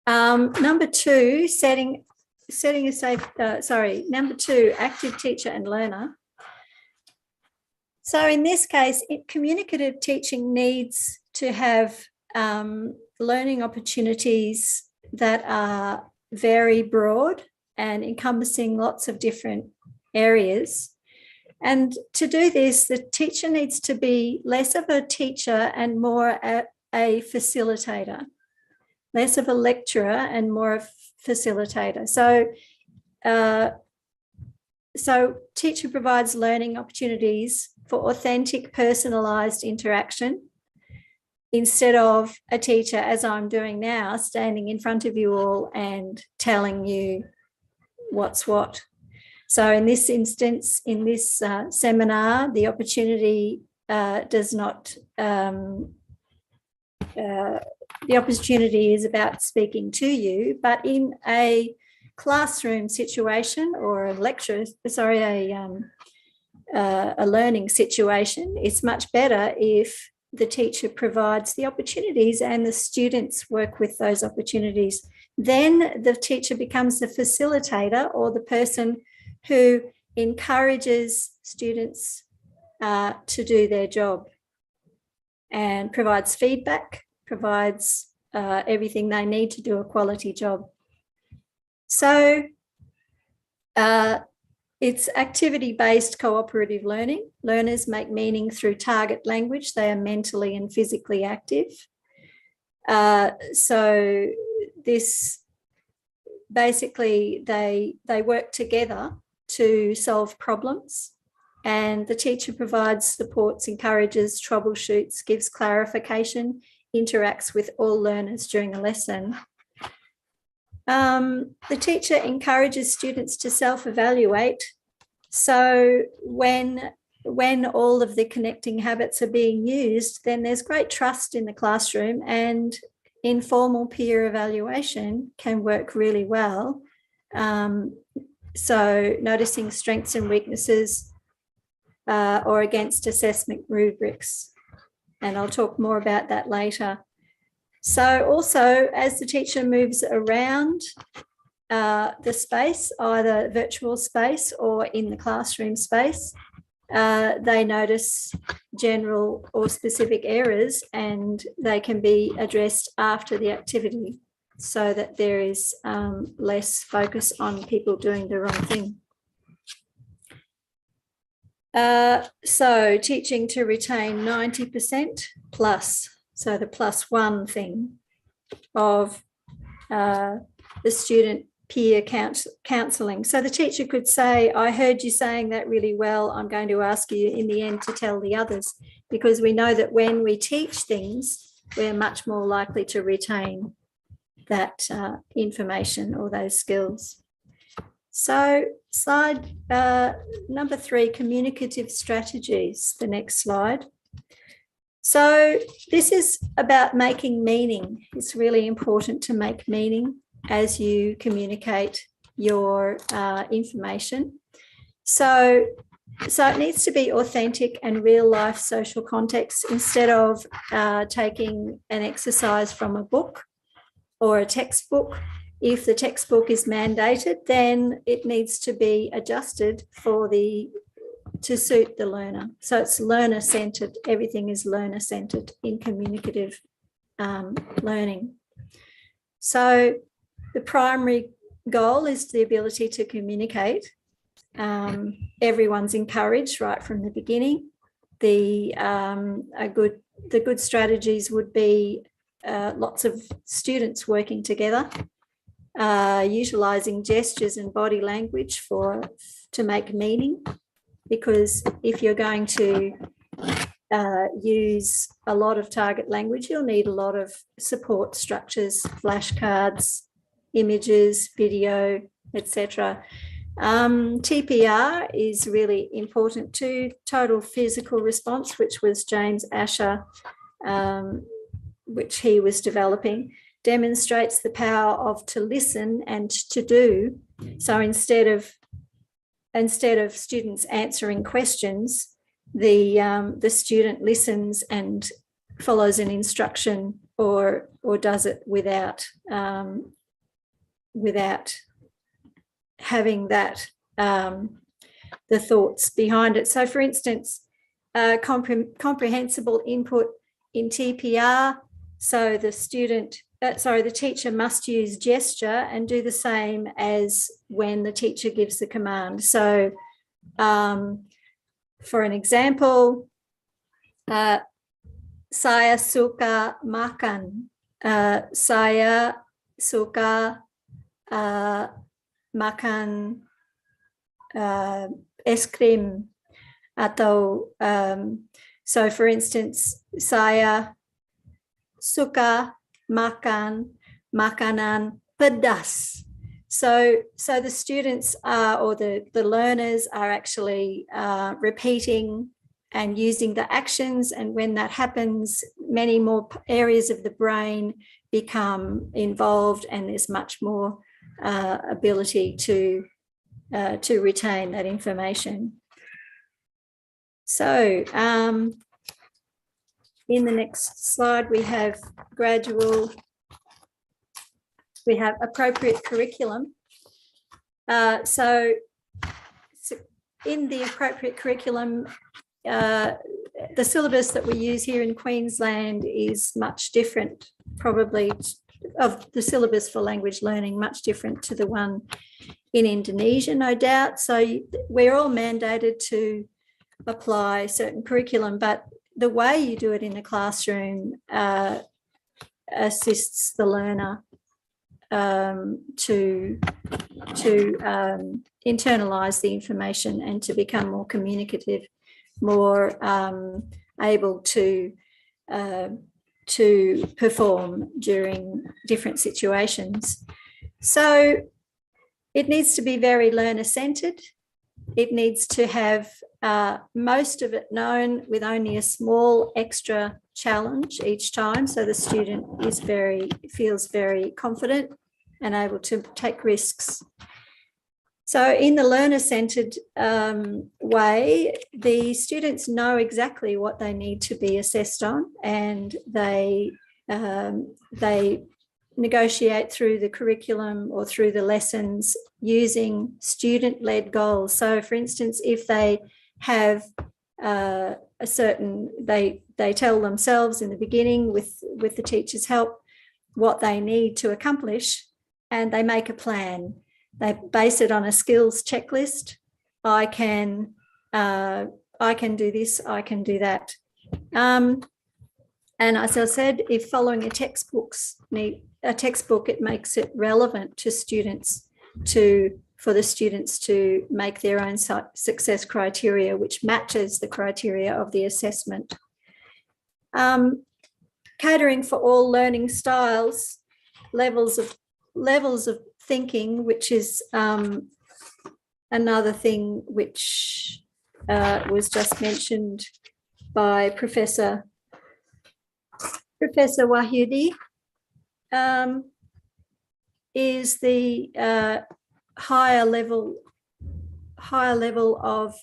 S13: Number 2, number 2, active teacher and learner. So in this case, communicative teaching needs to have learning opportunities that are very broad and encompassing lots of different areas. And to do this, the teacher needs to be less of a teacher and more a facilitator, less of a lecturer and more of a facilitator. So teacher provides learning opportunities for authentic, personalised interaction instead of a teacher, as I'm doing now, standing in front of you all and telling you what's what. So in this instance, in this seminar, the opportunity the opportunity is about speaking to you, but in a classroom situation or a learning situation, it's much better if the teacher provides the opportunities and the students work with those opportunities. Then the teacher becomes the facilitator or the person who encourages students to do their job and provides feedback, provides everything they need to do a quality job. So it's activity-based cooperative learning. Learners make meaning through target language. They are mentally and physically active. So this basically, they work together to solve problems, and the teacher provides supports, encourages, troubleshoots, gives clarification, interacts with all learners during a lesson. The teacher encourages students to self-evaluate. So when all of the connecting habits are being used, then there's great trust in the classroom, and informal peer evaluation can work really well. So noticing strengths and weaknesses or against assessment rubrics. And I'll talk more about that later. So also, as the teacher moves around the space, either virtual space or in the classroom space, they notice general or specific errors, and they can be addressed after the activity so that there is less focus on people doing the wrong thing. So teaching to retain 90% plus, so the +1 thing of the student peer counselling. So the teacher could say, I heard you saying that really well. I'm going to ask you in the end to tell the others, because we know that when we teach things, we're much more likely to retain that information or those skills. So slide number 3, communicative strategies, the next slide. So this is about making meaning. It's really important to make meaning as you communicate your information. So it needs to be authentic and real life social context instead of taking an exercise from a book or a textbook. If the textbook is mandated, then it needs to be adjusted to suit the learner. So it's learner-centered. Everything is learner-centered in communicative learning. So the primary goal is the ability to communicate. Everyone's encouraged right from the beginning. The good strategies would be lots of students working together, utilising gestures and body language to make meaning, because if you're going to use a lot of target language, you'll need a lot of support structures, flashcards, images, video, etc. TPR is really important too. Total physical response, which was James Asher, which he was developing, demonstrates the power of to listen and to do. So instead of students answering questions, the student listens and follows an instruction or does it without having that the thoughts behind it. So for instance, comprehensible input in TPR So the teacher must use gesture and do the same as when the teacher gives the command. So for an example, saya suka makan. Saya suka makan es krim. Atau, so for instance, saya suka makan makanan pedas. So the students or the learners are actually repeating and using the actions, and when that happens, many more areas of the brain become involved, and there's much more ability to retain that information. So in the next slide, we have appropriate curriculum. So in the appropriate curriculum, the syllabus that we use here in Queensland is much different, probably, of the syllabus for language learning, much different to the one in Indonesia, no doubt. So we're all mandated to apply certain curriculum, but the way you do it in the classroom assists the learner to internalize the information and to become more communicative, more able to perform during different situations. So it needs to be very learner-centered. It needs to have most of it known with only a small extra challenge each time, so the student feels very confident and able to take risks. So in the learner-centered way, the students know exactly what they need to be assessed on, and they negotiate through the curriculum or through the lessons using student-led goals. So for instance, if they have they tell themselves in the beginning with the teacher's help what they need to accomplish, and they make a plan. They base it on a skills checklist. I can do this, I can do that. And as I said, if following a textbook, it makes it relevant to students for the students to make their own success criteria, which matches the criteria of the assessment. Catering for all learning styles, levels of thinking, which is another thing which was just mentioned by Professor Wahyudi, is the higher level of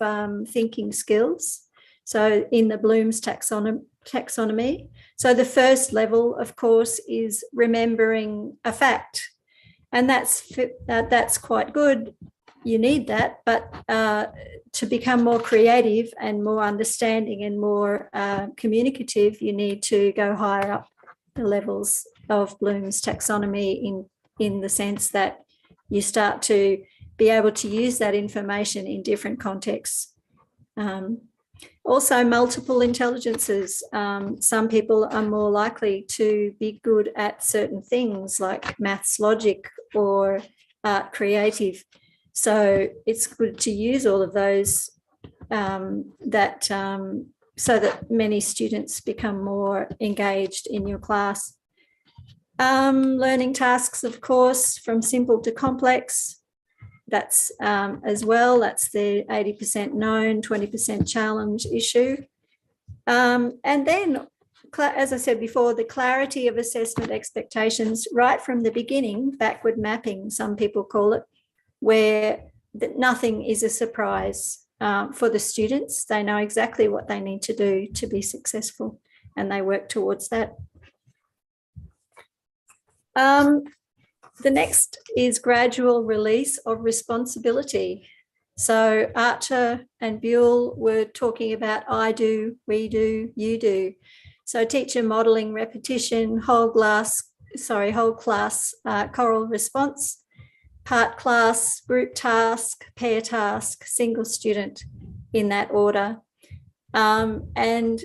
S13: thinking skills. So in the Bloom's taxonomy. So the first level, of course, is remembering a fact, and that's quite good. You need that, but to become more creative and more understanding and more communicative, you need to go higher up the levels of Bloom's taxonomy in the sense that you start to be able to use that information in different contexts. Also, multiple intelligences. Some people are more likely to be good at certain things like maths, logic, or art, creative. So it's good to use all of those so that many students become more engaged in your class. Learning tasks, of course, from simple to complex. That's as well, that's the 80% known, 20% challenge issue. And then, as I said before, the clarity of assessment expectations right from the beginning, backward mapping, some people call it, where nothing is a surprise for the students. They know exactly what they need to do to be successful, and they work towards that. The next is gradual release of responsibility. So Archer and Buell were talking about I do, we do, you do. So teacher modeling repetition, whole class choral response, part class, group task, pair task, single student in that order. And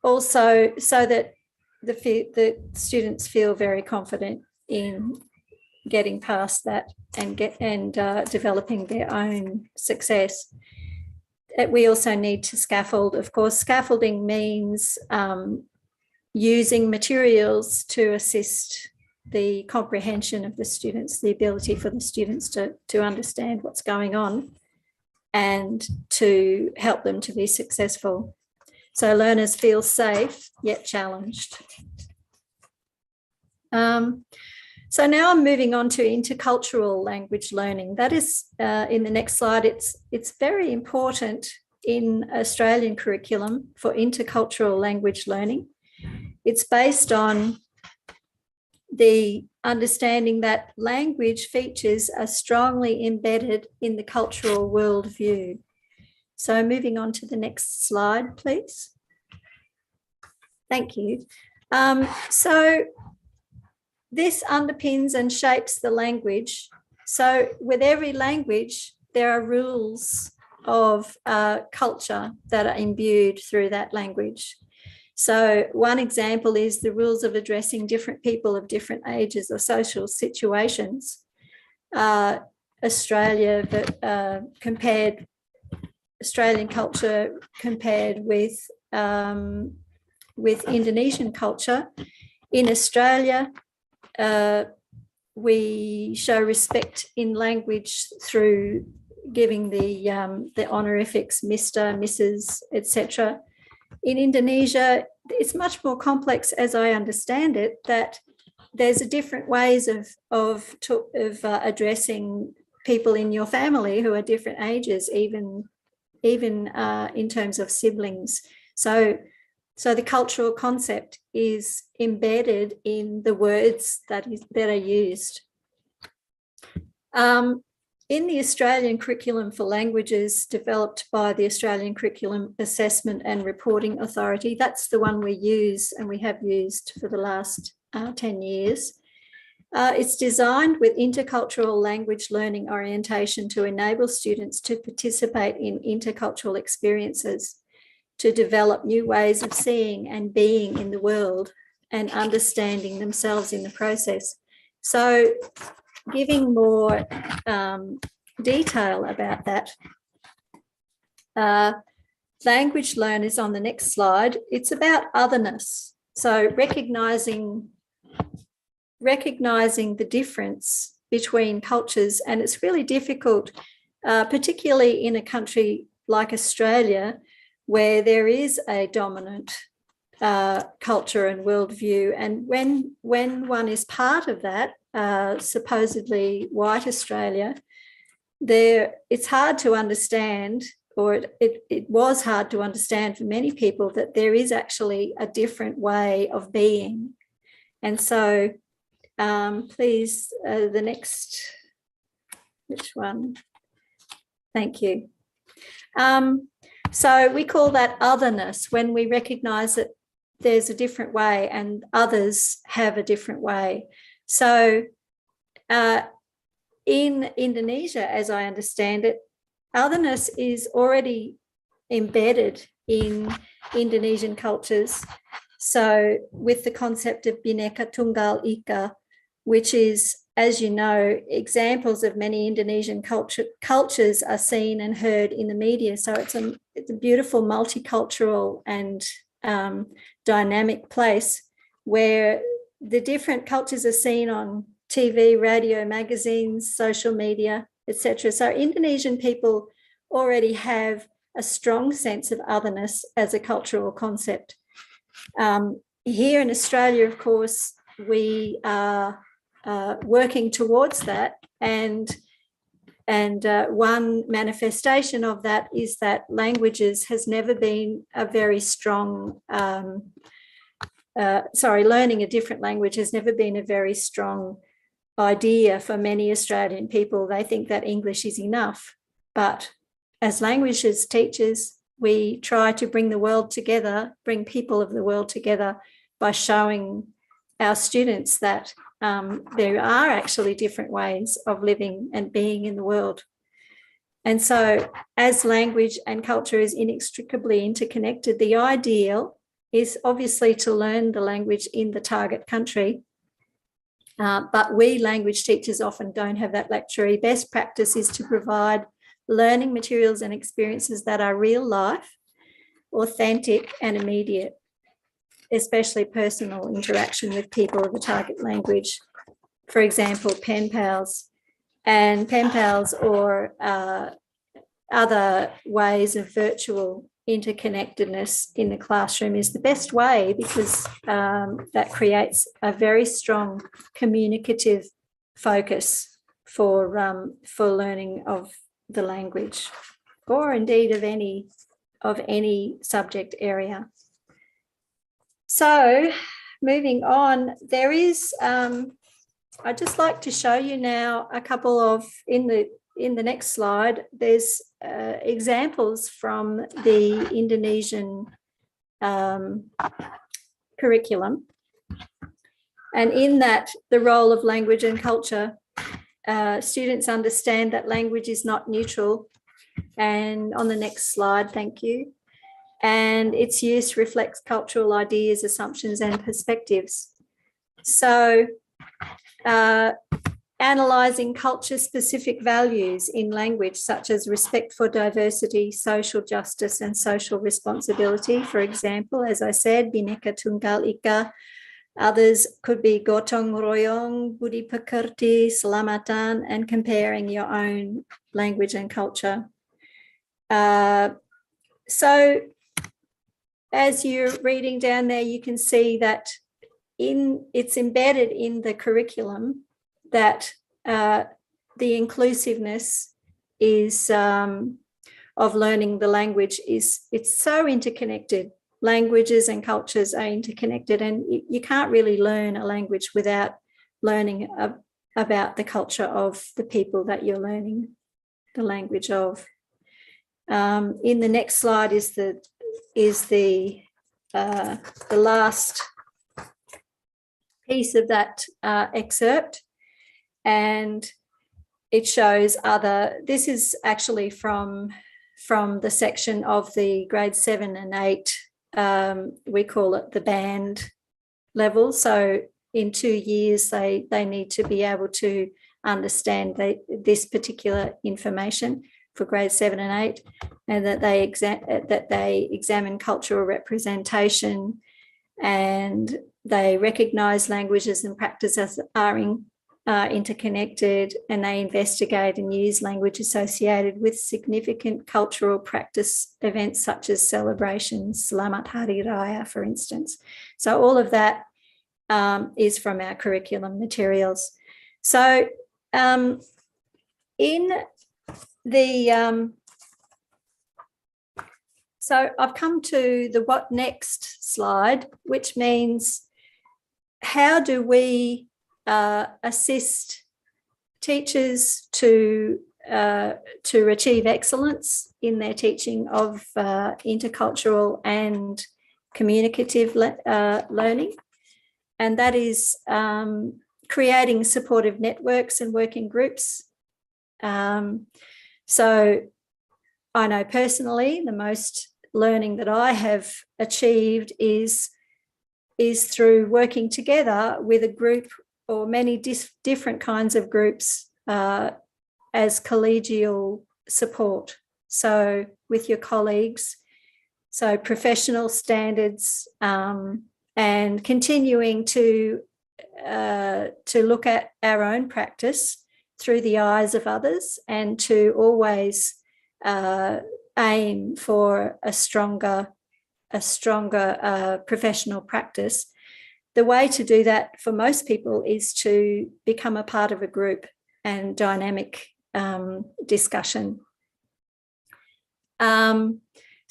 S13: also so that the students feel very confident in getting past that and developing their own success. We also need to scaffold. Of course, scaffolding means using materials to assist the comprehension of the students, the ability for the students to understand what's going on and to help them to be successful. So learners feel safe yet challenged. So now I'm moving on to intercultural language learning. That is in the next slide. It's very important in Australian curriculum for intercultural language learning. It's based on the understanding that language features are strongly embedded in the cultural worldview. So moving on to the next slide, please. Thank you. So this underpins and shapes the language. So with every language, there are rules of culture that are imbued through that language. So one example is the rules of addressing different people of different ages or social situations. Australian culture compared with Indonesian culture. In Australia, we show respect in language through giving the honorifics Mr., Mrs., etc. In Indonesia, it's much more complex, as I understand it, that there's a different ways of addressing people in your family who are different ages, even in terms of siblings. So the cultural concept is embedded in the words that are used. In the Australian Curriculum for Languages developed by the Australian Curriculum Assessment and Reporting Authority, that's the one we use and we have used for the last 10 years. It's designed with intercultural language learning orientation to enable students to participate in intercultural experiences, to develop new ways of seeing and being in the world and understanding themselves in the process. So giving more detail about that, language learn is on the next slide. It's about otherness. So recognizing the difference between cultures, and it's really difficult, particularly in a country like Australia, where there is a dominant culture and worldview. And when one is part of that, supposedly white Australia, it's hard to understand, or it was hard to understand for many people, that there is actually a different way of being. And so please, the next, which one? Thank you. So we call that otherness, when we recognise that there's a different way and others have a different way. So in Indonesia, as I understand it, otherness is already embedded in Indonesian cultures. So with the concept of Bhinneka Tunggal Ika, which is, as you know, examples of many Indonesian cultures are seen and heard in the media. So it's a beautiful multicultural and dynamic place where the different cultures are seen on TV, radio, magazines, social media, etc. So Indonesian people already have a strong sense of otherness as a cultural concept. Here in Australia, of course, we are working towards that, and one manifestation of that is that languages has never been a very strong, learning a different language has never been a very strong idea for many Australian people. They think that English is enough, but as languages teachers, we try to bring the world together, bring people of the world together by showing our students that there are actually different ways of living and being in the world. And so as language and culture is inextricably interconnected, the ideal is obviously to learn the language in the target country. But we language teachers often don't have that luxury. Best practice is to provide learning materials and experiences that are real life, authentic and immediate, especially personal interaction with people of the target language. For example, pen pals. And pen pals or other ways of virtual interconnectedness in the classroom is the best way, because that creates a very strong communicative focus for learning of the language, or indeed of any subject area. So moving on, there is I'd just like to show you now a couple of, in the next slide, there's examples from the Indonesian curriculum. And in that, the role of language and culture, students understand that language is not neutral. And on the next slide, thank you. And its use reflects cultural ideas, assumptions, and perspectives. So, analysing culture-specific values in language, such as respect for diversity, social justice, and social responsibility. For example, as I said, Bhinneka Tunggal Ika. Others could be gotong royong, budi pekerti, selamatan, and comparing your own language and culture. So, as you're reading down there, you can see that it's embedded in the curriculum that the inclusiveness is of learning the language it's so interconnected. Languages and cultures are interconnected, and you can't really learn a language without learning about the culture of the people that you're learning the language of. In the next slide is the last piece of that excerpt, and it shows this is actually from the section of the grade 7 and 8, we call it the band level. So in 2 years, they need to be able to understand this particular information for grade 7 and 8, and that they examine cultural representation, and they recognise languages and practices are interconnected, and they investigate and use language associated with significant cultural practice events such as celebrations, Selamat Hari Raya, for instance. So all of that is from our curriculum materials. So so I've come to the what next slide, which means how do we assist teachers to achieve excellence in their teaching of intercultural and communicative learning. And that is creating supportive networks and working groups. So I know personally the most learning that I have achieved is through working together with a group or many different kinds of groups as collegial support. So with your colleagues, so professional standards, and continuing to look at our own practice through the eyes of others, and to always aim for a stronger professional practice. The way to do that for most people is to become a part of a group and dynamic discussion.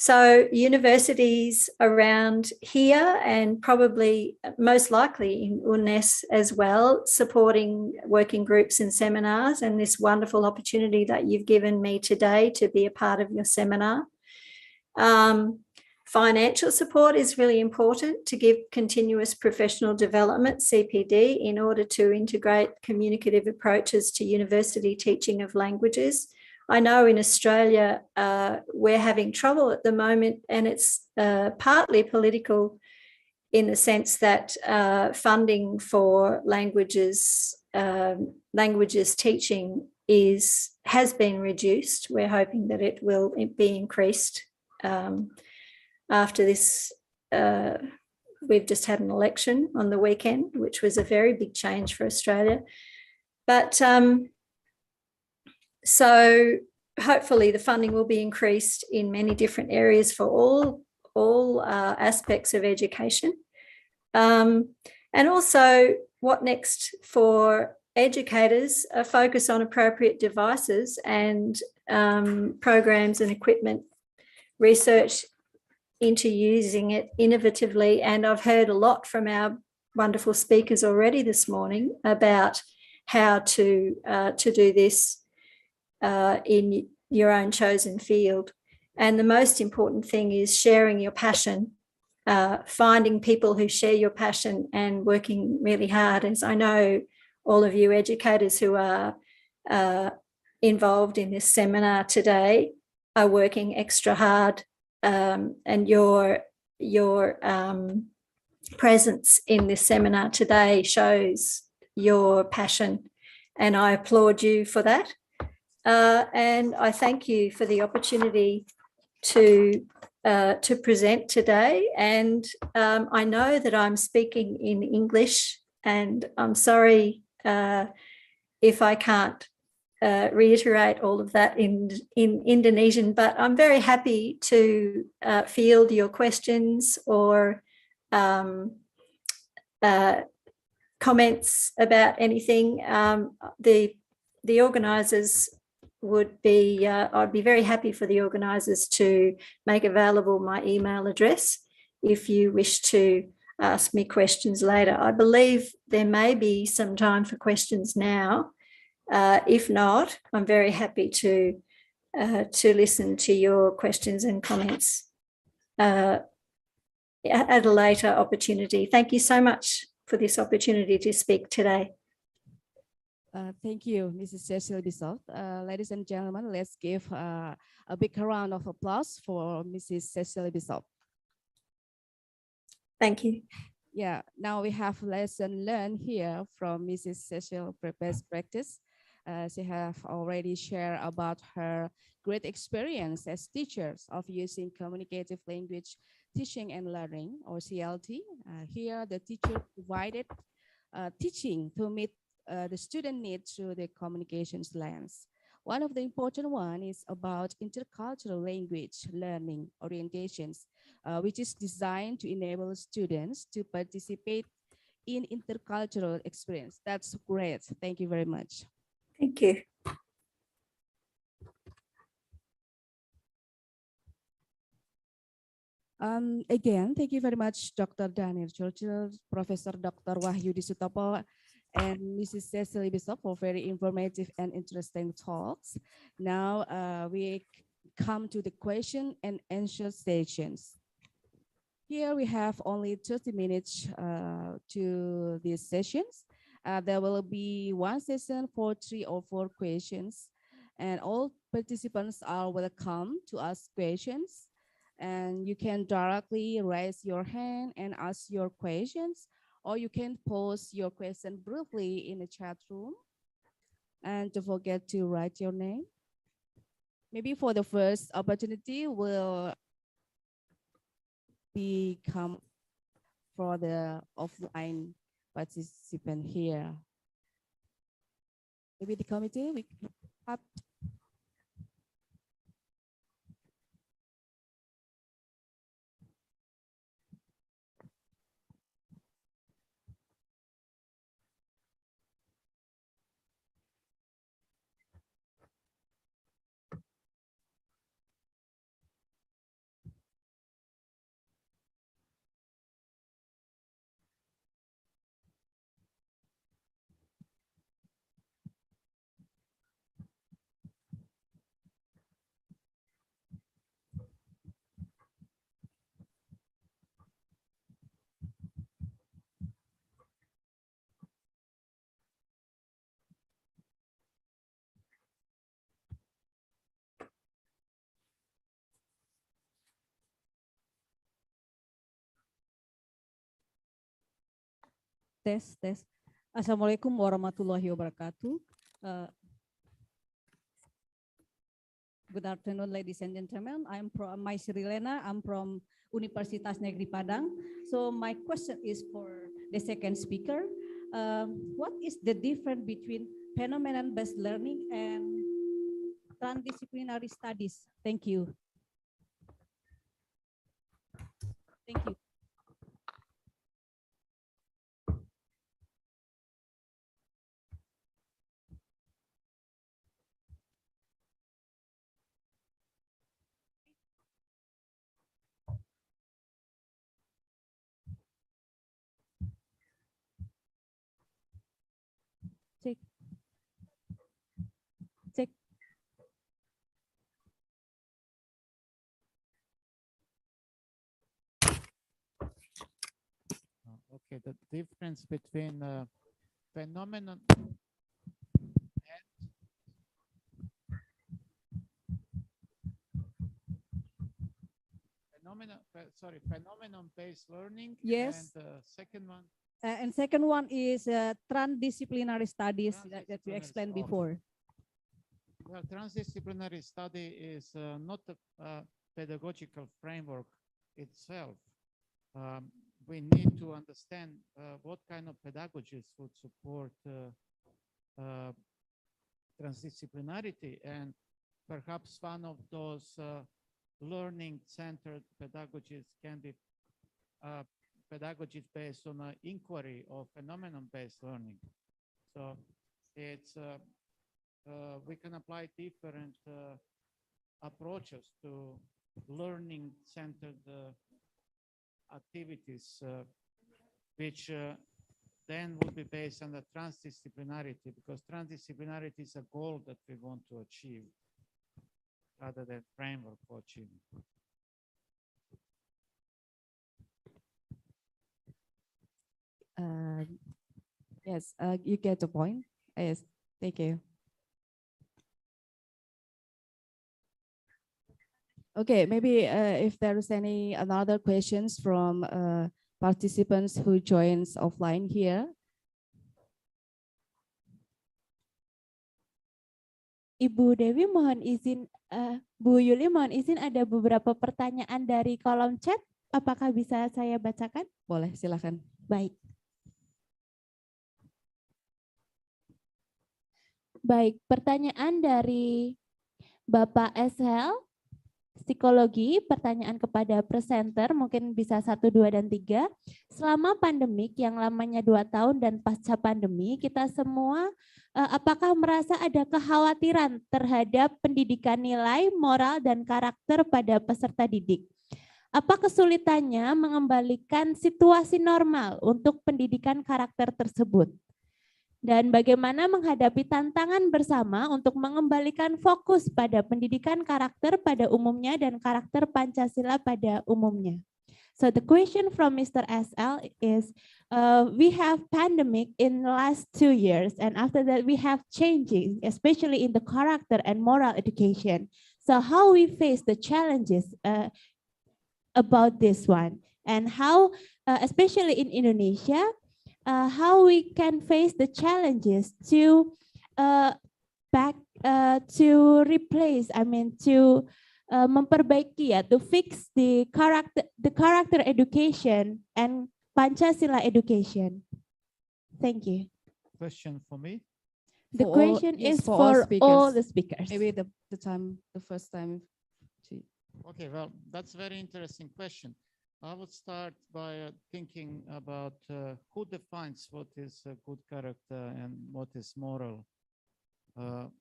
S13: So universities around here, and probably most likely in UNES as well, supporting working groups and seminars, and this wonderful opportunity that you've given me today to be a part of your seminar. Financial support is really important to give continuous professional development, CPD, in order to integrate communicative approaches to university teaching of languages. I know in Australia, we're having trouble at the moment, and it's partly political in the sense that funding for languages teaching has been reduced. We're hoping that it will be increased after this. We've just had an election on the weekend, which was a very big change for Australia. But so hopefully the funding will be increased in many different areas for all aspects of education. And also, what next for educators? A focus on appropriate devices and programs and equipment, research into using it innovatively. And I've heard a lot from our wonderful speakers already this morning about how to do this in your own chosen field. And the most important thing is sharing your passion, finding people who share your passion and working really hard. As I know all of you educators who are involved in this seminar today are working extra hard, and your presence in this seminar today shows your passion, and I applaud you for that. And I thank you for the opportunity to present today. And I know that I'm speaking in English, and I'm sorry if I can't reiterate all of that in Indonesian, but I'm very happy to field your questions or comments about anything. The organisers would be, I'd be very happy for the organisers to make available my email address if you wish to ask me questions later. I believe there may be some time for questions now. If not, I'm very happy to listen to your questions and comments at a later opportunity. Thank you so much for this opportunity to speak today.
S10: Thank you, Mrs. Cecil Bissoff. Ladies and gentlemen, let's give a big round of applause for Mrs. Cecil Bissoff.
S13: Thank you.
S10: Yeah, now we have lesson learned here from Mrs. Cecil Best Practice. She have already shared about her great experience as teachers of using communicative language teaching and learning, or CLT. Here, the teacher provided teaching to meet the student needs through the communications lens. One of the important one is about intercultural language learning orientations, which is designed to enable students to participate in intercultural experience. That's great. Thank you very much.
S13: Thank you.
S10: Again, thank you very much, Dr. Daniel Churchill, Professor Dr. Wahyudi Sutopo, and Mrs. Cecily Bissoff for very informative and interesting talks. Now we come to the question and answer sessions. Here we have only 30 minutes to these sessions. There will be one session for 3 or 4 questions, and all participants are welcome to ask questions. And you can directly raise your hand and ask your questions, or you can post your question briefly in the chat room. And don't forget to write your name. Maybe for the first opportunity, will become for the offline participant here. Maybe the committee, we have.
S14: Tes. Assalamualaikum warahmatullahi wabarakatuh. Good afternoon, ladies and gentlemen. I'm from Rilena. I'm from Universitas Negeri Padang. So my question is for the second speaker. What is the difference between phenomenon-based learning and transdisciplinary studies? Thank you. Thank you. Check.
S11: Okay, the difference between phenomenon phenomenon-based learning.
S14: Yes.
S11: And the second one.
S14: And second one is transdisciplinary studies that you explained before.
S11: Well, transdisciplinary study is not a pedagogical framework itself. We need to understand what kind of pedagogies would support transdisciplinarity, and perhaps one of those learning-centered pedagogies can be pedagogies based on an inquiry or phenomenon-based learning. So it's we can apply different approaches to learning-centered activities, which then would be based on the transdisciplinarity, because transdisciplinarity is a goal that we want to achieve rather than framework for achieving.
S10: Yes, you get the point. Yes, thank you. Okay, maybe if there is any another questions from participants who joins offline here.
S2: Ibu Dewi mohon izin, Bu Yuli mohon izin, ada beberapa pertanyaan dari kolom chat. Apakah bisa saya bacakan?
S10: Boleh, silakan.
S2: Baik. Baik, pertanyaan dari Bapak Eshel, psikologi, pertanyaan kepada presenter, mungkin bisa 1, 2, dan 3. Selama pandemik yang lamanya 2 tahun dan pasca pandemi, kita semua apakah merasa ada kekhawatiran terhadap pendidikan nilai, moral, dan karakter pada peserta didik? Apa kesulitannya mengembalikan situasi normal untuk pendidikan karakter tersebut? Dan bagaimana menghadapi tantangan bersama untuk mengembalikan fokus pada pendidikan karakter pada umumnya dan karakter Pancasila pada umumnya. So the question from Mr. SL is, we have pandemic in the last 2 years, and after that we have changing, especially in the character and moral education. So how we face the challenges about this one, and how, especially in Indonesia, how we can face the challenges to replace, memperbaiki, to fix the character education and Pancasila education. Thank you.
S11: Question for me?
S2: The question is for all the speakers.
S10: Maybe the first time.
S11: Okay, well, that's a very interesting question. I would start by thinking about who defines what is a good character and what is moral.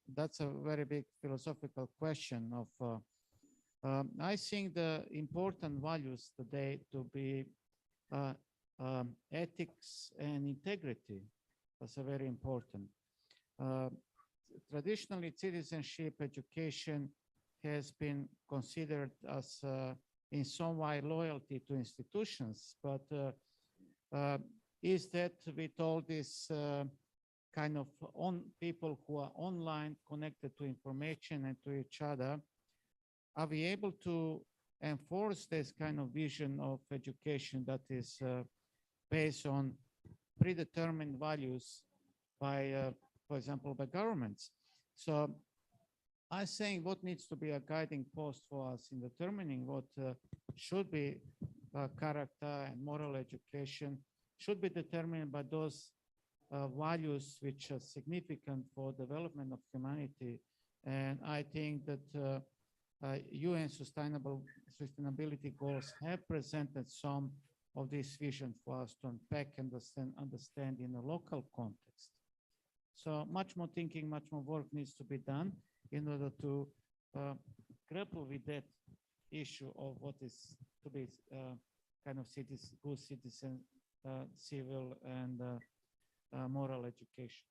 S11: That's a very big philosophical question of, I think the important values today to be ethics and integrity. That's a very important. Traditionally, citizenship education has been considered as in some way loyalty to institutions, but is that with all this kind of people who are online connected to information and to each other, are we able to enforce this kind of vision of education that is based on predetermined values by, for example, by governments. So I think what needs to be a guiding post for us in determining what should be character and moral education should be determined by those values which are significant for development of humanity. And I think that UN sustainability goals have presented some of this vision for us to unpack and understand in a local context. So much more thinking, much more work needs to be done in order to grapple with that issue of what is to be kind of good citizen, civil and moral education.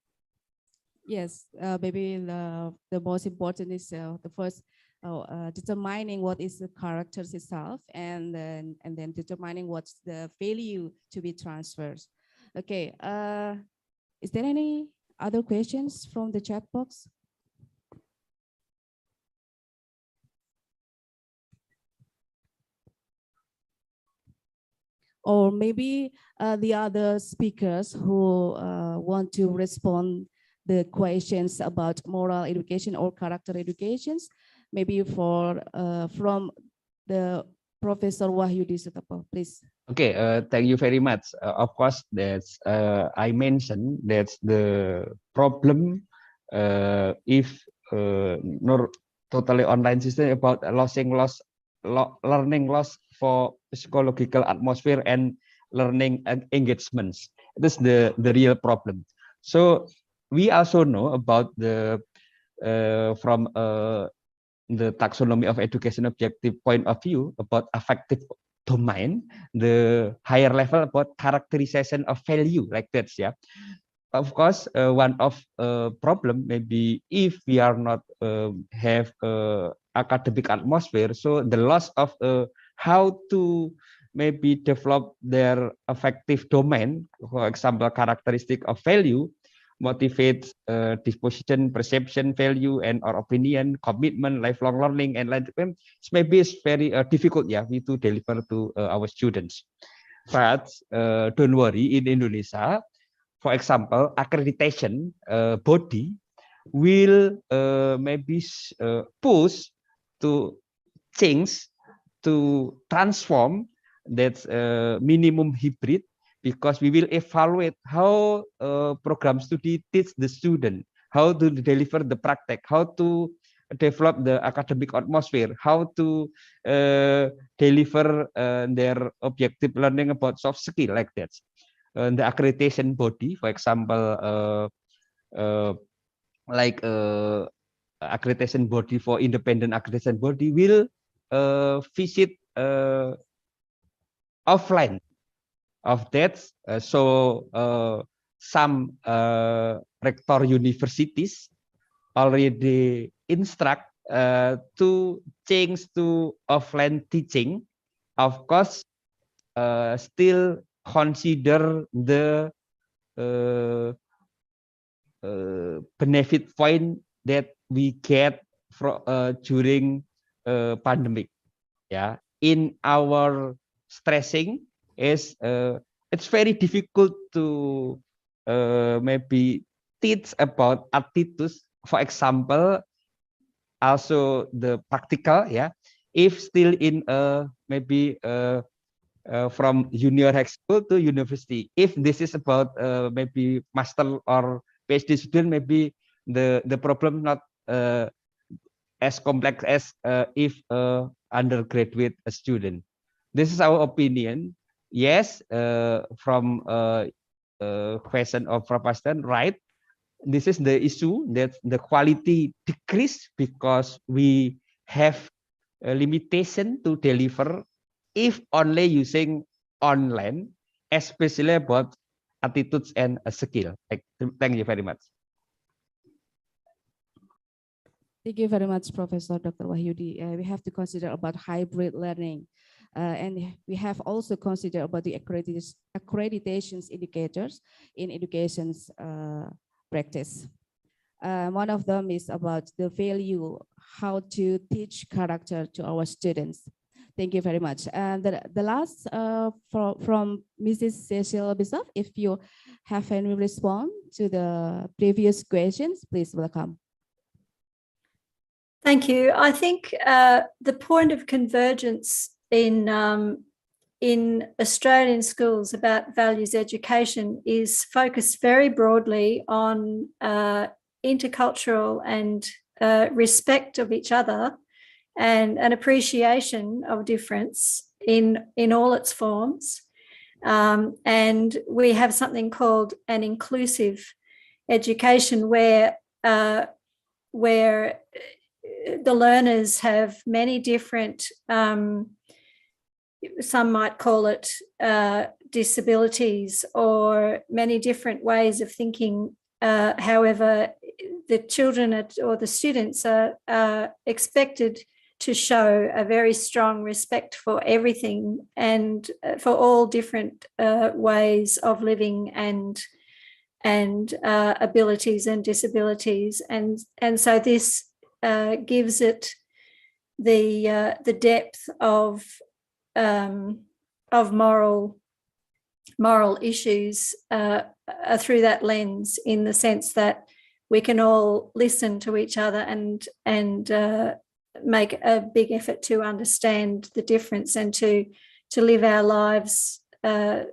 S10: Yes, maybe the most important is the first determining what is the characters itself, and then determining what's the value to be transferred. Okay, is there any other questions from the chat box? Or maybe the other speakers who want to respond the questions about moral education or character educations, maybe for from the Professor Wahyudi Sutopo, please.
S12: Okay, thank you very much. Of course, that's I mentioned that's the problem if not totally online system about learning loss for psychological atmosphere and learning engagements. This is the real problem. So we also know about the from the taxonomy of education objective point of view about affective domain, the higher level about characterization of value like that. Yeah, of course, one of problem maybe if we are not have academic atmosphere, so the loss of how to maybe develop their affective domain, for example, characteristic of value, motivates disposition, perception, value, and or opinion, commitment, lifelong learning, and maybe it's very difficult, yeah, we to deliver to our students. But don't worry, in Indonesia, for example, accreditation body will maybe push to change, to transform that minimum hybrid, because we will evaluate how program study teach the student, how to deliver the practice, how to develop the academic atmosphere, how to deliver their objective learning about soft skill like that. The accreditation body, for example, like accreditation body for independent accreditation body will visit offline of that. So some rector universities already instruct to change to offline teaching. Of course, still consider the benefit point that we get from during pandemic. Yeah, in our stressing is it's very difficult to maybe teach about attitudes. For example, also the practical, yeah. If still in maybe from junior high school to university, if this is about maybe master or PhD student, maybe the problem not as complex as if undergraduate student. This is our opinion. Yes, from question of Professor, right? This is the issue that the quality decrease because we have a limitation to deliver if only using online, especially about attitudes and a skill. Thank you very much.
S10: Thank you very much, Professor Dr. Wahyudi. We have to consider about hybrid learning. And we have also considered about the accreditations indicators in education's practice. One of them is about the value, how to teach character to our students. Thank you very much. And the last from Mrs. Cecil Bishop, if you have any response to the previous questions, please welcome.
S13: Thank you. I think the point of convergence in Australian schools about values education is focused very broadly on intercultural and respect of each other and an appreciation of difference in all its forms. And we have something called an inclusive education where the learners have many different, some might call it disabilities or many different ways of thinking. However, the children or the students are expected to show a very strong respect for everything and for all different ways of living and abilities and disabilities. And so this gives it the depth of moral issues through that lens, in the sense that we can all listen to each other and make a big effort to understand the difference and to live our lives or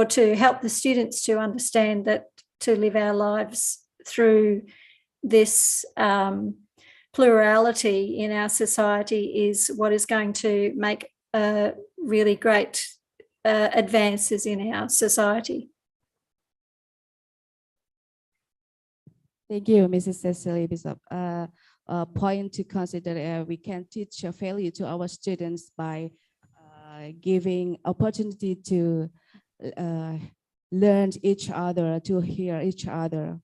S13: to help the students to understand that to live our lives through this plurality in our society is what is going to make really great advances in our society.
S10: Thank you, Mrs. Cecily Bishop. A point to consider, we can teach a value to our students by giving opportunity to learn each other, to hear each other.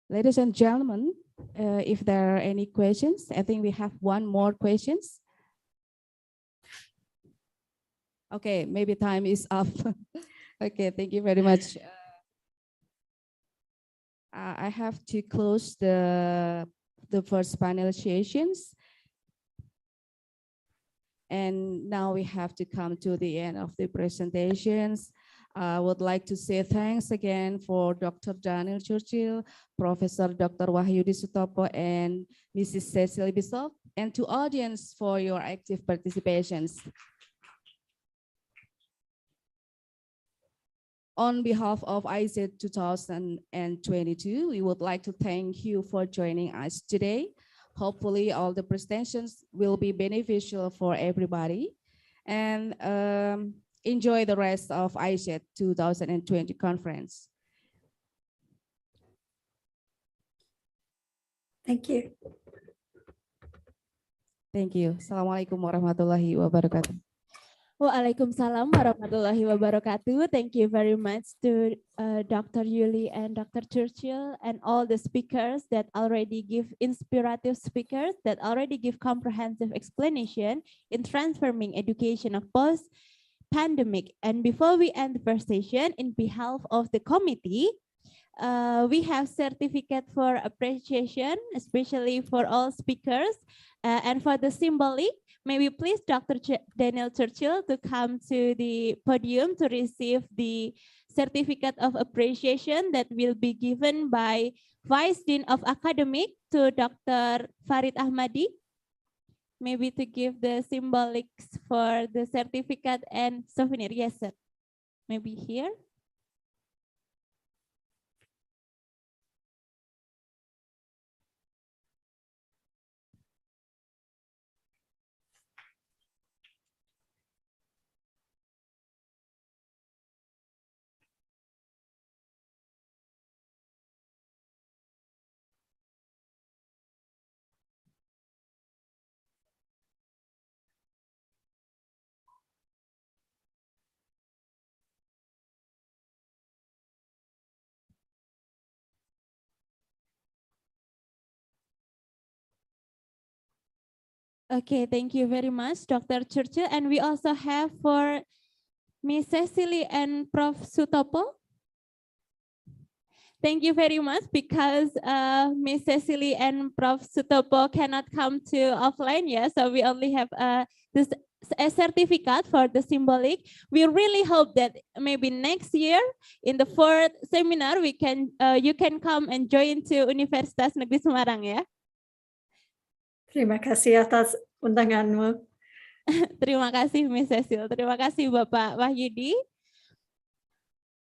S10: Ladies and gentlemen, if there are any questions, I think we have one more questions. Okay, maybe time is up. Okay, thank you very much. I have to close the first panel sessions. And now we have to come to the end of the presentations. I would like to say thanks again for Dr. Daniel Churchill, Professor Dr. Wahyudi Sutopo, and Mrs. Cecily Bishop, and to audience for your active participations. On behalf of ISEHT 2022, we would like to thank you for joining us today. Hopefully all the presentations will be beneficial for everybody, and enjoy the rest of ISEHT 2020 conference.
S13: Thank you.
S10: Thank you. Assalamualaikum warahmatullahi wabarakatuh.
S2: Waalaikumsalam warahmatullahi wabarakatuh. Thank you very much to Dr. Yuli and Dr. Churchill and all the speakers that already give inspirative speakers that already give comprehensive explanation in transforming education of post-pandemic. And before we end the first session, in behalf of the committee, we have certificate for appreciation, especially for all speakers. And for the symbolic, may we please Dr. Daniel Churchill to come to the podium to receive the certificate of appreciation that will be given by Vice Dean of Academic to Dr. Farid Ahmadi. Maybe to give the symbolics for the certificate and souvenir. Yes, sir. Maybe here. Okay, thank you very much, Dr. Churchill. And we also have for Miss Cecily and Prof. Sutopo. Thank you very much because Miss Cecily and Prof. Sutopo cannot come to offline, so we only have this a certificate for the symbolic. We really hope that maybe next year in the 4th seminar we can you can come and join to Universitas Negeri Semarang ya.
S13: Terima kasih atas undanganmu.
S2: Terima kasih Miss Cecil, terima kasih Bapak Wahyudi.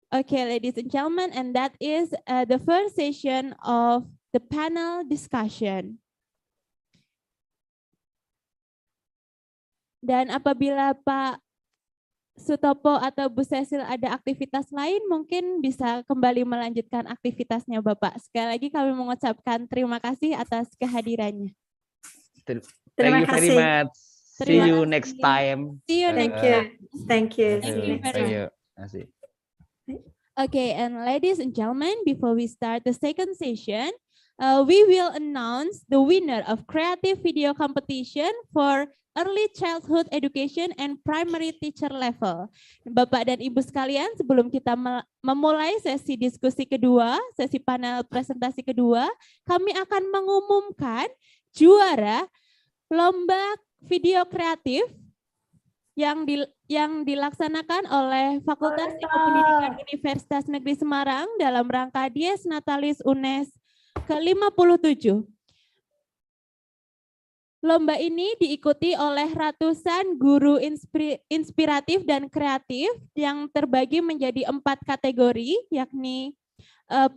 S2: Okay, ladies and gentlemen, and that is the first session of the panel discussion. Dan apabila Pak Sutopo atau Bu Cecil ada aktivitas lain, mungkin bisa kembali melanjutkan aktivitasnya Bapak. Sekali lagi kami mengucapkan terima kasih atas kehadirannya.
S12: Thank you very much. See you next time.
S2: See you next time.
S13: Thank you.
S2: Okay, and ladies and gentlemen, before we start the second session, we will announce the winner of creative video competition for early childhood education and primary teacher level. Bapak dan Ibu sekalian, sebelum kita memulai sesi diskusi kedua, sesi panel presentasi kedua, kami akan mengumumkan juara lomba video kreatif yang dilaksanakan oleh Fakultas Ilmu Pendidikan Universitas Negeri Semarang dalam rangka Dies Natalis UNES ke-57. Lomba ini diikuti oleh ratusan guru inspiratif dan kreatif yang terbagi menjadi 4 kategori, yakni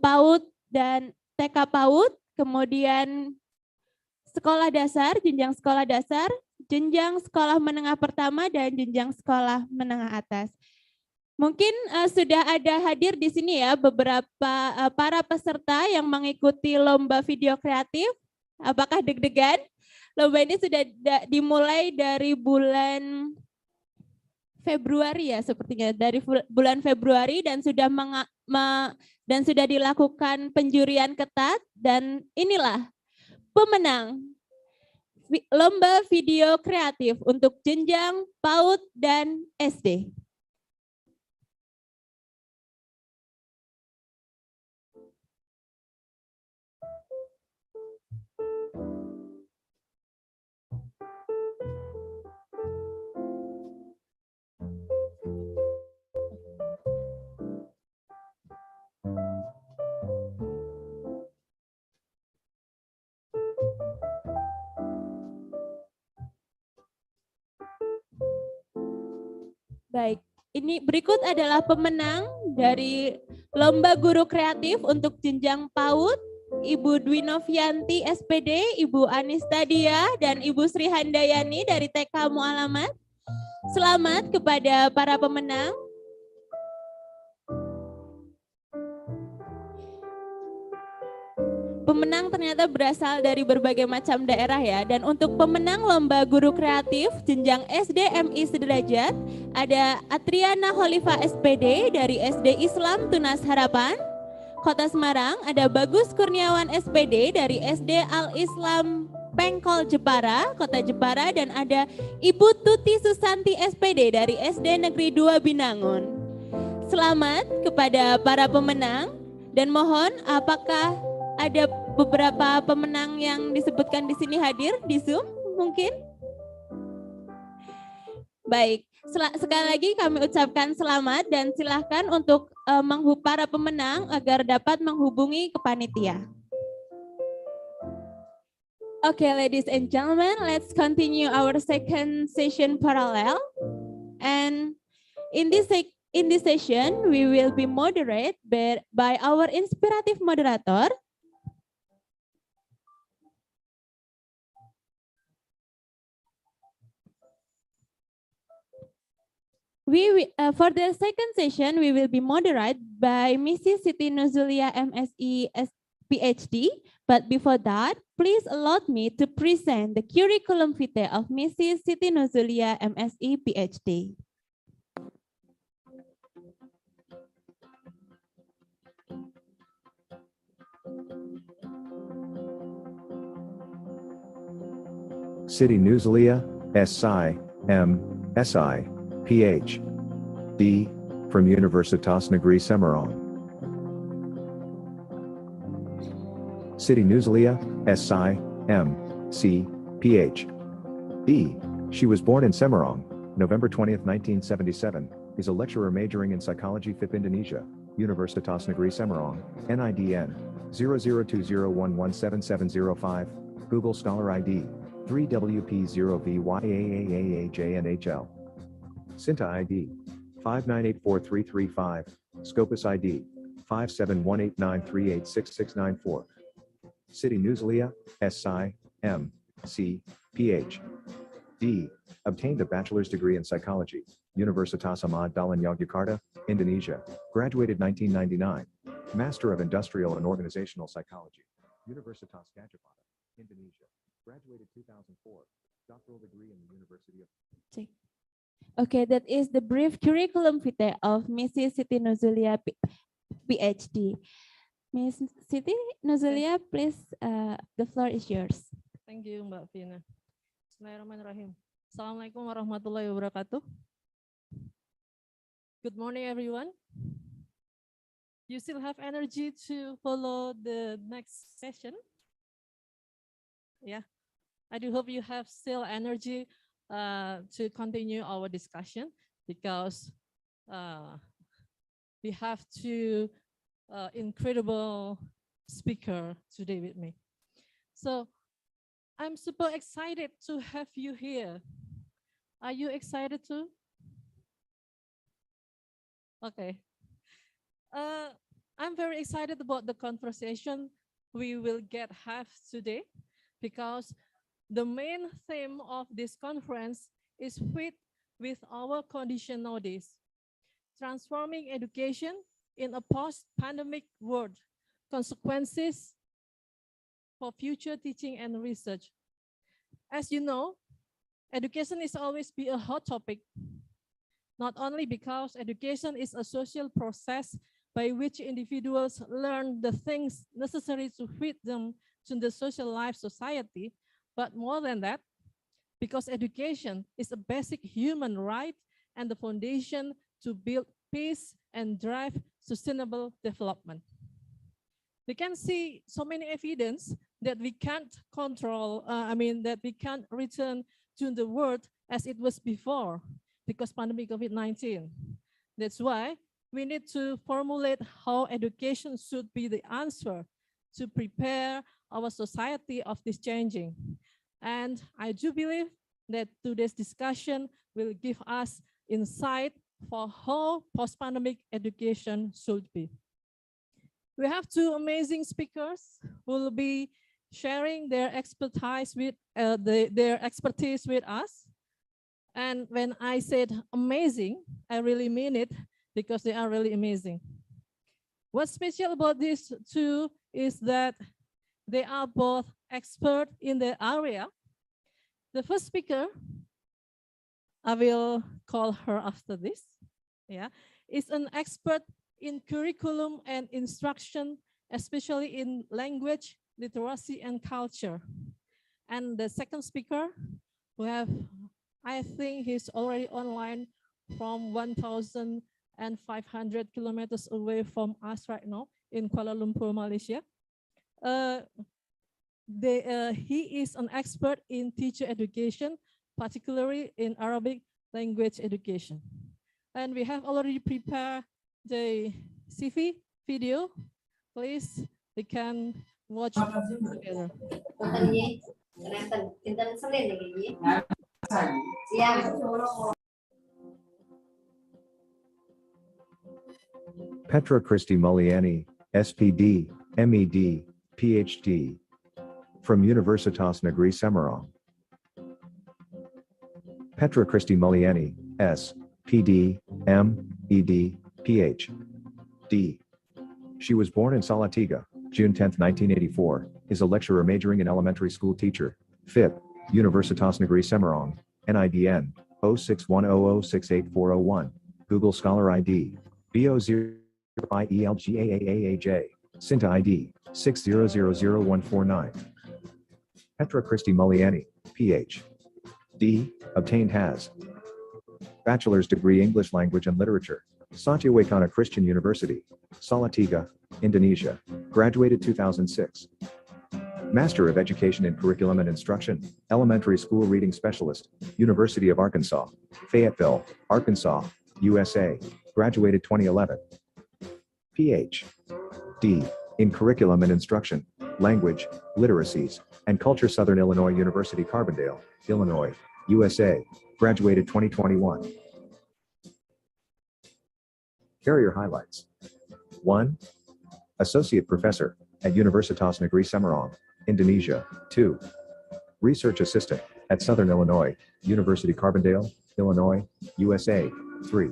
S2: PAUD dan TK PAUD, kemudian sekolah dasar, jenjang sekolah dasar, jenjang sekolah menengah pertama, dan jenjang sekolah menengah atas. Mungkin sudah ada hadir di sini ya beberapa para peserta yang mengikuti lomba video kreatif. Apakah deg-degan? Lomba ini sudah dimulai dari bulan Februari ya sepertinya, dari bulan Februari, dan sudah dilakukan penjurian ketat, dan inilah pemenang lomba video kreatif untuk jenjang PAUD dan SD. Baik, ini berikut adalah pemenang dari lomba guru kreatif untuk jenjang PAUD, Ibu Dwi Novianti SPD, Ibu Anistadia, dan Ibu Sri Handayani dari TK Mu'alamat. Selamat kepada para pemenang. Pemenang ternyata berasal dari berbagai macam daerah ya. Dan untuk pemenang lomba guru kreatif jenjang SD MI Sederajat ada Atriana Holifa SPD dari SD Islam Tunas Harapan. Kota Semarang ada Bagus Kurniawan SPD dari SD Al Islam Pengkol Jepara, Kota Jepara, dan ada Ibu Tuti Susanti SPD dari SD Negeri 2 Binangun. Selamat kepada para pemenang, dan mohon apakah ada beberapa pemenang yang disebutkan di sini hadir di Zoom mungkin? Baik, sekali lagi kami ucapkan selamat dan silahkan untuk para pemenang agar dapat menghubungi ke panitia. Okay, ladies and gentlemen, let's continue our second session parallel. And in this session, we will be moderated by our inspirative moderator, for the second session, we will be moderated by Mrs. Siti Nuzulia MSc PhD. But before that, please allow me to present the curriculum vitae of Mrs. Siti Nuzulia MSc PhD.
S9: Siti Nuzulia, SI, M.Sci. Ph.D. from Universitas Negeri Semarang. City Nusalia, SI, M, C, PH. D. She was born in Semarang, November 20, 1977, is a lecturer majoring in psychology FIP Indonesia, Universitas Negeri Semarang, NIDN, 0020117705, Google Scholar ID, 3WP0VYAAAAJNHL. Sinta ID, 5984335, Scopus ID, 571893866694. City Nusalia, SI, M, C, PH. D. Obtained a bachelor's degree in psychology, Universitas Ahmad Dahlan Yogyakarta, Indonesia, graduated 1999. Master of Industrial and Organizational Psychology, Universitas Gadjah Mada, Indonesia, graduated 2004. Doctoral degree in the University of...
S2: Okay, that is the brief curriculum vitae of Mrs. Siti Nuzulia, PhD. Miss Siti Nuzulia, please, the floor is yours.
S15: Thank you, Mbak Vina. Bismillahirrahmanirrahim. Assalamualaikum warahmatullahi wabarakatuh. Good morning, everyone. You still have energy to follow the next session? Yeah, I do hope you have still energy to continue our discussion, because we have two incredible speakers today with me. So I'm super excited to have you here. Are you excited too? Okay. I'm very excited about the conversation we will have today, because the main theme of this conference is fit with our condition nowadays: transforming education in a post-pandemic world, consequences for future teaching and research. As you know, education is always be a hot topic, not only because education is a social process by which individuals learn the things necessary to fit them to the social life society, but more than that, because education is a basic human right and the foundation to build peace and drive sustainable development. We can see so many evidence that we can't control, that we can't return to the world as it was before, because pandemic COVID-19. That's why we need to formulate how education should be the answer to prepare our society of this changing. And I do believe that today's discussion will give us insight for how post-pandemic education should be. We have two amazing speakers who will be sharing their expertise with us. And when I said amazing, I really mean it, because they are really amazing. What's special about these two is that they are both experts in their area. The first speaker, I will call her after this, is an expert in curriculum and instruction, especially in language, literacy, and culture. And the second speaker, I think he's already online from 1,500 kilometers away from us right now in Kuala Lumpur, Malaysia. He is an expert in teacher education, particularly in Arabic language education. And we have already prepared the CV video. Please, we can watch together.
S9: Petra Christy Muliani, SPD, MED, PhD. From Universitas Negeri Semarang. Petra Christy Muliani, S, PD, M, ED, PhD. She was born in Salatiga, June 10, 1984, is a lecturer majoring in elementary school teacher, FIP, Universitas Negeri Semarang, NIDN, 0610068401, Google Scholar ID, BO0IELGAAAJ, Sinta ID, 6000149. Petra Christy Muliani, Ph.D., obtained has bachelor's degree English Language and Literature, Satya Christian University, Salatiga, Indonesia, graduated 2006. Master of Education in Curriculum and Instruction, Elementary School Reading Specialist, University of Arkansas, Fayetteville, Arkansas, USA, graduated 2011. Ph.D. in Curriculum and Instruction, Language, Literacies, and Culture, Southern Illinois University, Carbondale, Illinois, USA, graduated 2021. Career highlights. 1. Associate Professor at Universitas Negeri Semarang, Indonesia. 2. Research Assistant at Southern Illinois University, Carbondale, Illinois, USA. 3.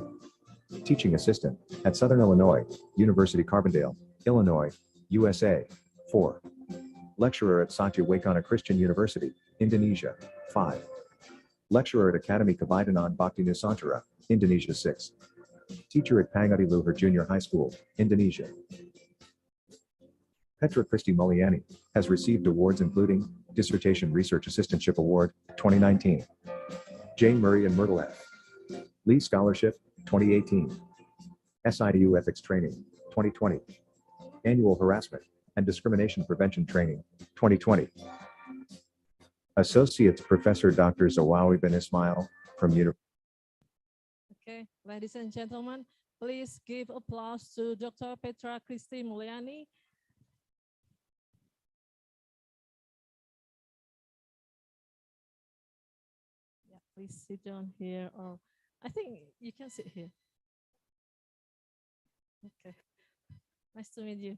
S9: Teaching Assistant at Southern Illinois University, Carbondale, Illinois, USA. 4. Lecturer at Satya Wacana Christian University, Indonesia. 5. Lecturer at Academy Kebidanan Bhakti Nusantara, Indonesia. 6. Teacher at Pangudi Luhur Junior High School, Indonesia. Petra Christy Mulyani has received awards including Dissertation Research Assistantship Award, 2019. Jane Murray and Myrtle F. Lee Scholarship, 2018. SIDU Ethics Training, 2020. Annual Harassment and Discrimination Prevention Training, 2020. Associate Professor Dr. Zawawi bin Ismail from University.
S15: Okay, ladies and gentlemen, please give applause to Dr. Petra Christy Mulyani. Yeah, please sit down here, or I think you can sit here. Okay, nice to meet you.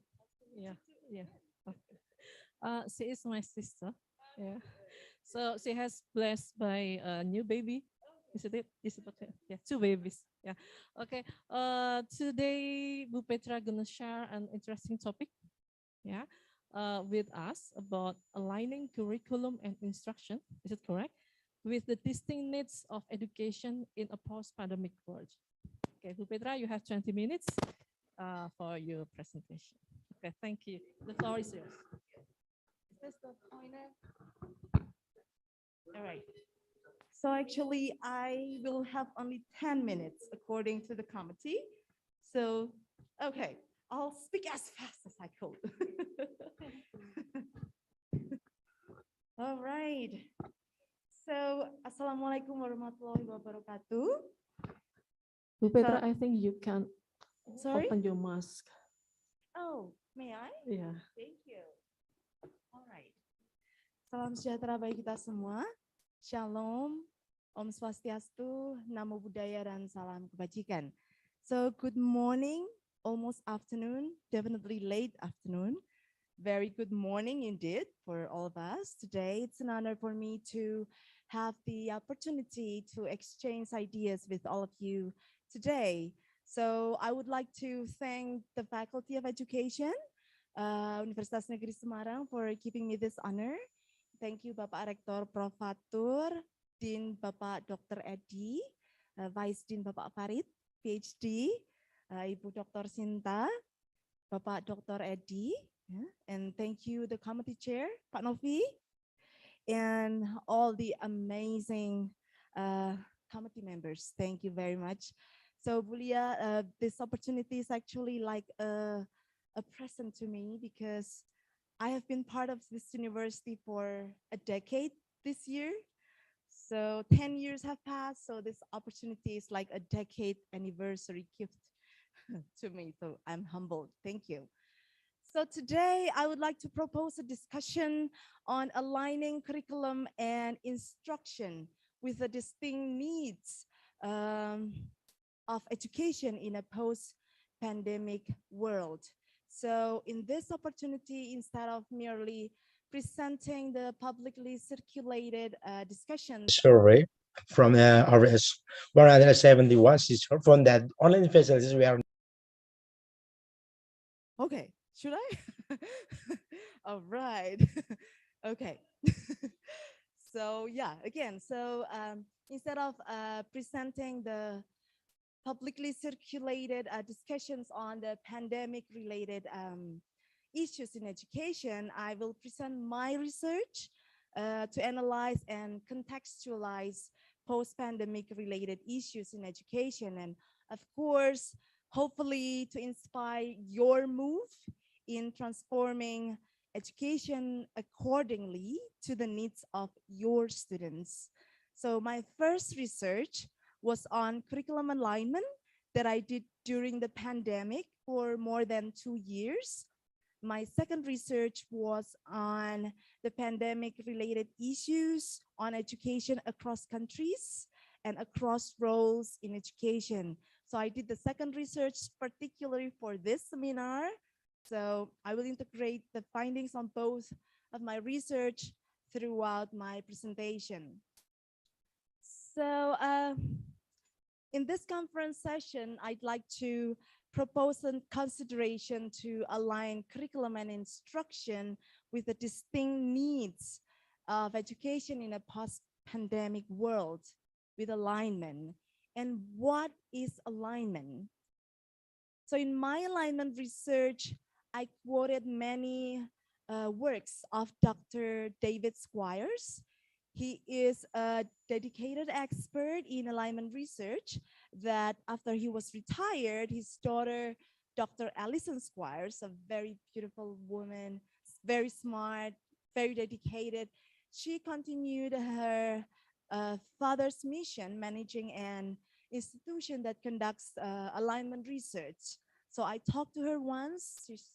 S15: Yeah, yeah. Okay. She is my sister. Yeah. So she has blessed by a new baby. Is it? Is it okay? Yeah, 2 babies. Yeah. Okay. Today Bu Petra gonna share an interesting topic. Yeah. With us about aligning curriculum and instruction. Is it correct? With the distinct needs of education in a post-pandemic world. Okay, Bu Petra, you have 20 minutes for your presentation. Okay, thank you. The floor is yours. Is this the pointer?
S16: All right. So actually, I will have only 10 minutes according to the committee. So, okay, I'll speak as fast as I could. All right. So, Assalamualaikum warahmatullahi wabarakatuh.
S15: Bu Petra, I think you can
S16: Sorry?
S15: open your mask.
S16: Oh, may I?
S15: Yeah.
S16: Thank you. All right. Salam sejahtera bagi kita semua. Shalom, Om Swastiastu, Namo Buddhaya, dan salam kebajikan. So good morning, almost afternoon, definitely late afternoon. Very good morning indeed for all of us. Today it's an honor for me to have the opportunity to exchange ideas with all of you today. So I would like to thank the Faculty of Education, Universitas Negeri Semarang, for giving me this honor. Thank you Bapak Rektor Prof. Fatur, Dean Bapak Dr. Edi, Vice Dean Bapak Farid, PhD, Ibu Dr. Sinta, Bapak Dr. Edi, and thank you the committee chair, Pak Novi, and all the amazing committee members. Thank you very much. So Bulia, this opportunity is actually like a present to me because I have been part of this university for a decade this year. So 10 years have passed. So this opportunity is like a decade anniversary gift to me. So I'm humbled. Thank you. So today I would like to propose a discussion on aligning curriculum and instruction with the distinct needs of education in a post-pandemic world. So in this opportunity, instead of merely presenting the publicly circulated discussions.
S17: Survey from RS 171 sister from that online facilities we are.
S16: Okay, should I? All right. Okay. So yeah, again, so instead of presenting the publicly circulated discussions on the pandemic-related issues in education, I will present my research to analyze and contextualize post-pandemic related issues in education, and of course, hopefully to inspire your move in transforming education accordingly to the needs of your students. So my first research was on curriculum alignment that I did during the pandemic for more than 2 years. My second research was on the pandemic related issues on education across countries and across roles in education. So I did the second research particularly for this seminar. So I will integrate the findings on both of my research throughout my presentation. So in this conference session, I'd like to propose a consideration to align curriculum and instruction with the distinct needs of education in a post-pandemic world with alignment. And what is alignment? So in my alignment research, I quoted many works of Dr. David Squires. He is a dedicated expert in alignment research that after he was retired, his daughter, Dr. Alison Squires, a very beautiful woman, very smart, very dedicated, she continued her father's mission, managing an institution that conducts alignment research. So I talked to her once. She's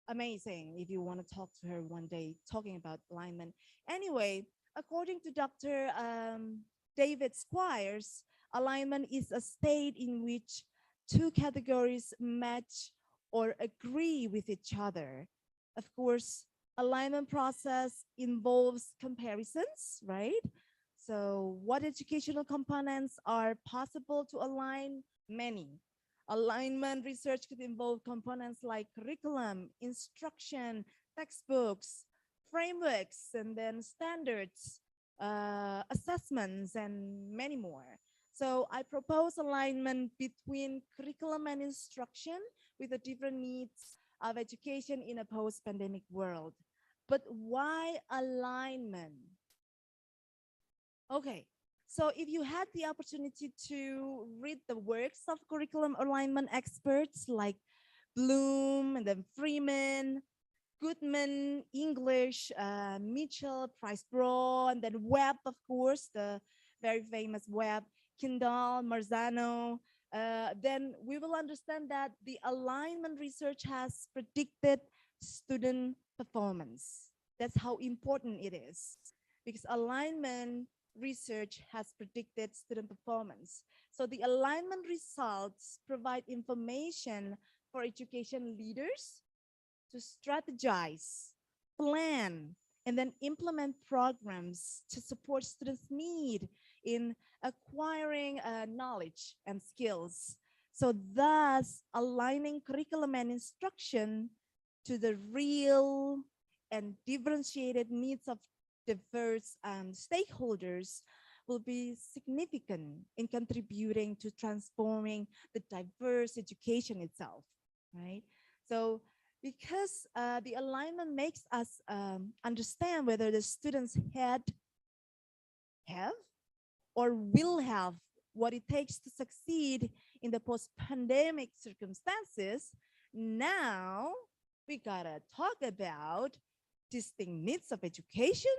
S16: amazing if you want to talk to her one day talking about alignment. Anyway, according to Dr. David Squires, alignment is a state in which two categories match or agree with each other. Of course, alignment process involves comparisons, right? So what educational components are possible to align? Many. Alignment research could involve components like curriculum, instruction, textbooks, frameworks, and then standards, assessments, and many more. So I propose alignment between curriculum and instruction with the different needs of education in a post-pandemic world. But why alignment? Okay, so if you had the opportunity to read the works of curriculum alignment experts like Bloom and then Freeman, Goodman, English, Mitchell, Price-Bro, and then Webb, of course, the very famous Webb, Kindle, Marzano, then we will understand that the alignment research has predicted student performance. That's how important it is, because alignment research has predicted student performance. So the alignment results provide information for education leaders to strategize, plan, and then implement programs to support students' need in acquiring knowledge and skills. So thus aligning curriculum and instruction to the real and differentiated needs of diverse stakeholders will be significant in contributing to transforming the diverse education itself, right? So because the alignment makes us understand whether the students have or will have what it takes to succeed in the post-pandemic circumstances, now we gotta talk about distinct needs of education.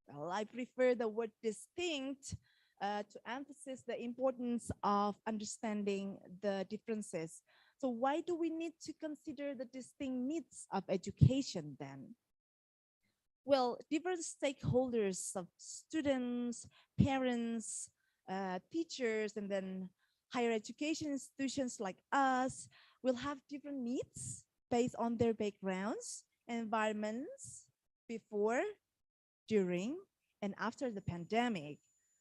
S16: Well, I prefer the word distinct to emphasize the importance of understanding the differences. So why do we need to consider the distinct needs of education then? Well, different stakeholders of students, parents, teachers, and then higher education institutions like us will have different needs based on their backgrounds and environments before, during, and after the pandemic.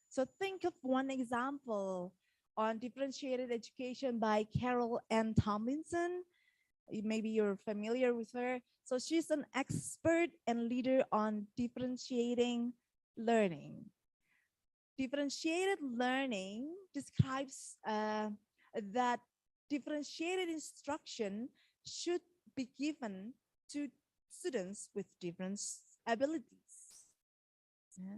S16: So think of one example on differentiated education by Carol Ann Tomlinson. Maybe you're familiar with her. So she's an expert and leader on differentiating learning. Differentiated learning describes that differentiated instruction should be given to students with different abilities. Yeah.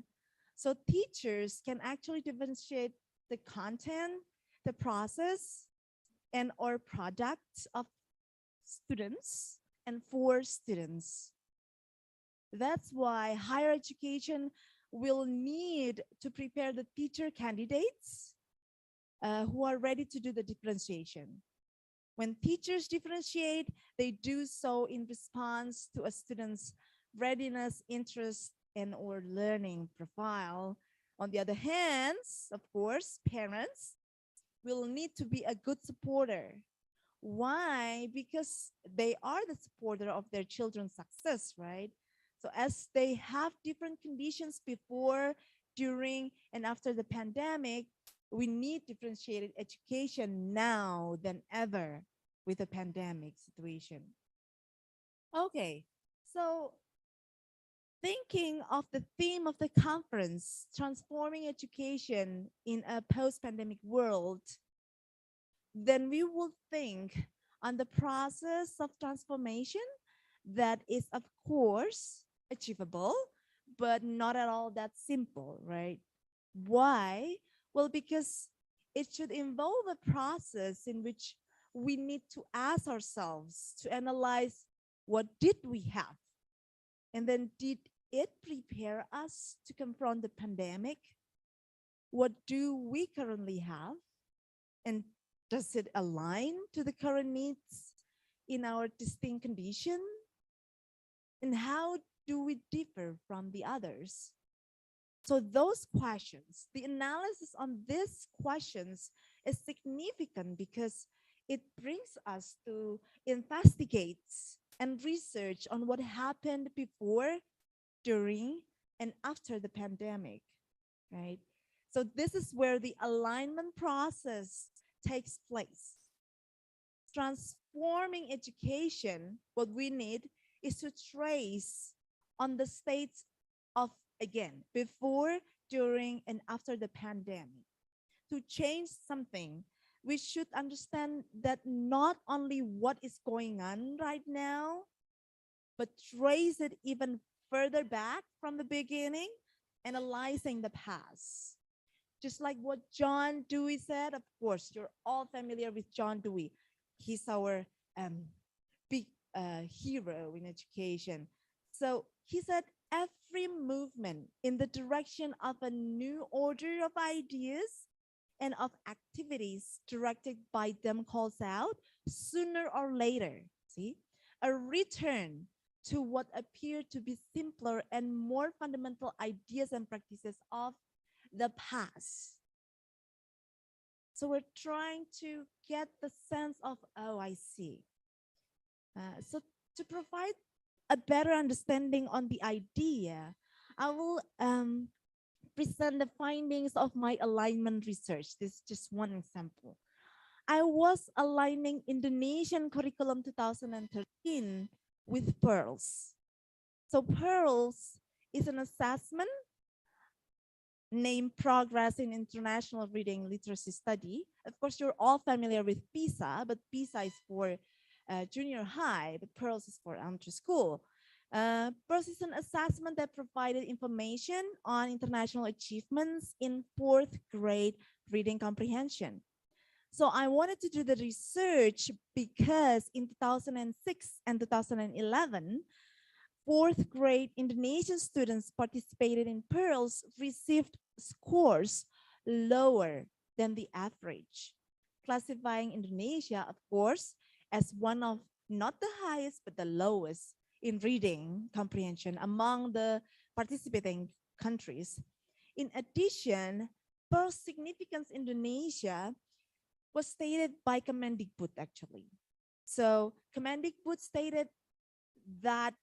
S16: So teachers can actually differentiate the content, the process, and or products of students and for students. That's why higher education will need to prepare the teacher candidates who are ready to do the differentiation. When teachers differentiate, they do so in response to a student's readiness, interest, and or learning profile. On the other hand, of course, parents will need to be a good supporter. Why? Because they are the supporter of their children's success, right? So as they have different conditions before, during, and after the pandemic, we need differentiated education now than ever with the pandemic situation. Okay, so thinking of the theme of the conference, transforming education in a post-pandemic world, then we will think on the process of transformation that is, of course, achievable, but not at all that simple, right? Why? Well, because it should involve a process in which we need to ask ourselves to analyze what did we have? And then did it prepare us to confront the pandemic? What do we currently have? And does it align to the current needs in our distinct condition? And how do we differ from the others? So those questions, the analysis on these questions is significant because it brings us to investigate and research on what happened before, during, and after the pandemic, right? So this is where the alignment process takes place. Transforming education, what we need is to trace on the states of, again, before, during, and after the pandemic. To change something, we should understand that not only what is going on right now, but trace it even further back from the beginning, analyzing the past. Just like what John Dewey said, of course, you're all familiar with John Dewey. He's our big hero in education. So he said, every movement in the direction of a new order of ideas and of activities directed by them calls out sooner or later, see, a return to what appear to be simpler and more fundamental ideas and practices of the past. So we're trying to get the sense of, oh, I see. So to provide a better understanding on the idea, I will present the findings of my alignment research. This is just one example. I was aligning Indonesian curriculum 2013 with PEARLS. So PEARLS is an assessment named Progress in International Reading Literacy Study. Of course, you're all familiar with PISA, but PISA is for junior high, but PEARLS is for elementary school. PEARLS is an assessment that provided information on international achievements in 4th grade reading comprehension. So I wanted to do the research because in 2006 and 2011, 4th grade Indonesian students participated in PEARLS received scores lower than the average, classifying Indonesia, of course, as one of not the highest, but the lowest in reading comprehension among the participating countries. In addition, PEARLS significance Indonesia was stated by Kemendikbud actually. So Kemendikbud stated that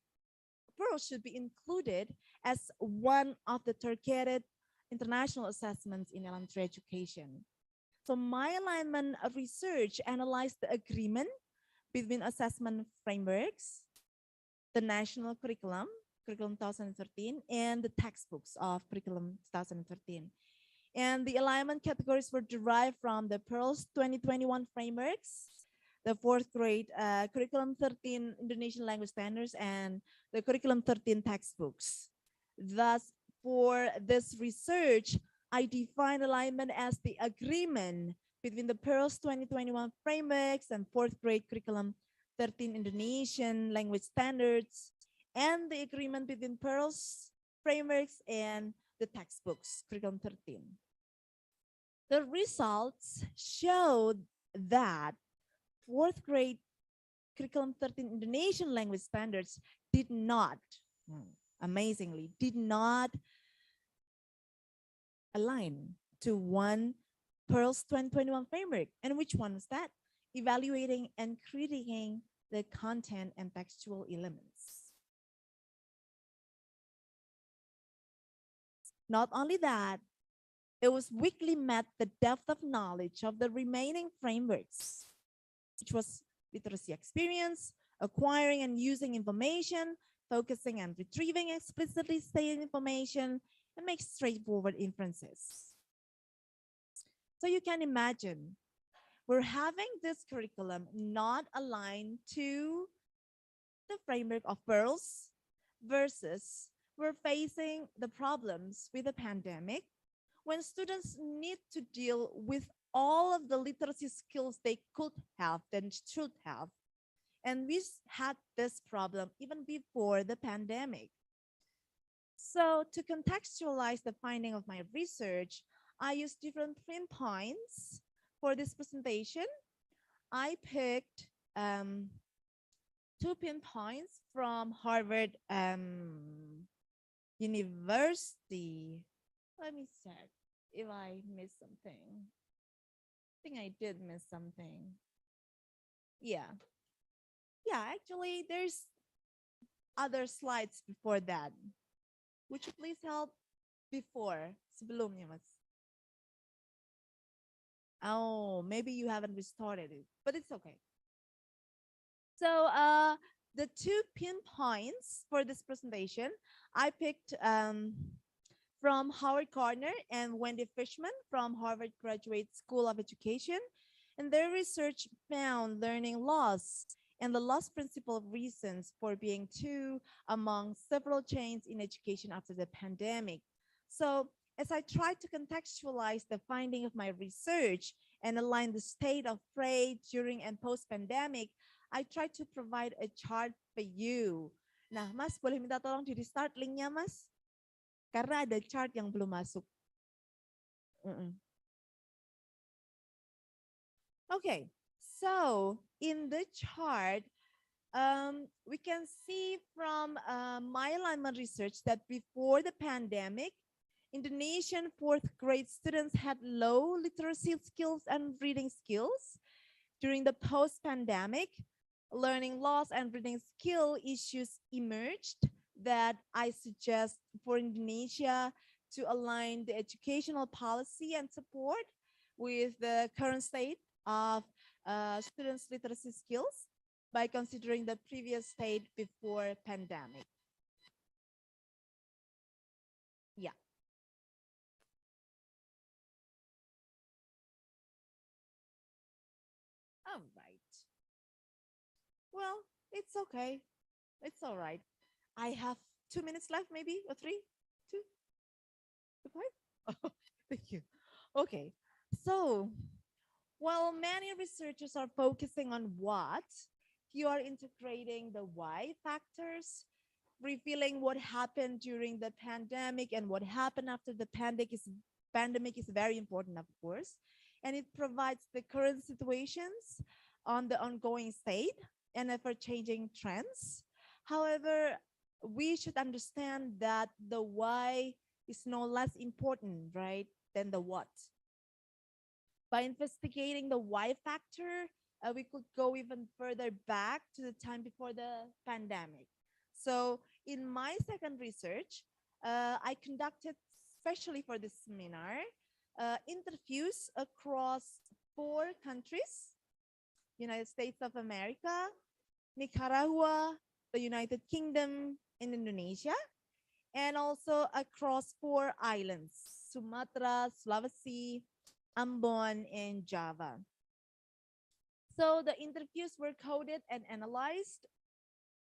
S16: PEARLS should be included as one of the targeted international assessments in elementary education. So my alignment of research analyzed the agreement between assessment frameworks, the national curriculum 2013, and the textbooks of curriculum 2013. And the alignment categories were derived from the PEARLS 2021 frameworks, the 4th grade curriculum 13 Indonesian language standards, and the curriculum 13 textbooks. Thus, for this research, I define alignment as the agreement between the PEARLS 2021 frameworks and 4th grade curriculum 13 Indonesian language standards and the agreement between Pearl's frameworks and the textbooks, curriculum 13. The results showed that fourth grade curriculum 13 Indonesian language standards did not, amazingly, did not align to one Pearl's 2021 framework. And which one was that? Evaluating and critiquing the content and textual elements. Not only that, it was weakly met the depth of knowledge of the remaining frameworks, which was literacy experience, acquiring and using information, focusing and retrieving explicitly stated information, and make straightforward inferences. So you can imagine, we're having this curriculum not aligned to the framework of Pearls versus we're facing the problems with the pandemic when students need to deal with all of the literacy skills they could have and should have. And we had this problem even before the pandemic. So to contextualize the finding of my research, I used different pinpoints for this presentation. I picked 2 pinpoints from Harvard University. Let me check if I missed something. I think I did miss something. Yeah, actually there's other slides before that. Would you please help before, sebelumnya, Mas? Oh, maybe you haven't restarted it, but it's okay. So the 2 pinpoints for this presentation, I picked from Howard Gardner and Wendy Fishman from Harvard Graduate School of Education. And their research found learning loss and the loss principle of reasons for being 2 among several changes in education after the pandemic. So as I tried to contextualize the finding of my research and align the state of play during and post-pandemic, I tried to provide a chart for you. Nah, Mas, boleh minta tolong di restart linknya, Mas? Karena ada chart yang belum masuk. Okay, so in the chart, we can see from my alignment research that before the pandemic, Indonesian 4th grade students had low literacy skills and reading skills. During the post-pandemic, learning loss and reading skill issues emerged that I suggest for Indonesia to align the educational policy and support with the current state of students' literacy skills by considering the previous state before pandemic. Yeah. All right. Well, it's okay. It's all right. I have 2 minutes left, maybe, or 3, 2, 5. Oh, thank you. Okay. So while many researchers are focusing on what, you are integrating the why factors, revealing what happened during the pandemic and what happened after the pandemic is very important, of course. And it provides the current situations on the ongoing state and ever-changing trends. However, we should understand that the why is no less important, right, than the what. By investigating the why factor, we could go even further back to the time before the pandemic. So in my second research, I conducted, especially for this seminar, interviews across 4 countries: United States of America, Nicaragua, the United Kingdom, and Indonesia, and also across 4 islands: Sumatra, Sulawesi, Ambon, and Java. So the interviews were coded and analyzed.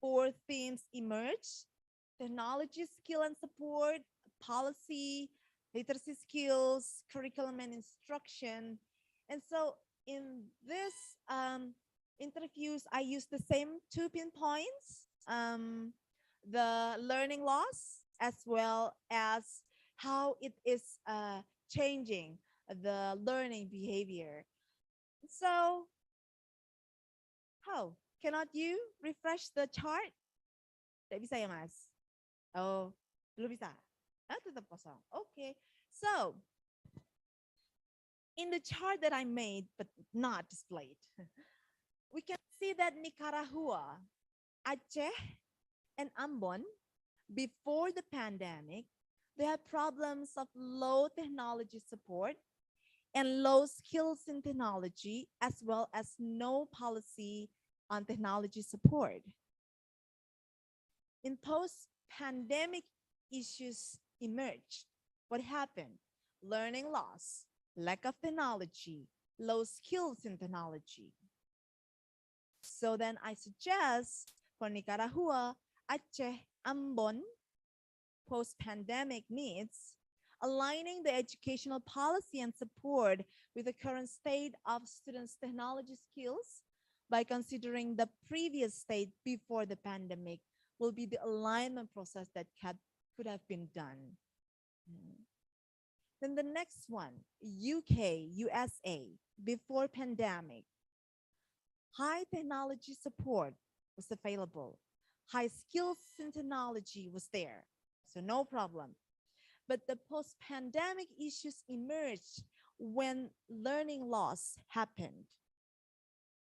S16: 4 themes emerged: technology, skill and support, policy, literacy skills, curriculum and instruction. And so in this interviews, I used the same 2 pinpoints. the learning loss as well as how it is changing the learning behavior. So, how cannot you refresh the chart? Tidak bisa ya, Mas? Oh, belum bisa. Ah, tetap kosong. Okay. So, in the chart that I made but not displayed, we can see that Nicaragua, Aceh, and Ambon, before the pandemic, they had problems of low technology support and low skills in technology, as well as no policy on technology support. In post-pandemic issues emerged. What happened? Learning loss, lack of technology, low skills in technology. So then I suggest for Nicaragua, Aceh, Ambon, post-pandemic needs, aligning the educational policy and support with the current state of students' technology skills by considering the previous state before the pandemic will be the alignment process that could have been done. Then the next one, UK, USA, before pandemic. High technology support was available. High skills in technology was there, so no problem. But the post-pandemic issues emerged when learning loss happened,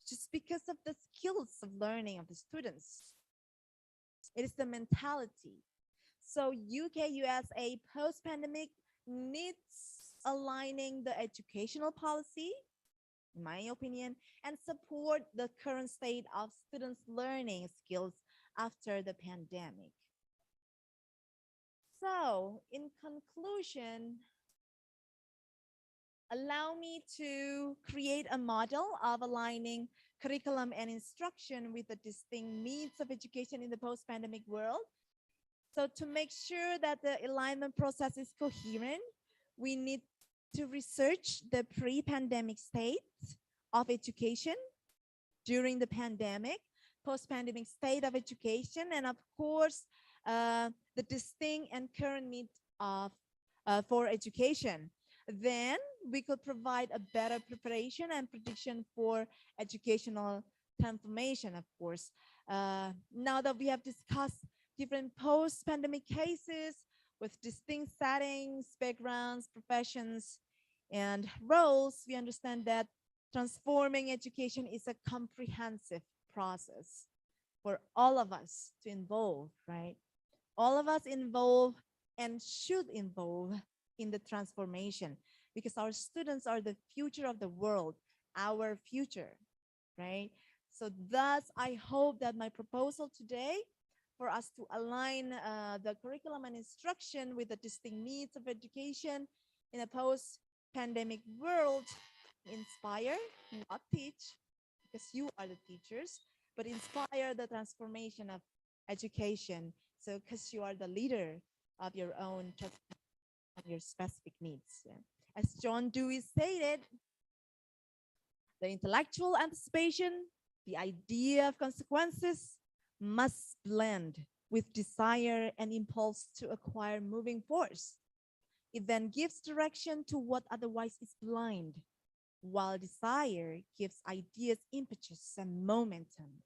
S16: just because of the skills of learning of the students. It is the mentality. So UK, USA, post-pandemic needs aligning the educational policy, in my opinion, and support the current state of students' learning skills after the pandemic. So, in conclusion, allow me to create a model of aligning curriculum and instruction with the distinct needs of education in the post-pandemic world. So to make sure that the alignment process is coherent, we need to research the pre-pandemic state of education during the pandemic, post-pandemic state of education, and of course, the distinct and current need of for education. Then we could provide a better preparation and prediction for educational transformation, of course. Now that we have discussed different post-pandemic cases with distinct settings, backgrounds, professions, and roles, we understand that transforming education is a comprehensive process for all of us to involve, right? All of us involve and should involve in the transformation because our students are the future of the world, our future, right? So thus, I hope that my proposal today for us to align the curriculum and instruction with the distinct needs of education in a post-pandemic world, inspire, not teach, because you are the teachers, but inspire the transformation of education. So because you are the leader of your own and your specific needs. As John Dewey stated, the intellectual anticipation, the idea of consequences must blend with desire and impulse to acquire moving force. It then gives direction to what otherwise is blind, while desire gives ideas impetus and momentum.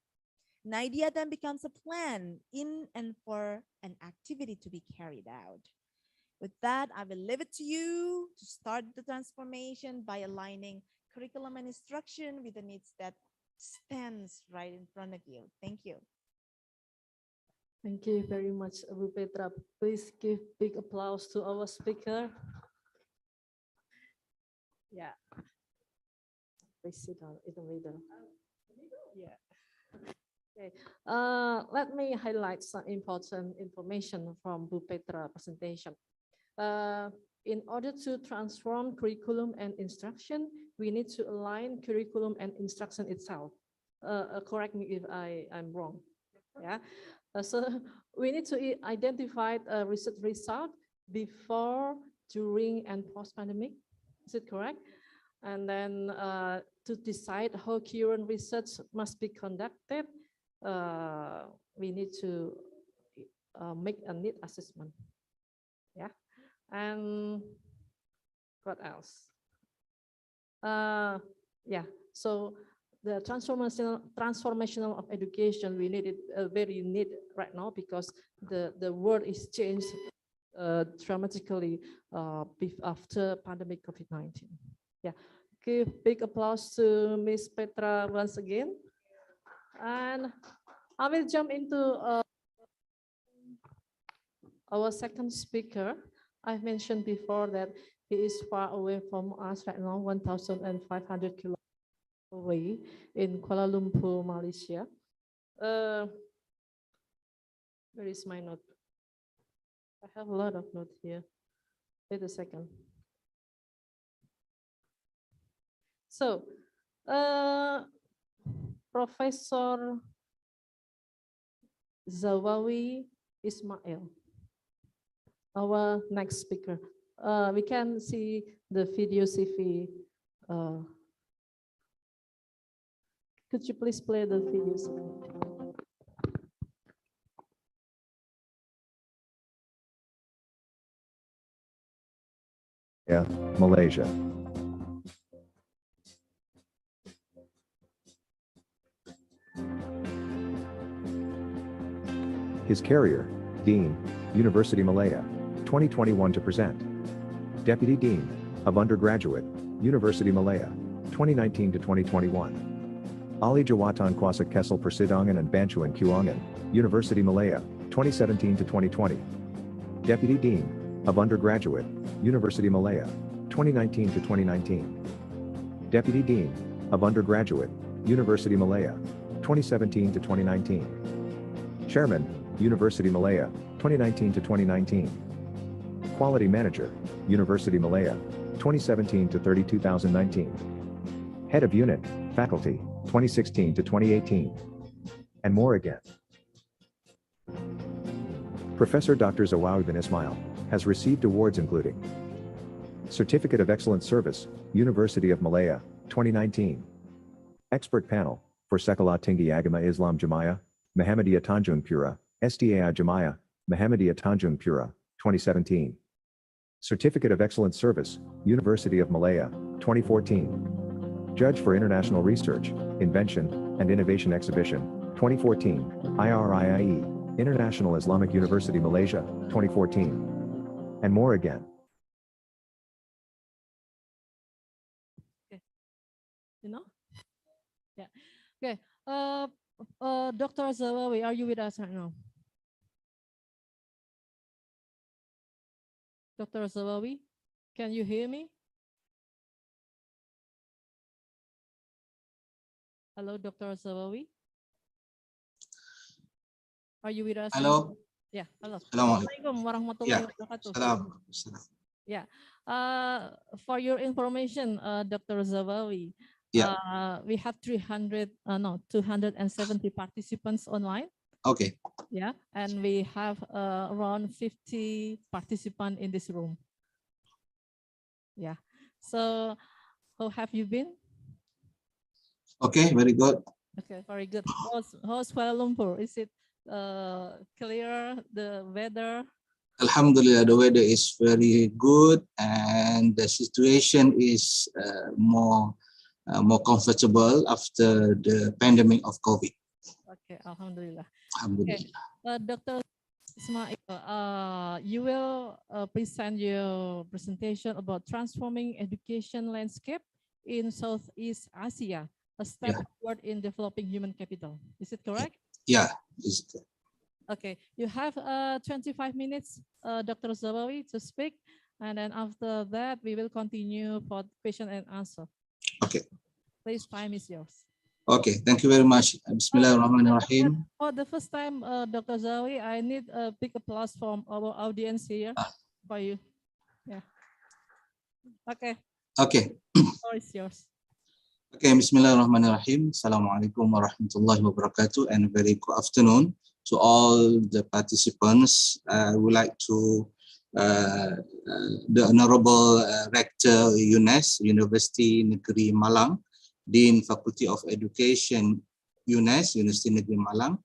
S16: An idea then becomes a plan in and for an activity to be carried out. With that, I will leave it to you to start the transformation by aligning curriculum and instruction with the needs that stands right in front of you. Thank you.
S18: Thank you very much, Bu Petra. Please give big applause to our speaker. Yeah. Please sit down in the middle. Yeah. Okay. Let me highlight some important information from Bu Petra presentation. In order to transform curriculum and instruction, we need to align curriculum and instruction itself. Correct me if I'm wrong. Yeah. So we need to identify a research result before, during, and post-pandemic. Is it correct? And then to decide how current research must be conducted, we need to make a need assessment. Yeah, and what else? Yeah, so the transformational of education, we need it very need right now because the world is changed dramatically after pandemic COVID-19. Yeah, give big applause to Miss Petra once again. And I will jump into our second speaker. I've mentioned before that he is far away from us right now, 1,500 kilometers away in Kuala Lumpur, Malaysia. Where is my note? I have a lot of notes here. Wait a second. So, Professor Zawawi Ismail, our next speaker. We can see the video CV. Could you please play the video CV?
S9: Yeah, Malaysia. His carrier, Dean, University Malaya, 2021 to present. Deputy Dean, of Undergraduate, University Malaya, 2019 to 2021. Ali Jawatan Kuasa Kessel Persidangan and Bantuan Keuangan, University Malaya, 2017 to 2020. Deputy Dean, of Undergraduate, University Malaya, 2019 to 2019. Deputy Dean, of Undergraduate, University Malaya, 2017 to 2019. Chairman, University Malaya, 2019 to 2019. Quality Manager, University Malaya, 2017 to 2019. Head of Unit, Faculty, 2016 to 2018. And more again. Professor Dr. Zawawi bin Ismail has received awards including Certificate of Excellent Service, University of Malaya, 2019. Expert Panel for Sekolah Tinggi Agama Islam Jamaya, Muhammadiyah Tanjung Pura, SDAI Jamaya, Muhammadiyah Tanjung Pura, 2017. Certificate of Excellent Service, University of Malaya, 2014. Judge for International Research, Invention, and Innovation Exhibition, 2014, IRIIE, International Islamic University Malaysia, 2014. And more again.
S15: You know? Yeah. Okay. Dr. Zawawi, are you with us right now? Dr. Zawawi, can you hear me? Hello, Dr. Zawawi. Are you with us?
S19: Hello.
S15: Yeah, hello.
S19: Assalamualaikum
S15: warahmatullahi wabarakatuh. Yeah. For your information, Dr. Zawawi, we have 270 participants online.
S19: Okay.
S15: Yeah, and we have around 50 participants in this room. Yeah. So, how have you been?
S19: Okay, very good.
S15: Okay, very good. How's Kuala Lumpur? Is it clear, the weather?
S19: Alhamdulillah, the weather is very good and the situation is more comfortable after the pandemic of COVID.
S15: Okay, Alhamdulillah.
S19: Alhamdulillah.
S15: Okay. Dr. Ismail, you will present your presentation about transforming education landscape in Southeast Asia, a step forward in developing human capital. Is it correct?
S19: Yeah.
S15: Okay, you have 25 minutes, Dr. Zawawi, to speak, and then after that, we will continue for question and answer.
S19: Okay.
S15: Please, time is yours.
S19: Okay, thank you very much. Bismillahirrahmanirrahim.
S15: For the first time, Dr. Zawawi, I need a big applause from our audience here for you. Yeah. Okay.
S19: Okay.
S15: The floor is yours.
S19: Okay, Bismillahirrahmanirrahim. Assalamualaikum warahmatullahi wabarakatuh, and very good afternoon to all the participants. I would like to the Honorable Rector UNES, University Negeri Malang, Dean Faculty of Education UNES, University Negeri Malang,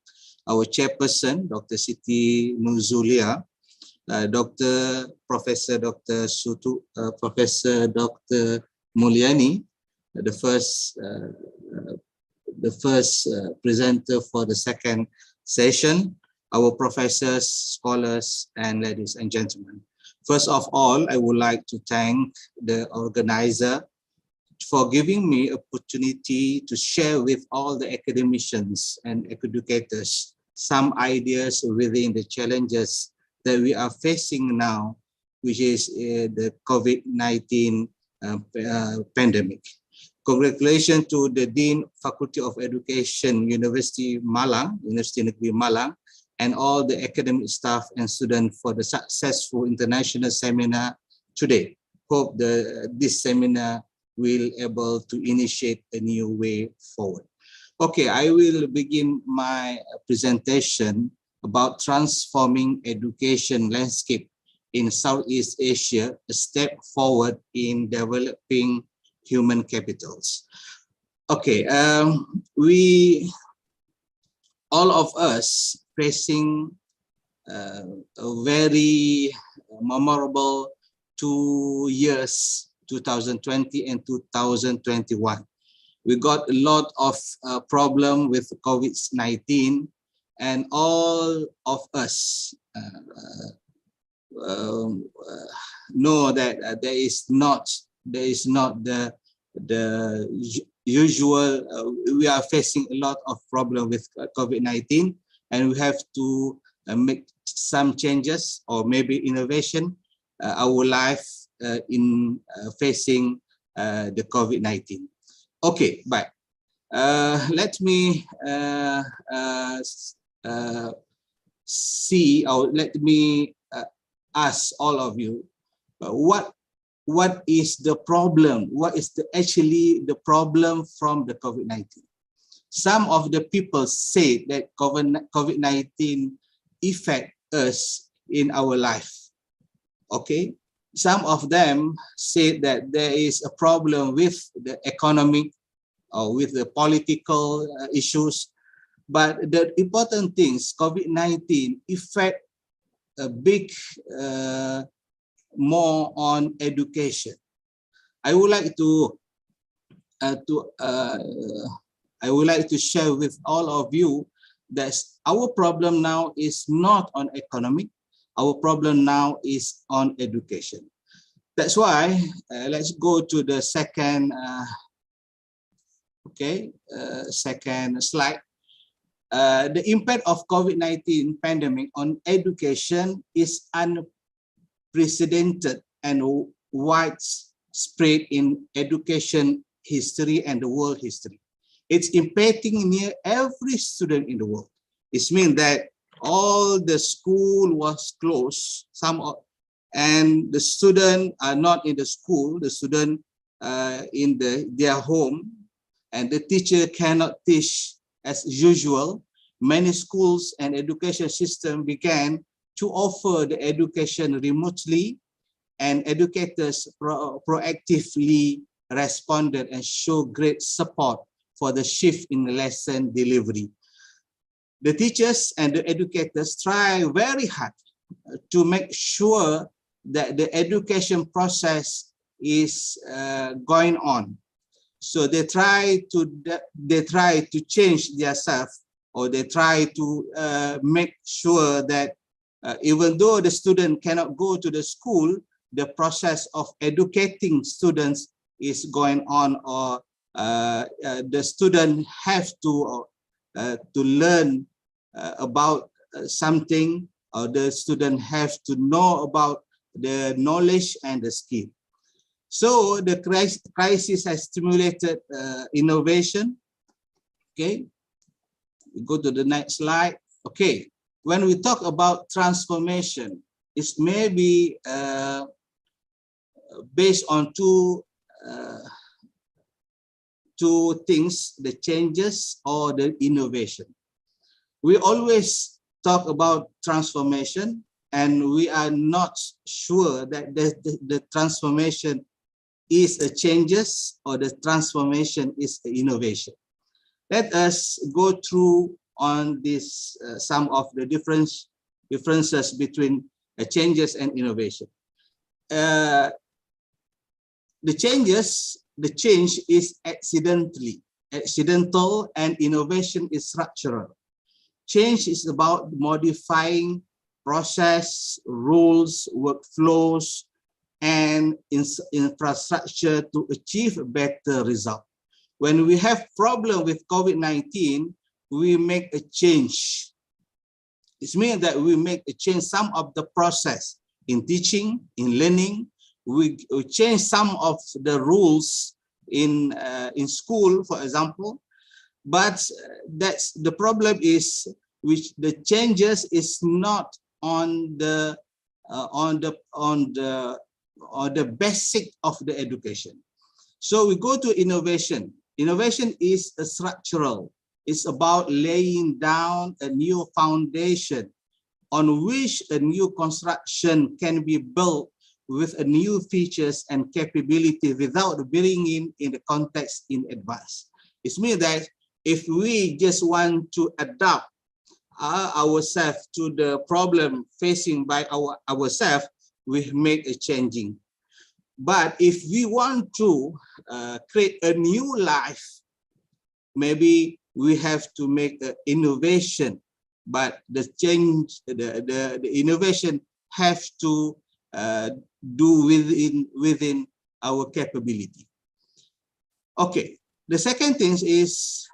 S19: our chairperson, Dr. Siti Nuzulia, Professor Dr. Professor Dr. Mulyani, the first presenter for the second session, our professors, scholars, and ladies and gentlemen. First of all, I would like to thank the organizer for giving me opportunity to share with all the academicians and educators some ideas within the challenges that we are facing now, which is the COVID-19 pandemic. Congratulations to the Dean, Faculty of Education, University Negeri Malang, and all the academic staff and students for the successful international seminar today. Hope this seminar will able to initiate a new way forward. Okay, I will begin my presentation about transforming education landscape in Southeast Asia, a step forward in developing human capitals. Okay, all of us facing a very memorable 2 years, 2020 and 2021. We got a lot of problem with COVID-19, and all of us know that there is not the usual. We are facing a lot of problem with COVID-19, and we have to make some changes or maybe innovation our life in facing the COVID-19. Okay, but let me see, or let me ask all of you, what is the problem? What is actually the problem from the COVID-19? Some of the people say that COVID-19 affect us in our life. Okay, some of them say that there is a problem with the economic or with the political issues, but the important things, COVID-19 affect a big more on education. I would like to share with all of you that our problem now is not on economic. Our problem now is on education. That's why let's go to the second second slide. The impact of COVID-19 pandemic on education is unprecedented and widespread in education history and the world history. It's impacting near every student in the world. It means that all the school was closed, and the students are not in the school, the student in their home, and the teacher cannot teach as usual. Many schools and education system began to offer the education remotely, and educators proactively responded and show great support for the shift in lesson delivery. The teachers and the educators try very hard to make sure that the education process is going on. So they try to change themselves, or they try to make sure that even though the student cannot go to the school, the process of educating students is going on, or the student have to learn about something, or the student have to know about the knowledge and the skill. So the crisis has stimulated innovation. Okay, we go to the next slide. Okay, when we talk about transformation, it's maybe based on two things: the changes or the innovation. We always talk about transformation, and we are not sure that the transformation is a changes or the transformation is an innovation. Let us go through on this some of the differences between changes and innovation. The change is accidental, and innovation is structural. Change is about modifying process, rules, workflows, and infrastructure to achieve a better result. When we have problem with COVID-19, we make a change. It means that we make a change some of the process in teaching, in learning. We change some of the rules in school, for example. But that's the problem is which the changes is not on the basic of the education. So we go to innovation. Innovation is a structural. It's about laying down a new foundation on which a new construction can be built with a new features and capability without bringing in the context in advance. It means that if we just want to adapt ourselves to the problem facing by ourselves, we make a changing. But if we want to create a new life, maybe we have to make an innovation. But the change, the innovation have to do within our capability. Okay, the second thing is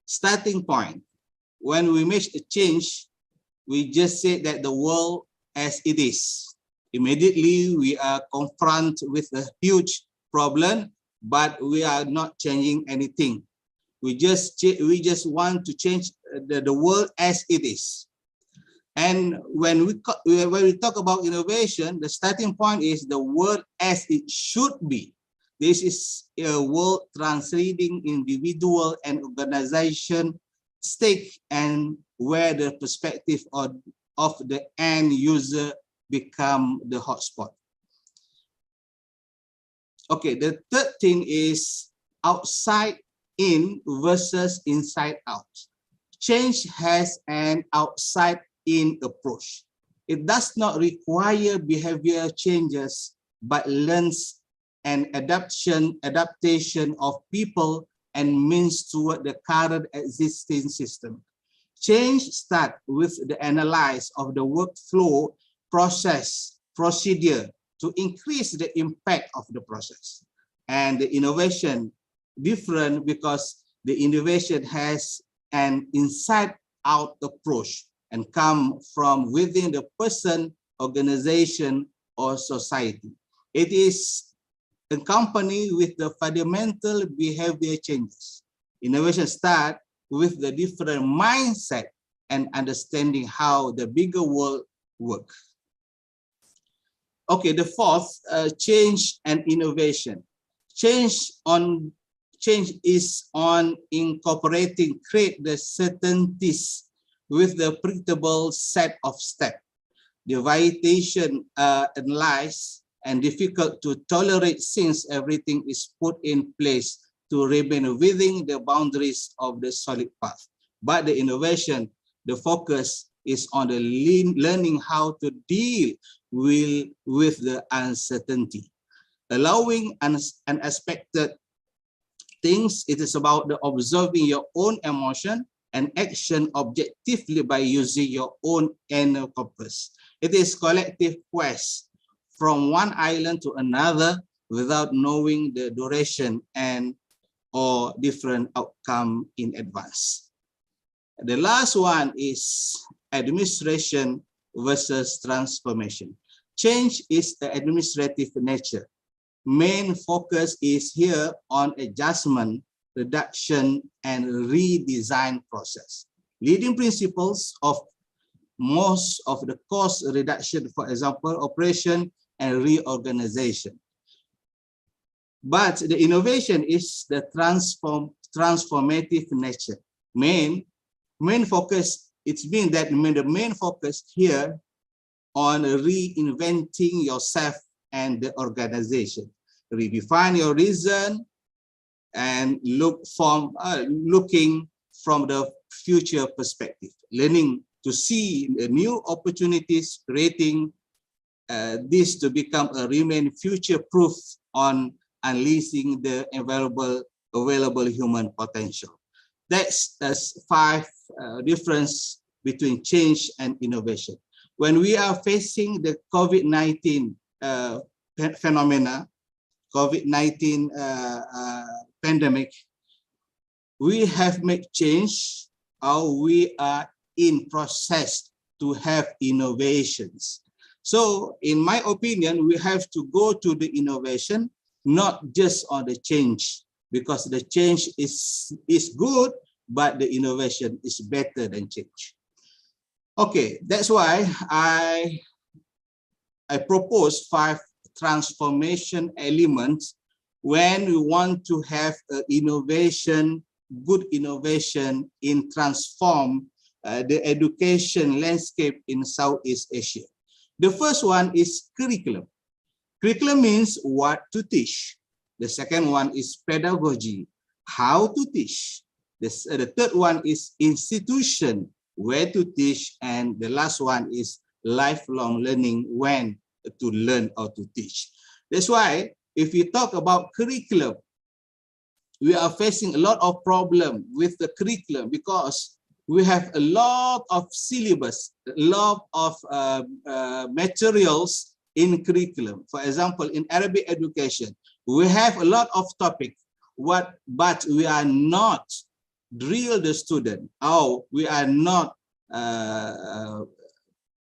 S19: starting point. When we make a change, we just say that the world as it is. Immediately we are confronted with a huge problem, but we are not changing anything. We just want to change the world as it is. And when we talk about innovation, the starting point is the world as it should be. This is a world transcending individual and organization stake, and where the perspective of the end user become the hotspot. Okay, the third thing is outside in versus inside out. Change has an outside in approach. It does not require behavior changes, but learns and adaptation of people and means toward the current existing system. Change starts with the analysis of the workflow, procedure to increase the impact of the process. And the innovation different because the innovation has an inside-out approach and come from within the person, organization, or society. It is accompanied with the fundamental behavior changes. Innovation starts with the different mindset and understanding how the bigger world works. Okay, the fourth, change and innovation. Change is on incorporating, create the certainties with the predictable set of steps. The variation lies and difficult to tolerate since everything is put in place to remain within the boundaries of the solid path. But the innovation, the focus is on the learning how to deal with the uncertainty. Allowing unexpected things, it is about the observing your own emotion and action objectively by using your own inner compass. It is collective quest from one island to another without knowing the duration and or different outcome in advance. The last one is administration versus transformation. Change is the administrative nature. Main focus is here on adjustment, reduction, and redesign process. Leading principles of most of the cost reduction, for example, operation and reorganization. But the innovation is the transformative nature. Main focus, it's been that the main focus here on reinventing yourself and the organization. Redefine your reason, and looking from the future perspective, learning to see the new opportunities, creating this to become a remain future-proof on unleashing the available human potential. That's 5 difference between change and innovation. When we are facing the COVID-19 phenomena, COVID-19 pandemic, we have made change, or we are in process to have innovations. So in my opinion, we have to go to the innovation, not just on the change, because the change is good, but the innovation is better than change. Okay, that's why I propose 5 transformation elements when we want to have innovation, good innovation in transform the education landscape in Southeast Asia. The first one is curriculum. Curriculum means what to teach. The second one is pedagogy, how to teach. The third one is institution, where to teach. And the last one is lifelong learning, when to learn or to teach. That's why if we talk about curriculum, we are facing a lot of problem with the curriculum because we have a lot of syllabus, a lot of materials in curriculum. For example, in Arabic education, we have a lot of topic, but we are not drill the student, or we are not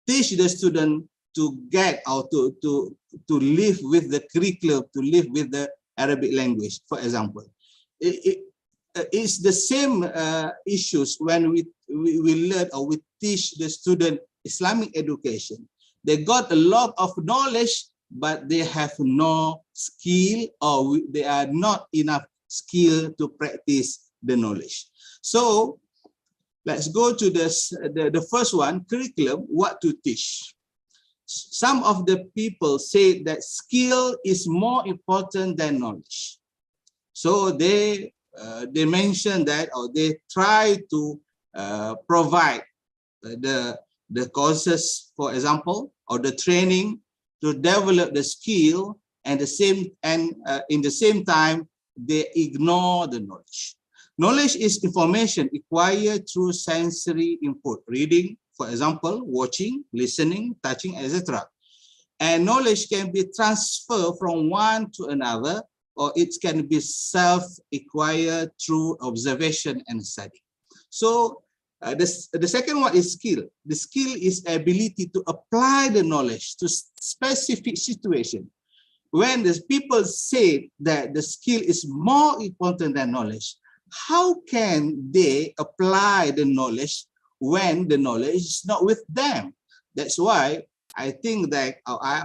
S19: teach the student to get or to live with the curriculum, to live with the Arabic language, for example. It's the same issues when we learn or we teach the student Islamic education. They got a lot of knowledge, but they have no skill, or they are not enough skill to practice the knowledge. So let's go to the first one, curriculum, what to teach. Some of the people say that skill is more important than knowledge. So they mention that, or they try to provide the courses, for example, or the training to develop the skill, and in the same time they ignore the knowledge. Knowledge is information acquired through sensory input, reading, for example, watching, listening, touching, etc. And knowledge can be transferred from one to another, or it can be self-acquired through observation and study. So the second one is skill. The skill is ability to apply the knowledge to specific situation. When the people say that the skill is more important than knowledge, how can they apply the knowledge when the knowledge is not with them? That's why I think that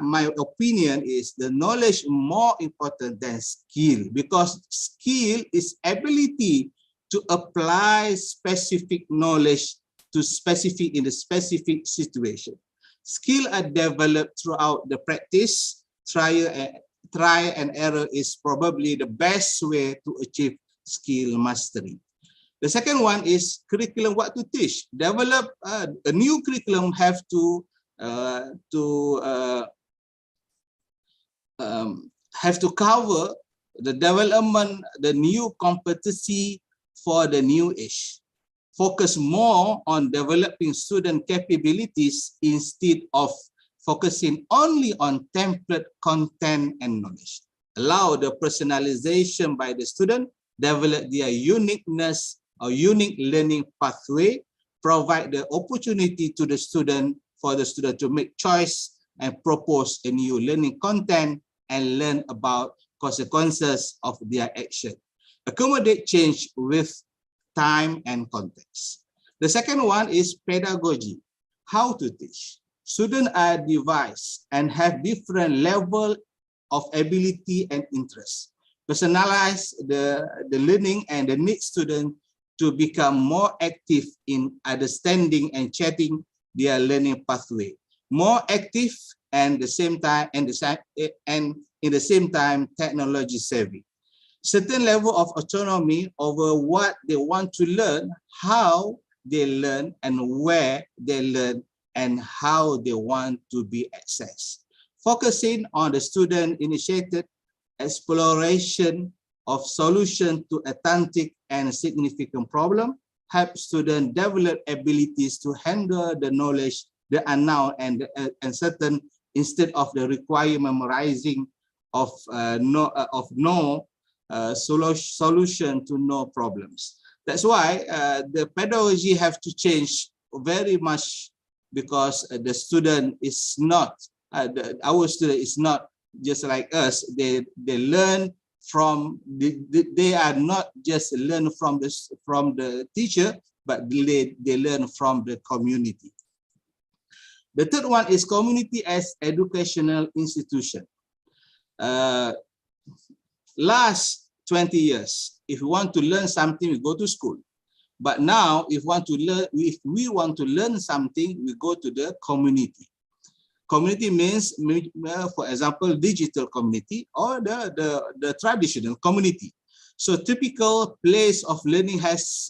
S19: my opinion is the knowledge more important than skill, because skill is ability to apply specific knowledge to in the specific situation. Skill are developed throughout the practice. Trial and error is probably the best way to achieve skill mastery. The second one is curriculum, what to teach. Develop a new curriculum have to cover the development, the new competency for the new age. Focus more on developing student capabilities instead of focusing only on template content and knowledge. Allow the personalization by the student, develop their uniqueness or unique learning pathway, provide the opportunity to the student for the student to make choice and propose a new learning content and learn about consequences of their action. Accommodate change with time and context. The second one is pedagogy, how to teach. Students are devised and have different level of ability and interest. Personalize the learning and the need student to become more active in understanding and chatting their learning pathway. More active and in the same time technology savvy. certain level of autonomy over what they want to learn, how they learn, and where they learn, and how they want to be accessed. Focusing on the student-initiated exploration of solution to authentic and significant problem, help students develop abilities to handle the knowledge, the unknown, and the uncertain, instead of the required memorizing of solution to no problems. That's why the pedagogy have to change very much, because the student is not, our student is not just like us. They learn from, they are not just learn from the teacher, but they learn from the community. The third one is community as educational institution. Last 20 years, if we want to learn something, we go to school. But now, if we want to learn something, we go to the community. Community means, for example, digital community or the traditional community. So typical place of learning has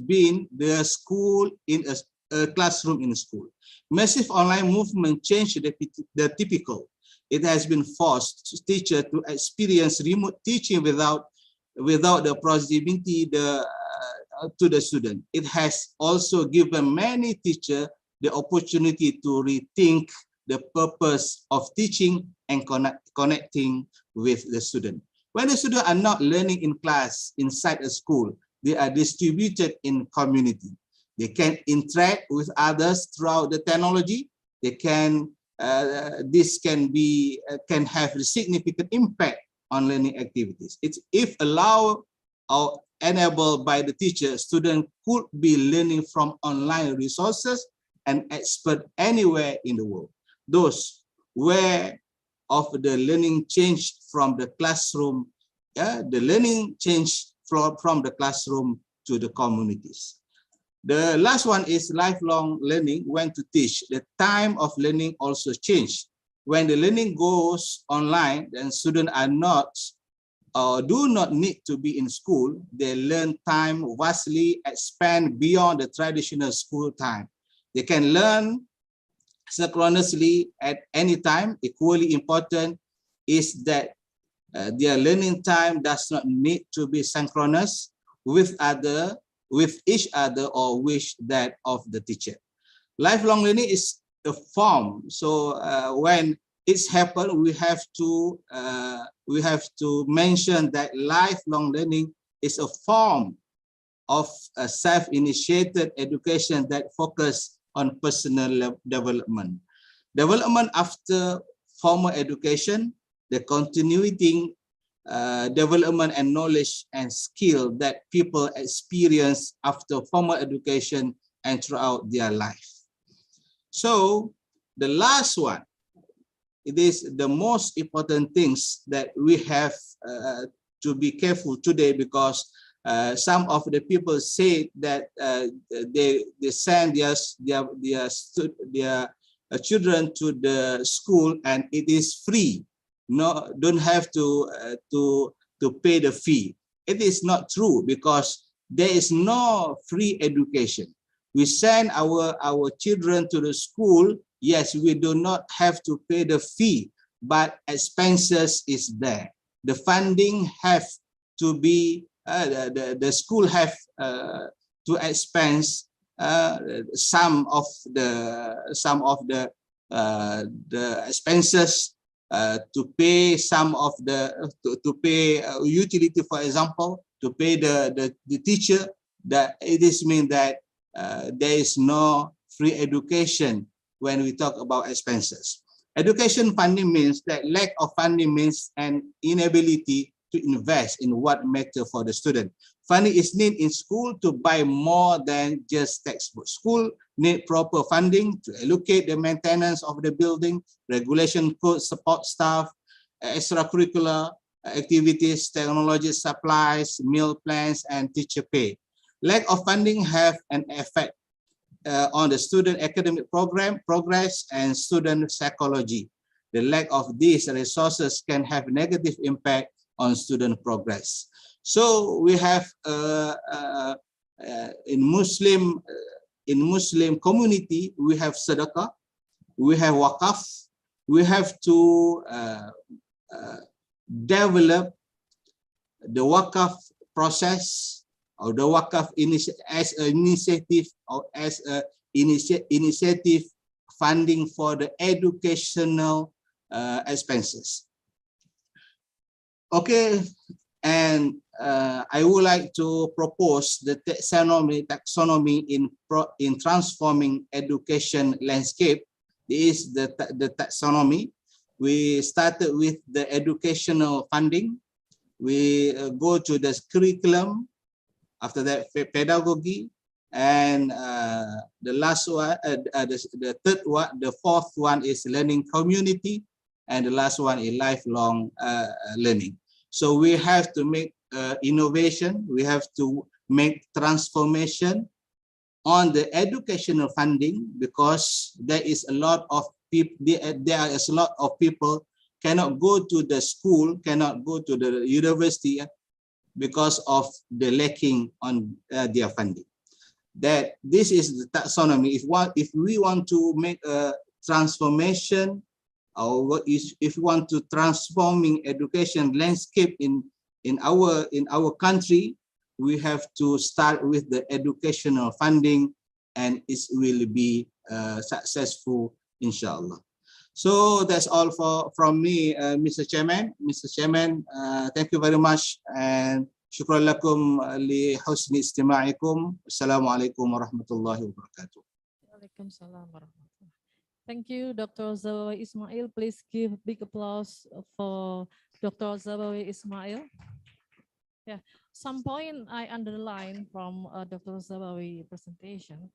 S19: been the school, in a classroom in a school. Massive online movement changed the typical. It has been forced teacher to experience remote teaching without the proximity to the student. It has also given many teachers the opportunity to rethink the purpose of teaching and connecting with the student. When the students are not learning in class inside a school, they are distributed in community. They can interact with others throughout the technology. They can, this can have a significant impact on learning activities. It's if allowed or enabled by the teacher, students could be learning from online resources and expert anywhere in the world. Those where of the learning changed from the classroom, the learning changed from the classroom to the communities. The last one is lifelong learning. When to teach, the time of learning also changed. When the learning goes online, then students are not or do not need to be in school. They learn time vastly expand beyond the traditional school time. They can learn synchronously at any time. Equally important is that their learning time does not need to be synchronous with each other or with that of the teacher. Lifelong learning is a form. So when it's happened, we have to mention that lifelong learning is a form of a self-initiated education that focus on personal development. Development after formal education, the continuing development and knowledge and skill that people experience after formal education and throughout their life. So the last one, it is the most important things that we have to be careful today, because some of the people say that they send their children to the school and it is free. No, don't have to pay the fee. It is not true, because there is no free education. We send our children to the school. Yes, we do not have to pay the fee, but expenses is there. The funding have to be the school have to expense some of the expenses to pay some of the to pay utility, for example, to pay the teacher. That it is mean that there is no free education when we talk about expenses. Education funding means that lack of funding means an inability to invest in what matters for the student. Funding is needed in school to buy more than just textbooks. School need proper funding to allocate the maintenance of the building, regulation code, support staff, extracurricular activities, technology supplies, meal plans, and teacher pay. Lack of funding have an effect on the student academic progress and student psychology. The lack of these resources can have negative impact on student progress. So we have in Muslim community, we have sedekah, we have wakaf. We have to develop the wakaf process or the wakaf as an initiative or as a initiative funding for the educational expenses. Okay, and I would like to propose the taxonomy in transforming education landscape. This is the taxonomy. We started with the educational funding. We go to the curriculum. After that, pedagogy, and the last one, the third one, the fourth one is learning community, and the last one is lifelong learning. So we have to make innovation. We have to make transformation on the educational funding, because there is a lot of people. There is a lot of people cannot go to the school, cannot go to the university because of the lacking on their funding. That this is the taxonomy. If we want to make a transformation, or if we want to transforming education landscape in our country, we have to start with the educational funding, and it will be successful, inshallah. So that's all from me, Mr. Chairman. Mr. Chairman, thank you very much, and shukran lakum li husni istima'ikum. Assalamualaikum warahmatullahi wabarakatuh.
S15: Waalaikumsalam warahmatullahi. Thank you, Dr. Zabawi Ismail. Please give big applause for Dr. Zabawi Ismail. Yeah, some point I underlined from Dr. Zabawi presentation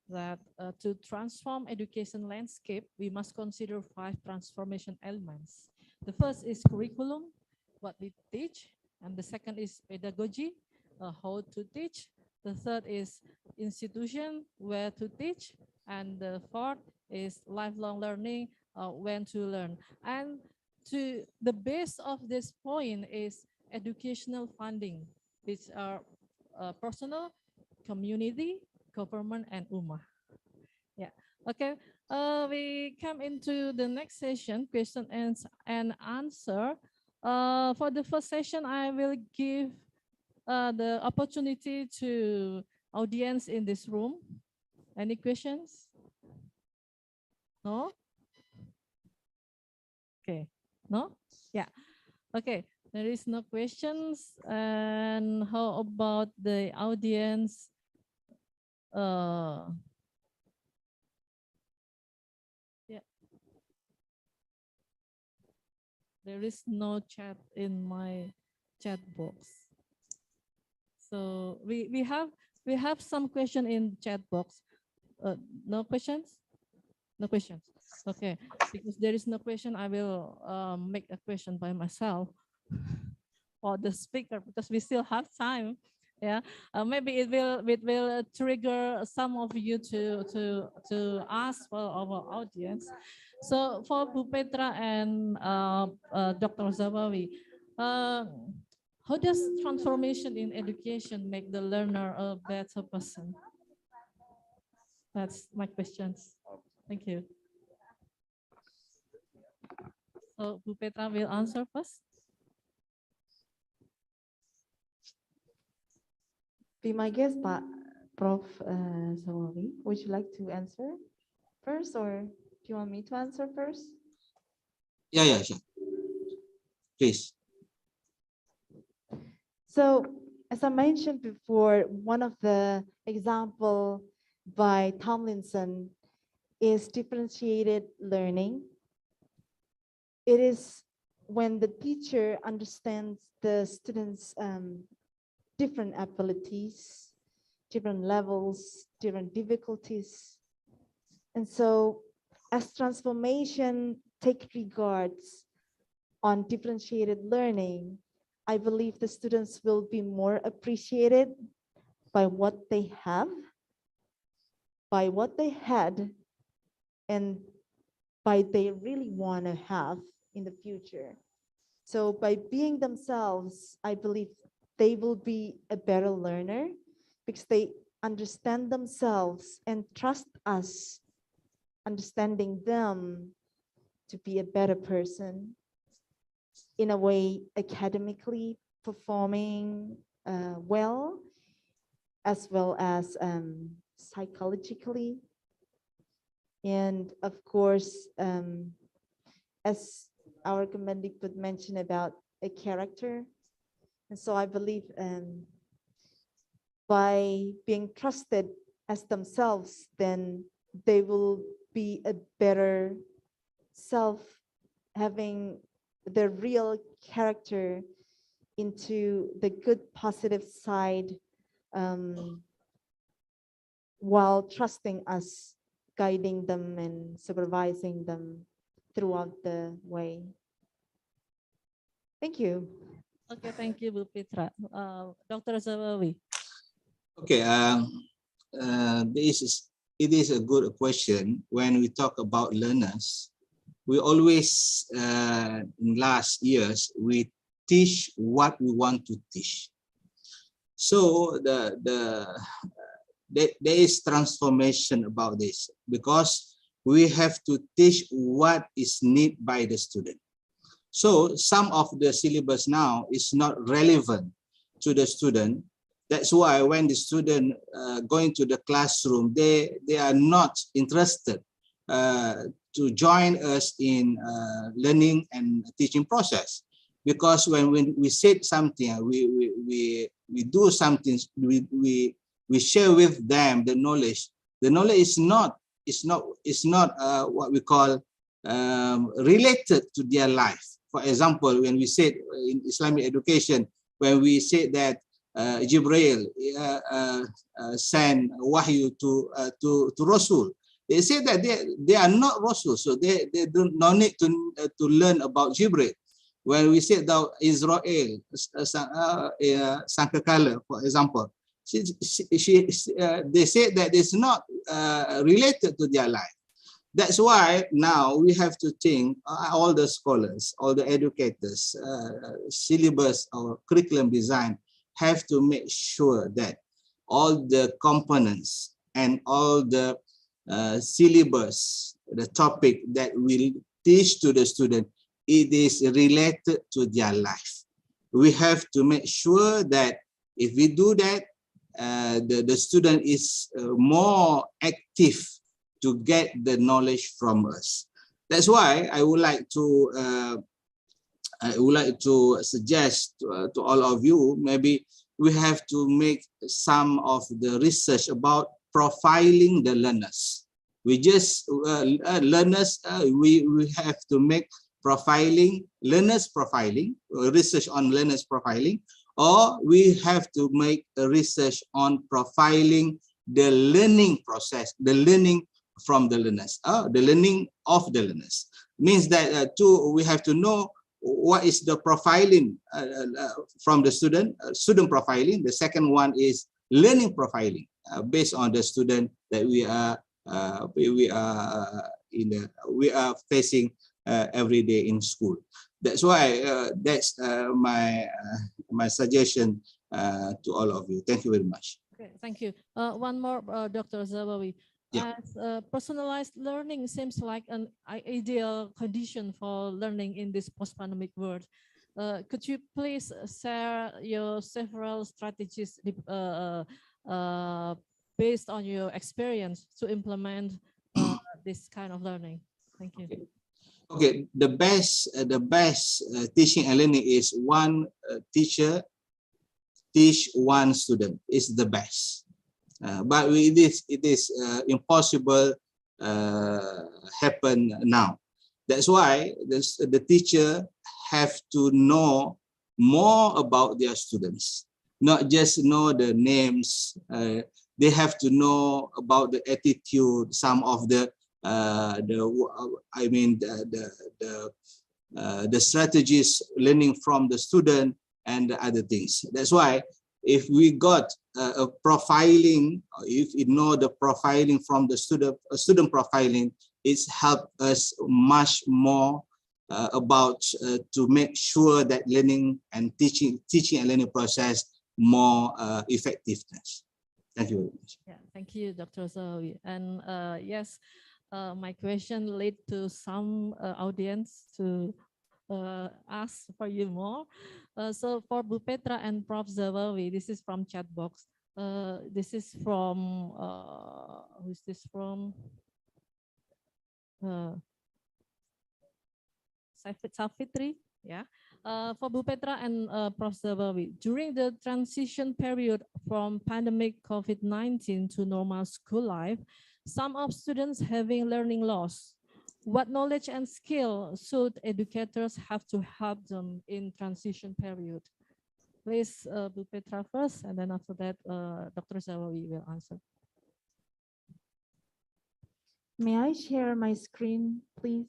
S15: that to transform education landscape, we must consider 5 transformation elements. The first is curriculum, what we teach, and the second is pedagogy, how to teach. The third is institution, where to teach, and the fourth is lifelong learning, when to learn. And to the base of this point is educational funding, which are personal, community, government, and ummah. Yeah. Okay. We come into the next session, question and answer. For the first session, I will give the opportunity to audience in this room. Any questions? No? Okay. No? Yeah. Okay. There is no questions. And how about the audience? Yeah. There is no chat in my chat box. So we have some question in chat box. No questions? No questions. Okay. Because there is no question, I will make a question by myself or the speaker, because we still have time. Yeah, maybe it will trigger some of you to ask for our audience. So for Bu Petra and Dr. Zabawi, how does transformation in education make the learner a better person? That's my questions. Thank you. So Bu Petra will answer first.
S16: Be my guest, Prof. Zabawi. Would you like to answer first, or do you want me to answer first?
S19: Yeah, sure. Please.
S16: So, as I mentioned before, one of the example by Tomlinson is differentiated learning. It is when the teacher understands the students' different abilities, different levels, different difficulties. And so as transformation take regards on differentiated learning, I believe the students will be more appreciated by what they have, by what they had, and by they really want to have in the future.
S20: So by being themselves, I believe they will be a better learner because they understand themselves and trust us, understanding them to be a better person in a way academically performing well, as well as psychologically. And of course, as our Kemendikbud mentioned about a character. And so I believe by being trusted as themselves, then they will be a better self, having the real character into the good positive side, while trusting us, guiding them and supervising them throughout the way. Thank you.
S15: Okay, thank you, Bu Petra. Dr. Zawawi.
S19: Okay, it is a good question. When we talk about learners, we always, in last years, we teach what we want to teach. So there is transformation about this, because we have to teach what is needed by the student. So some of the syllabus now is not relevant to the student. That's why when the student going to the classroom, they are not interested to join us in learning and teaching process. Because when we said something, we do something, we share with them the knowledge. The knowledge is not what we call related to their life. For example, when we said in Islamic education, when we said that Jibril sent wahyu to Rasul, they say that they are not Rasul, so they don't no need to learn about Jibril. When we said that Israel, Sangkakala, for example, they say that it's not related to their life. That's why now we have to think, all the scholars, all the educators, syllabus or curriculum design have to make sure that all the components and all the syllabus, the topic that we teach to the student, it is related to their life. We have to make sure that if we do that, the student is more active to get the knowledge from us. That's why I would like to suggest to all of you, maybe we have to make some of the research about profiling the learners. We just learners, we have to make profiling, learners profiling, research on learners profiling, or we have to make a research on profiling the learning process, the learning from the learners, the learning of the learners. Means that we have to know what is the profiling from the student, student profiling. The second one is learning profiling, based on the student that we are facing every day in school. That's why that's my suggestion to all of you. Thank you very much.
S15: Okay, thank you. One more, Dr. Zawawi.
S19: Yeah.
S15: As personalized learning seems like an ideal condition for learning in this post-pandemic world. Could you please share your several strategies based on your experience to implement this kind of learning? Thank you.
S19: Okay, the best teaching and learning is one teacher teach one student is the best. But it is impossible happen now. That's why the teacher have to know more about their students, not just know the names. They have to know about the attitude, some of the strategies learning from the student and the other things. That's why if we got a profiling, if you know the profiling from the student profiling, it's helped us much more about to make sure that learning and teaching and learning process more effectiveness. Thank you very much.
S15: Yeah, thank you, Dr. Zawi. And yes, my question led to some audience to ask for you more. So for Bu Petra and Prof. Zawawi, this is from chat box. This is from, who's this from? Safitri, yeah. For Bu Petra and Prof. Zawawi, during the transition period from pandemic COVID-19 to normal school life, some of students having learning loss. What knowledge and skill should educators have to help them in transition period? Please, Bu Petra first, and then after that, Dr. Zawawi will answer.
S20: May I share my screen, please?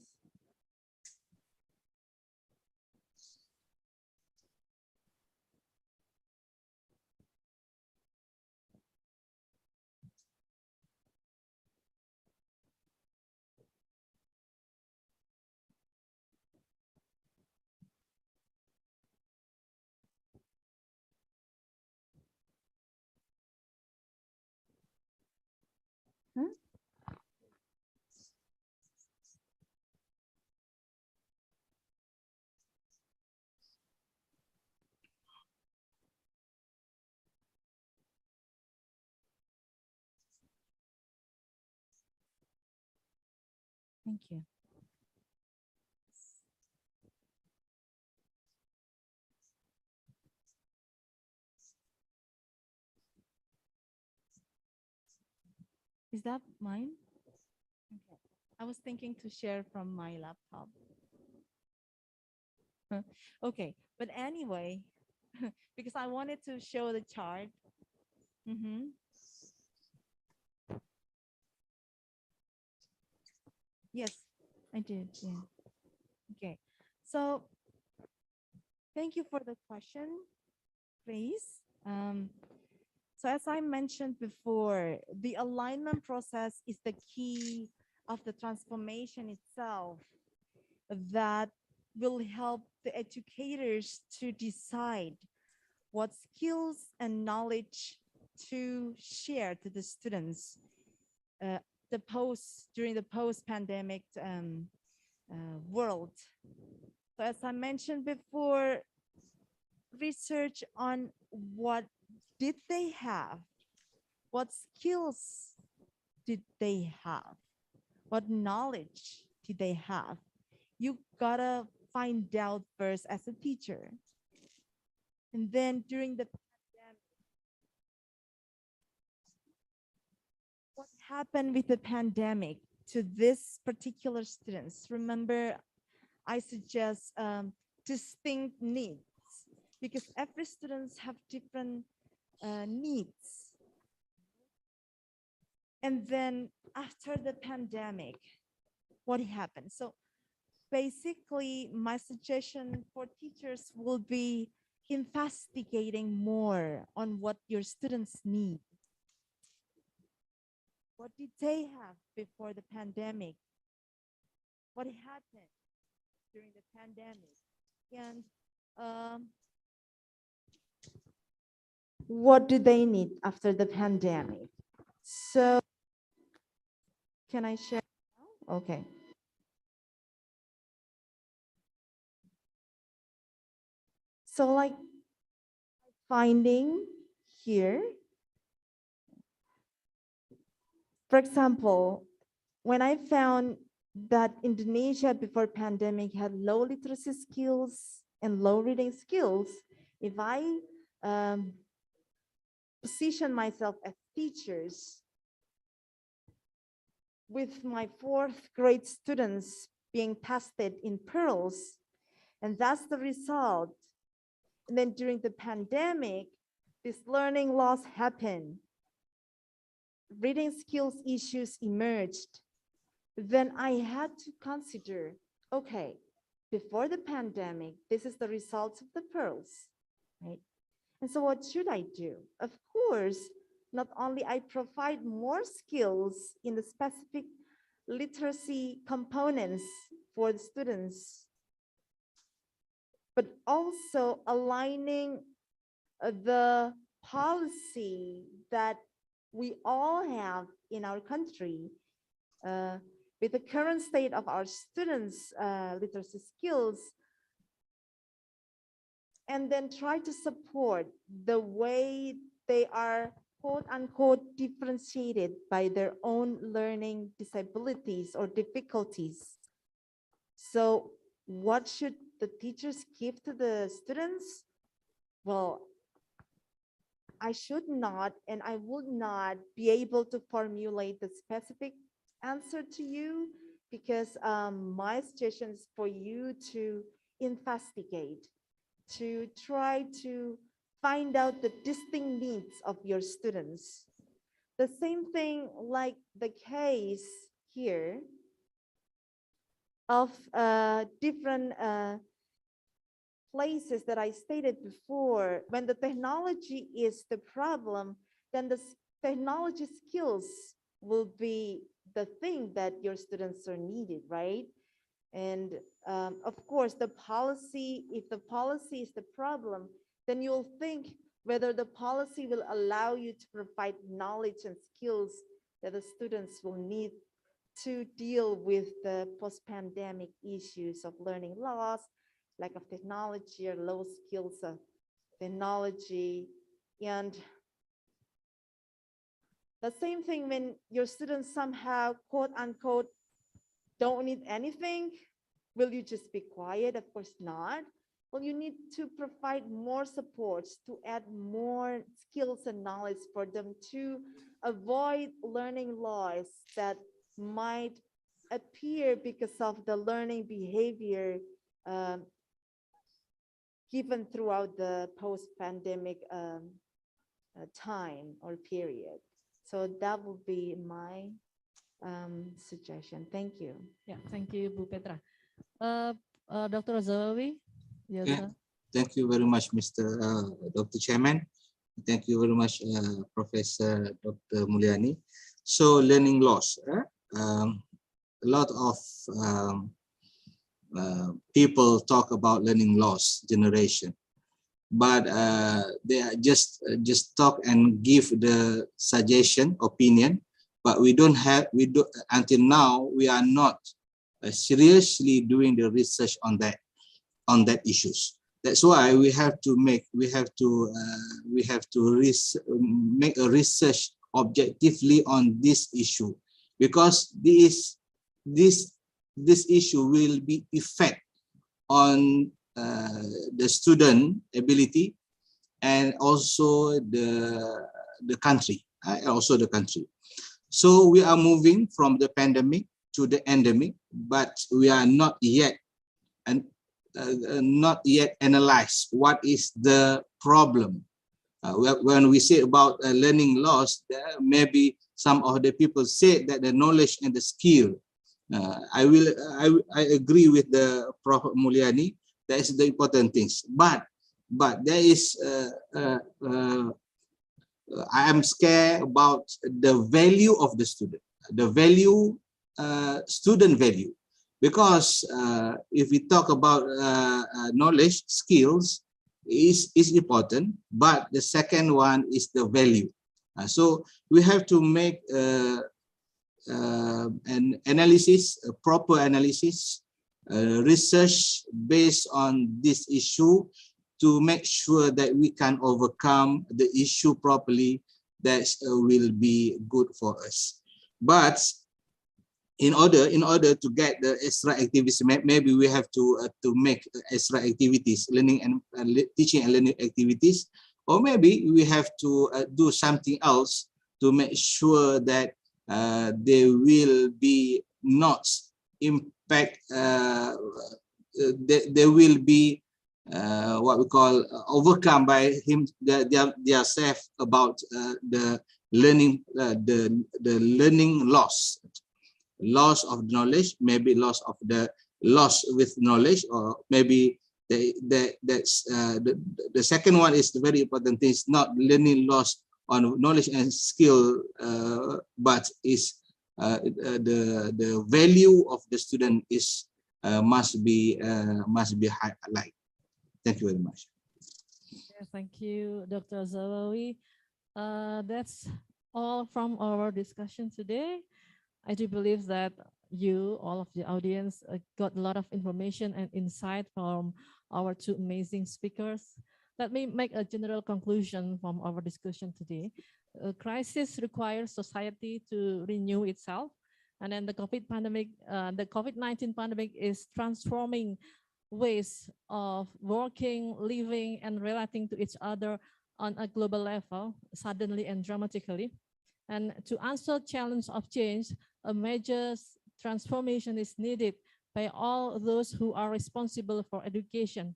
S20: Huh?
S10: Thank you. Is that mine? Okay. I was thinking to share from my laptop. Okay, but anyway, because I wanted to show the chart. Yes, I did. Yeah. Okay. So thank you for the question, Grace. So as I mentioned before, the alignment process is the key of the transformation itself that will help the educators to decide what skills and knowledge to share to the students during the post-pandemic world. So as I mentioned before, research on what did they have, what skills did they have, what knowledge did they have. You gotta find out first as a teacher. And then during the pandemic, what happened with the pandemic to this particular students? Remember, I suggest distinct needs because every students have different needs. And then after the pandemic, what happened? So basically, my suggestion for teachers will be investigating more on what your students need. What did they have before the pandemic? What happened during the pandemic? And
S20: What do they need after the pandemic? So can I share now? Okay. So like finding here, for example, when I found that Indonesia before pandemic had low literacy skills and low reading skills, if I position myself as teachers with my 4th grade students being tested in pearls, and that's the result. And then during the pandemic, this learning loss happened. Reading skills issues emerged. Then I had to consider, okay, before the pandemic, this is the results of the pearls, right? And so what should I do? Of course, not only I provide more skills in the specific literacy components for the students, but also aligning the policy that we all have in our country with the current state of our students' literacy skills, and then try to support the way they are quote unquote differentiated by their own learning disabilities or difficulties. So what should the teachers give to the students? Well, I should not and I would not be able to formulate the specific answer to you, because my suggestion is for you to investigate, to try to find out the distinct needs of your students. The same thing like the case here of different places that I stated before. When the technology is the problem, then the technology skills will be the thing that your students are needed, right? And of course, the policy, if the policy is the problem, then you'll think whether the policy will allow you to provide knowledge and skills that the students will need to deal with the post-pandemic issues of learning loss, lack of technology, or low skills of technology. And the same thing when your students somehow, quote unquote, don't need anything, will you just be quiet? Of course not. Well, you need to provide more supports to add more skills and knowledge for them to avoid learning loss that might appear because of the learning behavior given throughout the post-pandemic time or period. So that would be my suggestion. Thank you.
S18: Yeah, thank you, Bu Petra. Dr. Zawawi, yes,
S19: Yeah.
S18: sir.
S19: Thank you very much, Mr. Dr. Chairman. Thank you very much, Professor Dr. Mulyani. So learning loss, a lot of people talk about learning loss generation, but they are just talk and give the suggestion, opinion, but we do until now we are not seriously doing the research on that issues. That's why we have to make make a research objectively on this issue, because this issue will be effect on the student ability and also the country, So we are moving from the pandemic to the endemic, but we are not yet analyze what is the problem. When we say about learning loss, maybe some of the people say that the knowledge and the skill. I agree with the Prof. Mulyani. That is the important things. But there is I am scared about the value of the student, the value, student value. Because if we talk about knowledge, skills is important, but the second one is the value. So we have to make an analysis, a proper analysis, research based on this issue to make sure that we can overcome the issue properly. That will be good for us. But in order to get the extra activities, maybe we have to make extra activities, learning and teaching and learning activities, or maybe we have to do something else to make sure that they will be not impact. They will be what we call overcome by their self about the learning, the learning loss of knowledge, maybe loss with knowledge, or maybe that's the second one is the very important thing. It's not learning loss on knowledge and skill, but is the value of the student is must be highlighted. Thank you very much.
S15: Yeah, thank you, Dr. Zawawi. That's all from our discussion today. I do believe that you, all of the audience, got a lot of information and insight from our two amazing speakers. Let me make a general conclusion from our discussion today. A crisis requires society to renew itself, and then the COVID-19 pandemic is transforming ways of working, living, and relating to each other on a global level, suddenly and dramatically. And to answer challenge of change, a major transformation is needed by all those who are responsible for education.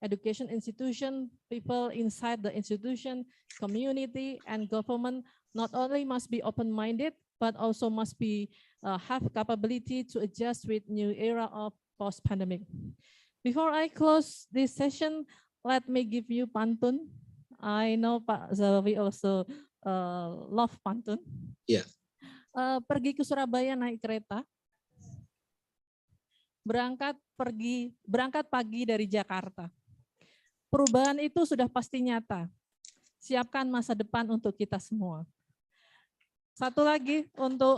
S15: Education institution, people inside the institution, community, and government not only must be open-minded, but also must be have capability to adjust with new era of post-pandemic. Before I close this session, let me give you pantun. I know Pak Zawawi also love pantun.
S19: Yeah.
S15: Pergi ke Surabaya naik kereta. Berangkat pagi dari Jakarta. Perubahan itu sudah pasti nyata. Siapkan masa depan untuk kita semua. Satu lagi untuk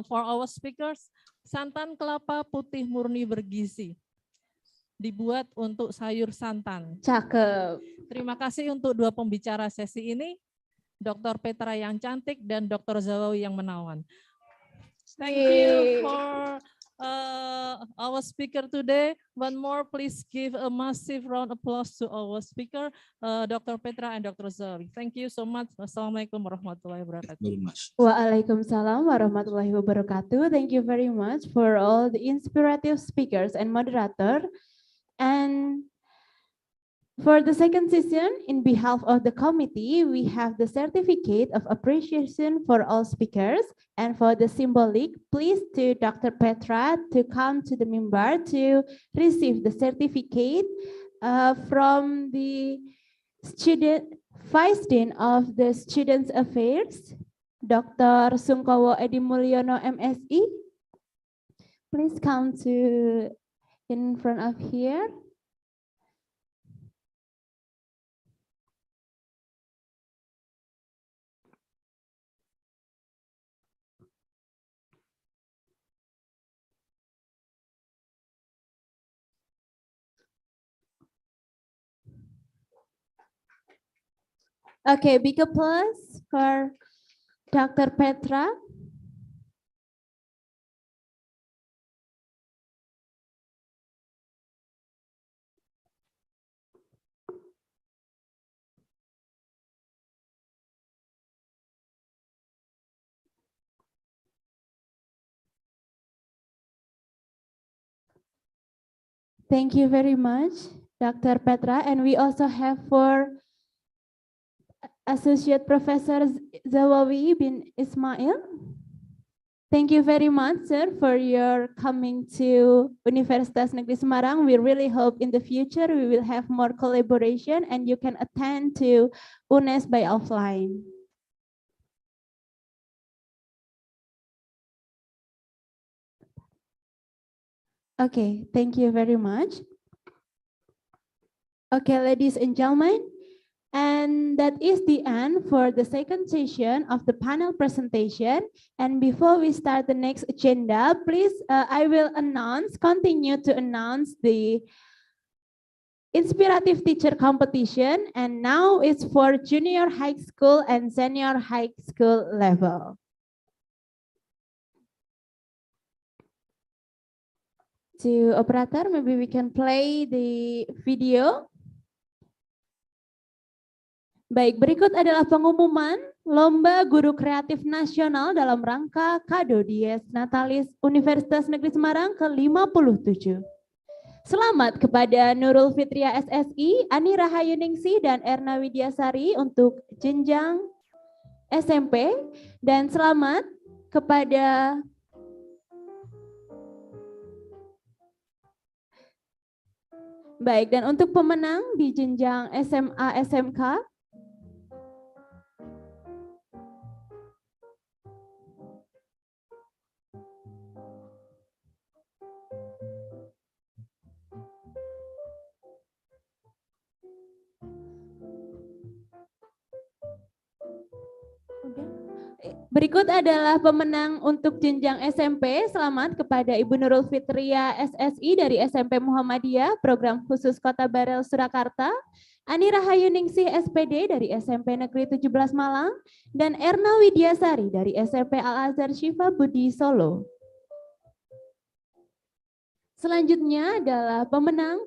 S15: for our speakers, santan kelapa putih murni bergizi. Dibuat untuk sayur santan.
S2: Cakep.
S15: Terima kasih untuk dua pembicara sesi ini, Dr. Petra yang cantik dan Dr. Zawawi yang menawan. Thank you for our speaker today. One more, please give a massive round of applause to our speaker, Dr. Petra and Dr. Zawawi. Thank you so much. Wassalamualaikum warahmatullahi wabarakatuh.
S19: Very much.
S2: Waalaikumsalam warahmatullahi wabarakatuh. Thank you very much for all the inspirative speakers and moderator. And for the second session, in behalf of the committee, we have the certificate of appreciation for all speakers. And for the symbolic, please to Dr. Petra to come to the mimbar to receive the certificate from the Vice Dean of the Students Affairs, Dr. Sungkowo Edi Mulyono, MSI. Please come to in front of here. Okay, big applause for Dr. Petra. Thank you very much, Dr. Petra. And we also have for Associate Professor Zawawi bin Ismail. Thank you very much, sir, for your coming to Universitas Negeri Semarang. We really hope in the future we will have more collaboration and you can attend to UNES by offline. Okay, thank you very much. Okay, ladies and gentlemen, and that is the end for the second session of the panel presentation. And before we start the next agenda, please, I will continue to announce the Inspirative Teacher Competition. And now it's for junior high school and senior high school level. To operator, maybe we can play the video. Baik, berikut adalah pengumuman Lomba Guru Kreatif Nasional dalam rangka Kado Dies Natalis Universitas Negeri Semarang ke-57. Selamat kepada Nurul Fitria SSI, Ani Rahayuningsi, dan Erna Widyasari untuk jenjang SMP. Dan selamat kepada dan untuk pemenang di jenjang SMA SMK, Berikut adalah pemenang untuk jenjang SMP. Selamat kepada Ibu Nurul Fitria SSI dari SMP Muhammadiyah, Program Khusus Kota Barel Surakarta, Ani Rahayu Ningsih SPD dari SMP Negeri 17 Malang, dan Erna Widyasari dari SMP Al-Azhar Syifa Budi Solo. Selanjutnya adalah pemenang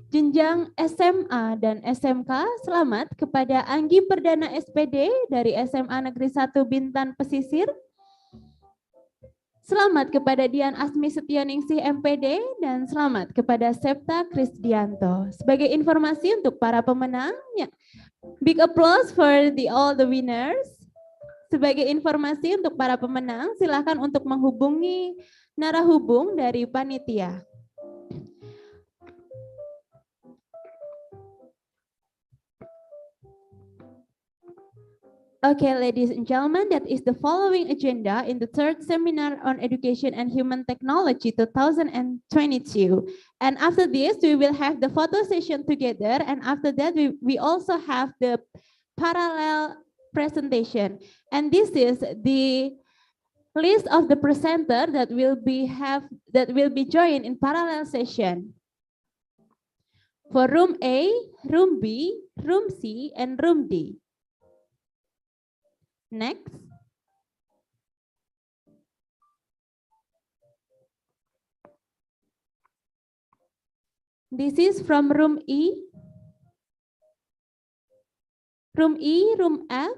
S2: jenjang SMA dan SMK. Selamat kepada Anggi Perdana SPD dari SMA Negeri 1 Bintan Pesisir. Selamat kepada Dian Asmi Setioningsi MPD dan selamat kepada Septa Krisdianto. Sebagai informasi untuk para pemenangnya, big applause for all the winners. Sebagai informasi untuk para pemenang, silakan untuk menghubungi narahubung dari panitia. Okay, ladies and gentlemen, that is the following agenda in the third seminar on education and human technology 2022. And after this, we will have the photo session together. And after that, we also have the parallel presentation. And this is the list of the presenter that will be joined in parallel session. For room A, room B, room C, and room D. Next. This is from room E. Room E, room F.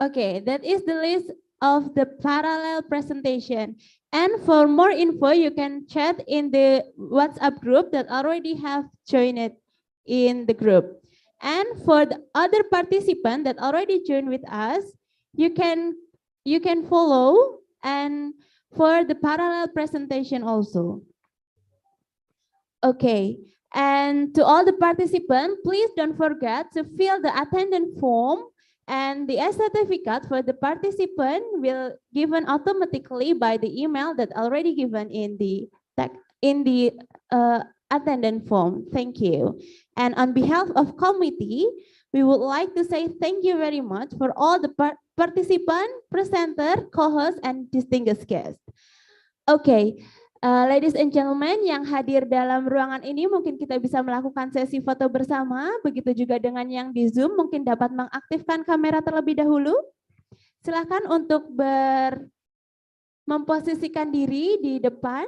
S2: Okay, that is the list of the parallel presentation. And for more info, you can chat in the WhatsApp group that already have joined it in the group. And for the other participant that already joined with us, you can follow and for the parallel presentation also. Okay, and to all the participants, please don't forget to fill the attendance form. And the certificate for the participant will given automatically by the email that already given in the attendance form. Thank you. And on behalf of committee, we would like to say thank you very much for all the participant, presenter, co-host, and distinguished guests. Okay. Ladies and gentlemen yang hadir dalam ruangan ini, mungkin kita bisa melakukan sesi foto bersama. Begitu juga dengan yang di Zoom, mungkin dapat mengaktifkan kamera terlebih dahulu. Silakan untuk memposisikan diri di depan.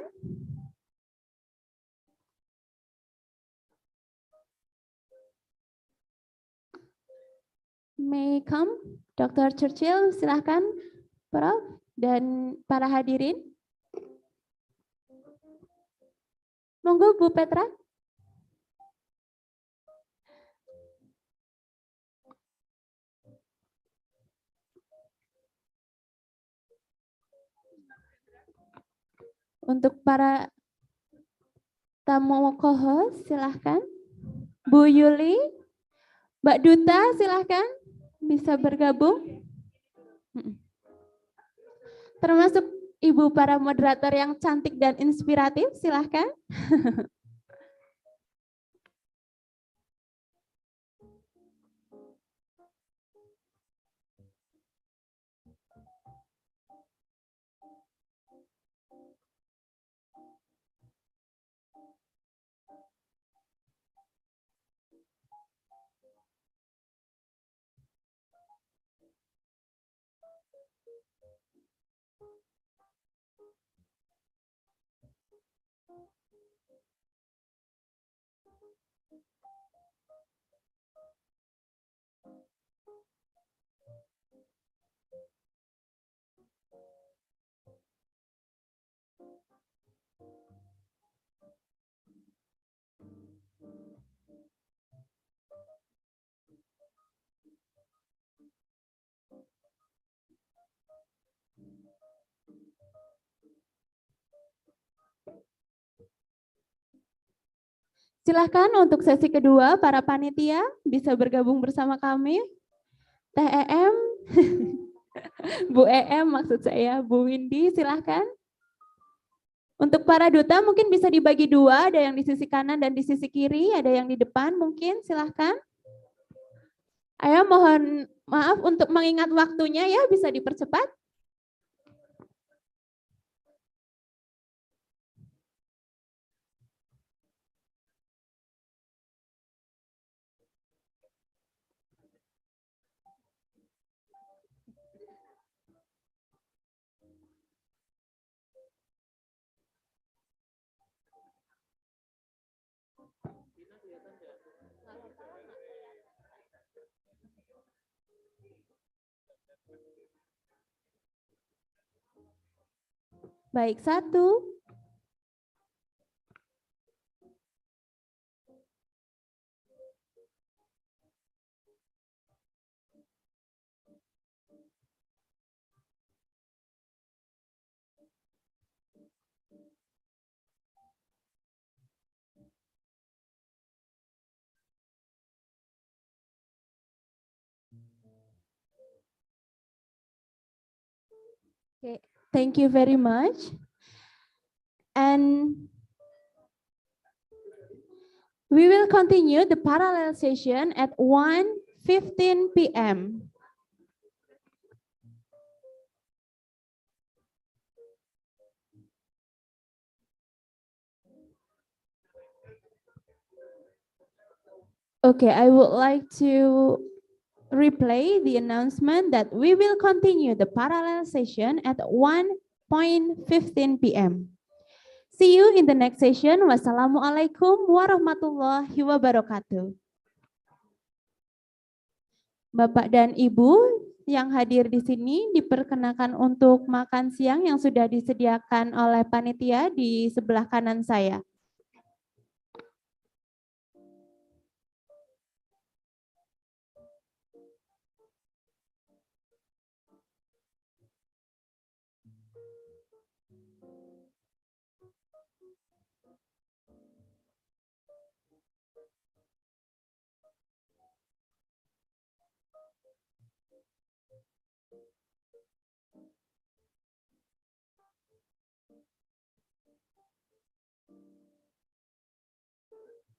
S2: May come, Dr. Churchill, silakan, Prof. Dan para hadirin. Monggo Bu Petra. Untuk para tamu co-host silahkan. Bu Yuli, Mbak Duta silahkan bisa bergabung. Termasuk Ibu para moderator yang cantik dan inspiratif, silahkan. Silahkan untuk sesi kedua, para panitia bisa bergabung bersama kami. Teh EM, Bu EM maksud saya, Bu Windy silahkan. Untuk para duta mungkin bisa dibagi dua, ada yang di sisi kanan dan di sisi kiri, ada yang di depan mungkin, silahkan. Ayo mohon maaf untuk mengingat waktunya ya, bisa dipercepat. Baik, 1. Okay, thank you very much. And we will continue the parallel session at 1:15 p.m. Okay, I would like to replay the announcement that we will continue the parallel session at 1:15 p.m. See you in the next session. Wassalamualaikum warahmatullahi wabarakatuh. Bapak dan Ibu yang hadir di sini diperkenakan untuk makan siang yang sudah disediakan oleh panitia di sebelah kanan saya.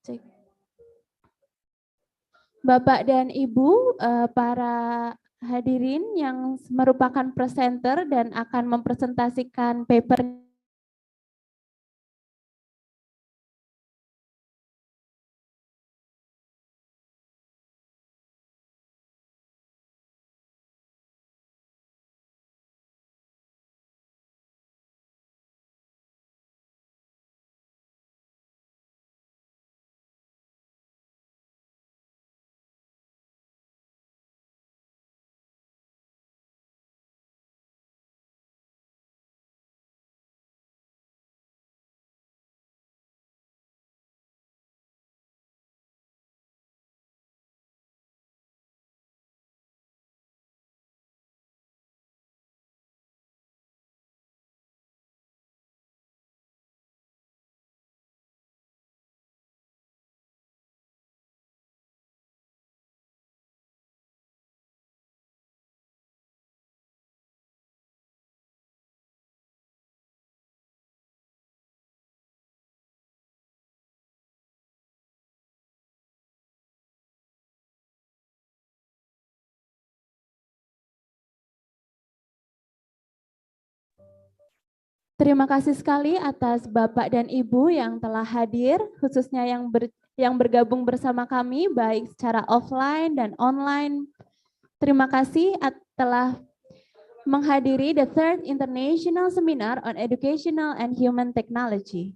S2: Cek. Bapak dan Ibu, para hadirin yang merupakan presenter dan akan mempresentasikan paper Terima kasih sekali atas Bapak dan Ibu yang telah hadir, khususnya yang bergabung bersama kami, baik secara offline dan online. Terima kasih telah menghadiri the Third International Seminar on Educational and Human Technology.